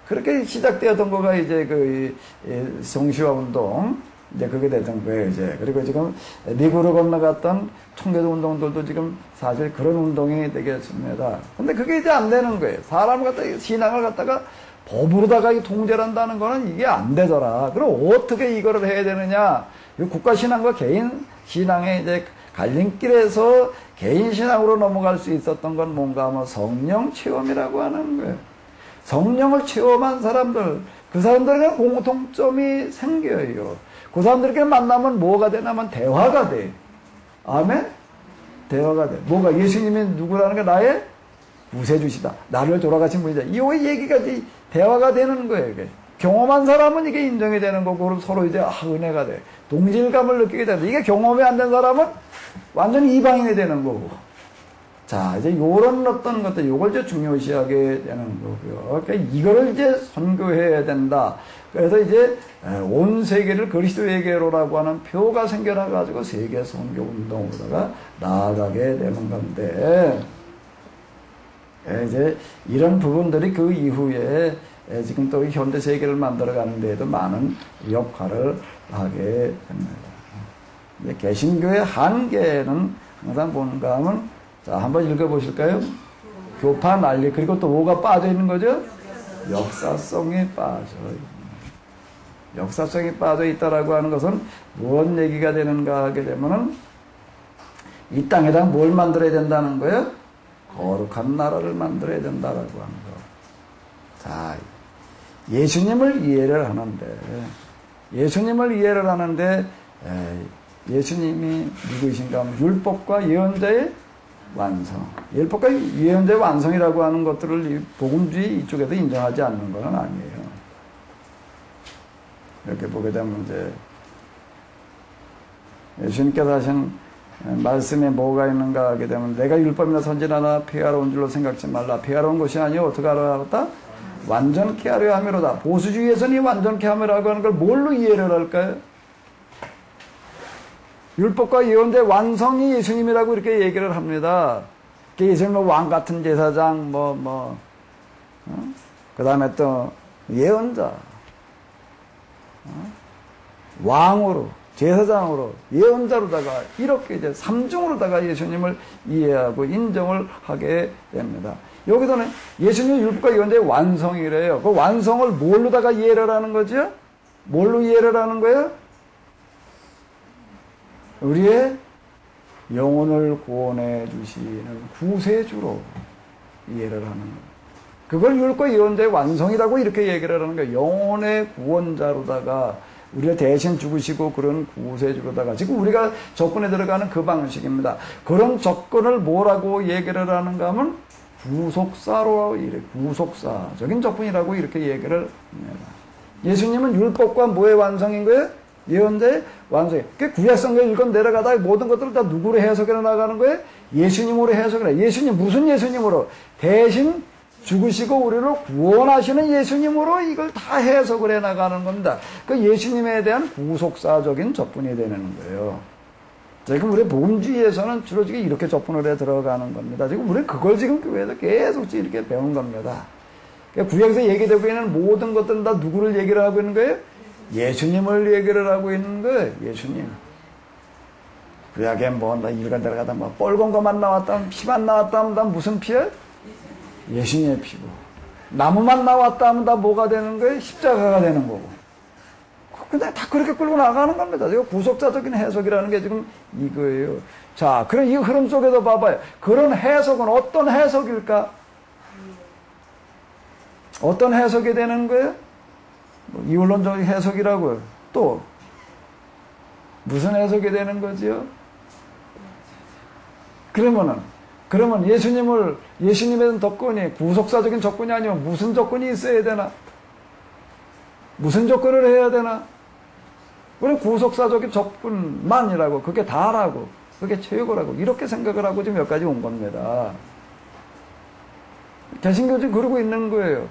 그렇게 시작되었던 거가 이제 그 성시화 운동 이제 그게 됐던 거예요 이제. 그리고 지금 미국으로 건너갔던 청교도 운동들도 지금 사실 그런 운동이 되겠습니다. 근데 그게 이제 안 되는 거예요. 사람을 갖다가 신앙을 갖다가 법으로다가 통제를 한다는 거는 이게 안 되더라. 그럼 어떻게 이거를 해야 되느냐? 국가 신앙과 개인 신앙의 이제 갈림길에서 개인 신앙으로 넘어갈 수 있었던 건 뭔가 하면 성령 체험이라고 하는 거예요. 성령을 체험한 사람들, 그 사람들에게 공통점이 생겨요. 그 사람들에게 만나면 뭐가 되냐면 대화가 돼. 아멘? 대화가 돼. 뭐가 예수님이 누구라는 게 나의 구세주시다. 나를 돌아가신 분이다. 이 얘기가 이제 대화가 되는 거예요. 이게. 경험한 사람은 이게 인정이 되는 거고, 그럼 서로 이제 은혜가 돼. 동질감을 느끼게 된다. 이게 경험이 안 된 사람은 완전 이방인이 되는 거고. 자, 이제 요런 어떤 것들, 요걸 이제 중요시하게 되는 거고요. 그러니까 이거를 이제 선교해야 된다. 그래서 이제 온 세계를 그리스도에게로라고 하는 표가 생겨나가지고 세계 선교 운동으로다가 나아가게 되는 건데, 이제 이런 부분들이 그 이후에 지금 또 현대 세계를 만들어가는 데에도 많은 역할을 하게 됩니다. 개신교의 한계는 항상 뭔가 하면 자, 한번 읽어보실까요? 교파 난리. 그리고 또 뭐가 빠져 있는 거죠? 역사성이 빠져 있다라고 하는 것은 무슨 얘기가 되는가 하게 되면은 이 땅에다 뭘 만들어야 된다는 거예요? 거룩한 나라를 만들어야 된다라고 하는 거. 자, 예수님을 이해를 하는데 예수님을 이해를 하는데 예수님이 누구이신가 하면 율법과 예언자의 완성. 율법과 예언자의 완성이라고 하는 것들을 이 복음주의 이쪽에서 인정하지 않는 것은 아니에요. 이렇게 보게 되면 이제 예수님께서 하신 말씀에 뭐가 있는가 하게 되면 내가 율법이나 선지자나 폐하러온 줄로 생각지 말라. 폐하러온 것이 아니요 어떻게 하라고 완전케 하려 함이로다. 보수주의에서는 이 완전케 함이라고 하는 걸 뭘로 이해를 할까요? 율법과 예언자의 완성이 예수님이라고 이렇게 얘기를 합니다. 예수님은 왕 같은 제사장, 그 다음에 또 예언자, 왕으로, 제사장으로, 예언자로다가 이렇게 이제 삼중으로다가 예수님을 이해하고 인정을 하게 됩니다. 여기서는 예수님의 율법과 예언자의 완성이래요. 그 완성을 뭘로다가 이해를 하는 거죠? 뭘로 이해를 하는 거예요? 우리의 영혼을 구원해 주시는 구세주로 이해를 하는 거예요. 그걸 율법과 예언자의 완성이라고 이렇게 얘기를 하는 거예요. 영혼의 구원자로다가 우리가 대신 죽으시고 그런 구세주로다가 지금 우리가 접근에 들어가는 그 방식입니다. 그런 접근을 뭐라고 얘기를 하는가 하면 구속사로 구속사적인 접근이라고 이렇게 얘기를 합니다. 예수님은 율법과 뭐의 완성인 거예요? 예언자의 완성이에요. 구약성경 읽고 내려가다 모든 것들을 다 누구로 해석해 나가는 거예요? 예수님으로 해석을 해요. 예수님, 무슨 예수님으로? 대신 죽으시고 우리를 구원하시는 예수님으로 이걸 다 해석을 해 나가는 겁니다. 그 예수님에 대한 구속사적인 접근이 되는 거예요. 지금 우리 복음주의에서는 주로 지금 이렇게 접근을 해 들어가는 겁니다. 지금 우리 그걸 지금 교회에서 계속 이렇게 배운 겁니다. 구약에서 얘기되고 있는 모든 것들은 다 누구를 얘기를 하고 있는 거예요? 예수님을 얘기를 하고 있는 거예요. 예수님. 구약에 나 일간 들어가다 뻘건 것만 나왔다면 피만 나왔다면 다 무슨 피야? 예수님의 피고. 나무만 나왔다 하면 다 뭐가 되는 거예요? 십자가가 되는 거고. 근데 다 그렇게 끌고 나가는 겁니다. 이거 구속자적인 해석이라는 게 지금 이거예요. 자, 그럼 이 흐름 속에서 봐봐요. 그런 해석은 어떤 해석일까? 어떤 해석이 되는 거예요? 이원론적 해석이라고요. 또 무슨 해석이 되는 거지요? 그러면 예수님에 대한 접근이 구속사적인 접근이 아니면 무슨 접근이 있어야 되나? 무슨 접근을 해야 되나? 우리 구속사적인 접근만이라고, 그게 다라고, 그게 최고라고, 이렇게 생각을 하고 지금 여기까지 온 겁니다. 개신교 지금 그러고 있는 거예요.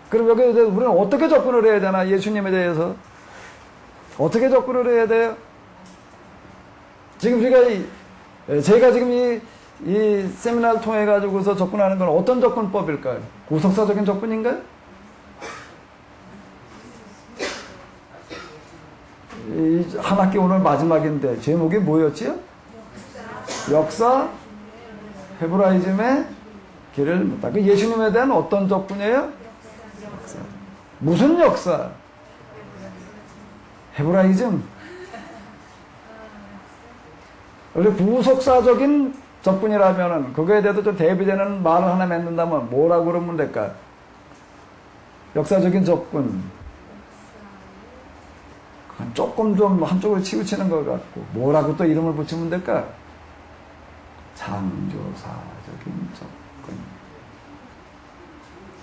그럼 여기에 대해서 우리는 어떻게 접근을 해야 되나? 예수님에 대해서. 어떻게 접근을 해야 돼요? 지금 제가 지금 이 세미나를 통해 가지고서 접근하는 건 어떤 접근법일까요? 구속사적인 접근인가요? 한 학기 오늘 마지막인데 제목이 뭐였지요? 역사 헤브라이즘의 길을 묻다. 그 예수님에 대한 어떤 접근이에요? 역사. 무슨 역사? 헤브라이즘. 원래 구속사적인 접근이라면은 그거에 대해서 좀 대비되는 말을 하나 맺는다면 뭐라고 그러면 될까요? 역사적인 접근. 조금 좀 한쪽으로 치우치는 것 같고 뭐라고 또 이름을 붙이면 될까요? 창조사적인 접근.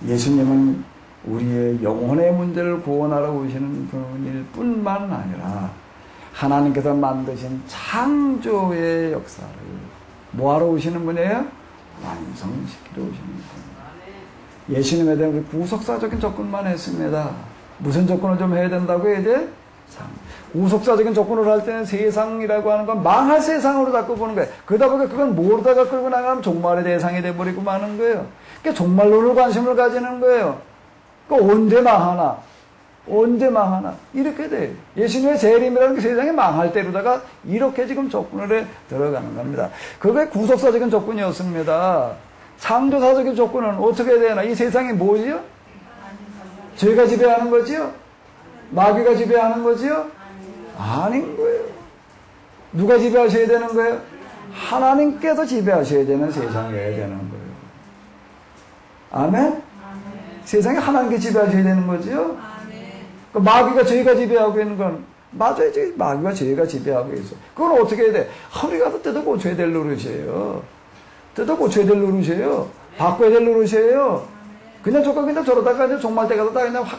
예수님은 우리의 영혼의 문제를 구원하러 오시는 분일 뿐만 아니라 하나님께서 만드신 창조의 역사를 뭐하러 오시는 분이에요? 완성시키러 오시는 분. 예수님에 대한 우리 구속사적인 접근만 했습니다. 무슨 접근을 좀 해야 된다고요, 이제? 구속사적인 접근을 할 때는 세상이라고 하는 건 망할 세상으로 자꾸 보는 거예요. 그러다 보니까 그건 모르다가 끌고 나가면 종말의 대상이 돼버리고 마는 거예요. 그러니까 종말론을 관심을 가지는 거예요. 그러니까 언제 망하나? 언제 망하나? 이렇게 돼요. 예수님의 재림이라는 게 세상이 망할 때로다가 이렇게 지금 접근을 해 들어가는 겁니다. 그게 구속사적인 접근이었습니다. 창조사적인 접근은 어떻게 되나? 이 세상이 뭐지요? 죄가 지배하는 거지요? 마귀가 지배하는 거지요? 아닌 거예요. 누가 지배하셔야 되는 거예요? 하나님께서 지배하셔야 되는 세상이어야 되는 거예요. 아멘? 세상에 하나님께 지배하셔야 되는 거지요? 그 마귀가 죄가 지배하고 있는 건 맞아요. 마귀가 죄가 지배하고 있어. 그건 어떻게 해야 돼? 우리가 뜯어 고쳐야 될 노릇이에요. 뜯어 고쳐야 될 노릇이에요. 바꿔야 될 노릇이에요. 그냥 저러다가 이제 종말 때 가서 다 그냥 확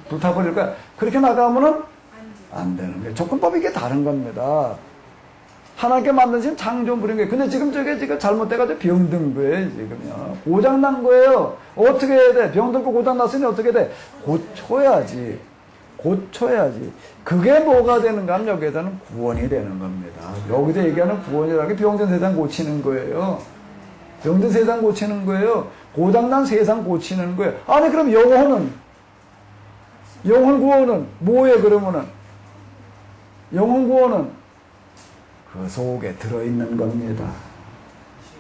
불타버릴 거야. 그렇게 나가면은 안 되는 거예요. 조건법이 이게 다른 겁니다. 하나님께 만드신 창조물인 거예요. 근데 지금 저게 지금 잘못돼가지고 병든 거예요, 지금요. 고장난 거예요. 어떻게 해야 돼? 병들고 고장났으니 어떻게 돼? 고쳐야지. 고쳐야지. 그게 뭐가 되는가 하면 여기에서는 구원이 되는 겁니다. 여기서 얘기하는 구원이라는 게 병든 세상 고치는 거예요. 병든 세상 고치는 거예요. 고장난 세상 고치는 거예요. 아니, 그럼 영혼 구원은 뭐예요, 그러면은? 영혼 구원은 그 속에 들어있는 겁니다.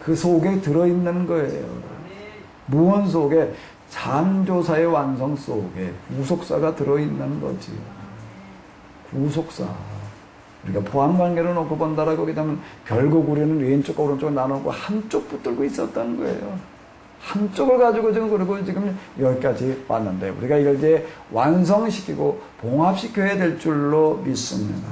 그 속에 들어있는 거예요. 무언 속에? 창조사의 완성 속에 구속사가 들어있는 거지. 구속사. 우리가 포함관계를 놓고 본다라고 하면 결국 우리는 왼쪽과 오른쪽을 나누고 한쪽 붙들고 있었던 거예요. 한쪽을 가지고 지금 그러고 지금 여기까지 왔는데 우리가 이걸 이제 완성시키고 봉합시켜야 될 줄로 믿습니다.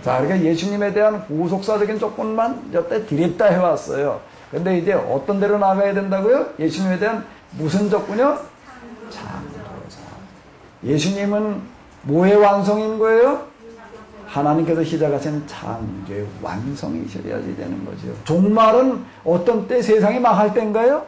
자, 그러니까 예수님에 대한 구속사적인 조건만 여태 드립다 해왔어요. 근데 이제 어떤 데로 나가야 된다고요? 예수님에 대한 무슨 조건이요? 창조사. 예수님은 뭐의 완성인 거예요? 하나님께서 시작하신 창조의 완성이셔야지 되는 거죠. 종말은 어떤 때 세상이 망할 때인가요?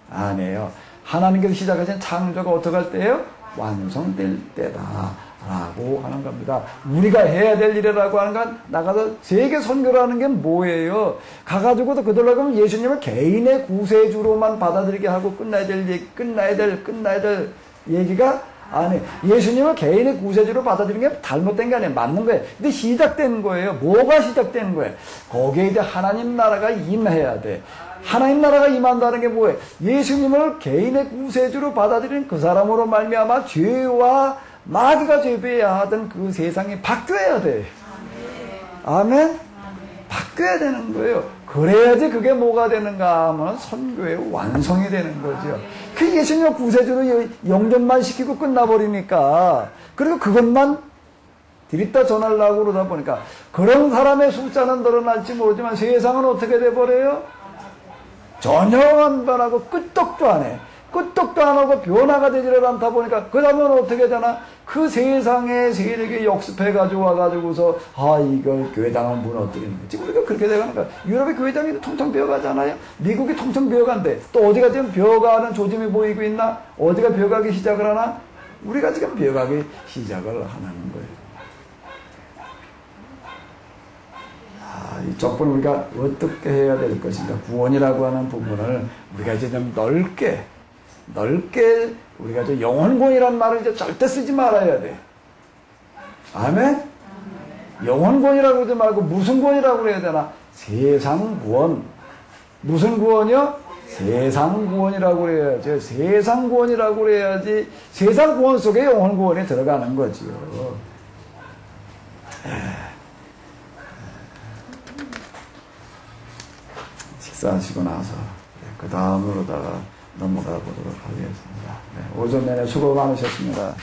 아니에요. 하나님께서 시작하신 창조가 어떻게 할 때예요? 완성될 때다. 라고 하는 겁니다. 우리가 해야 될 일이라고 하는 건 나가서 세계 선교를 하는 게 뭐예요? 가가지고도 그들로 하면 예수님을 개인의 구세주로만 받아들이게 하고 끝나야 될 얘기가 아니, 예수님을 개인의 구세주로 받아들이는 게 잘못된 게 아니에요. 맞는 거예요. 근데 시작된 거예요. 뭐가 시작된 거예요? 거기에 이제 하나님 나라가 임해야 돼. 하나님 나라가 임한다는 게 뭐예요? 예수님을 개인의 구세주로 받아들이는 그 사람으로 말미암아 죄와 마귀가 죄배해야 하던 그 세상이 바뀌어야 돼. 아멘? 바뀌어야 되는 거예요. 그래야지 그게 뭐가 되는가 하면 선교의 완성이 되는 거죠. 그 예수님 구세주로 영접만 시키고 끝나버리니까, 그리고 그것만 드립다 전하려고 그러다 보니까 그런 사람의 숫자는 늘어날지 모르지만 세상은 어떻게 돼버려요? 전혀 안 변하고 끄떡도 안 해. 끄떡도 안 하고 변화가 되지를 않다 보니까 그 다음은 어떻게 되나? 그 세상의 세력이 역습해가지고 와가지고서 이걸 교회당은 무너뜨리는 거지. 우리가 그렇게 돼가는 거야. 유럽의 교회당이 통통 비어가잖아요. 미국이 통통 비어간대. 또 어디가 지금 비어가는 조짐이 보이고 있나? 어디가 비어가기 시작을 하나? 우리가 지금 비어가기 시작을 하는 거예요. 이 조건 우리가 어떻게 해야 될 것인가? 구원이라고 하는 부분을 우리가 이제 좀 넓게 우리가 이제 영혼구원이라는 말을 이제 절대 쓰지 말아야 돼. 아멘? 영혼구원이라고 하지 말고 무슨 구원이라고 해야 되나? 세상구원. 무슨 구원이요? 세상구원이라고 해야지. 세상구원이라고 해야지. 세상구원 속에 영혼구원이 들어가는 거지요. 식사하시고 나서 그 다음으로다가 넘어가 보도록 하겠습니다. 오전 내내 수고 많으셨습니다.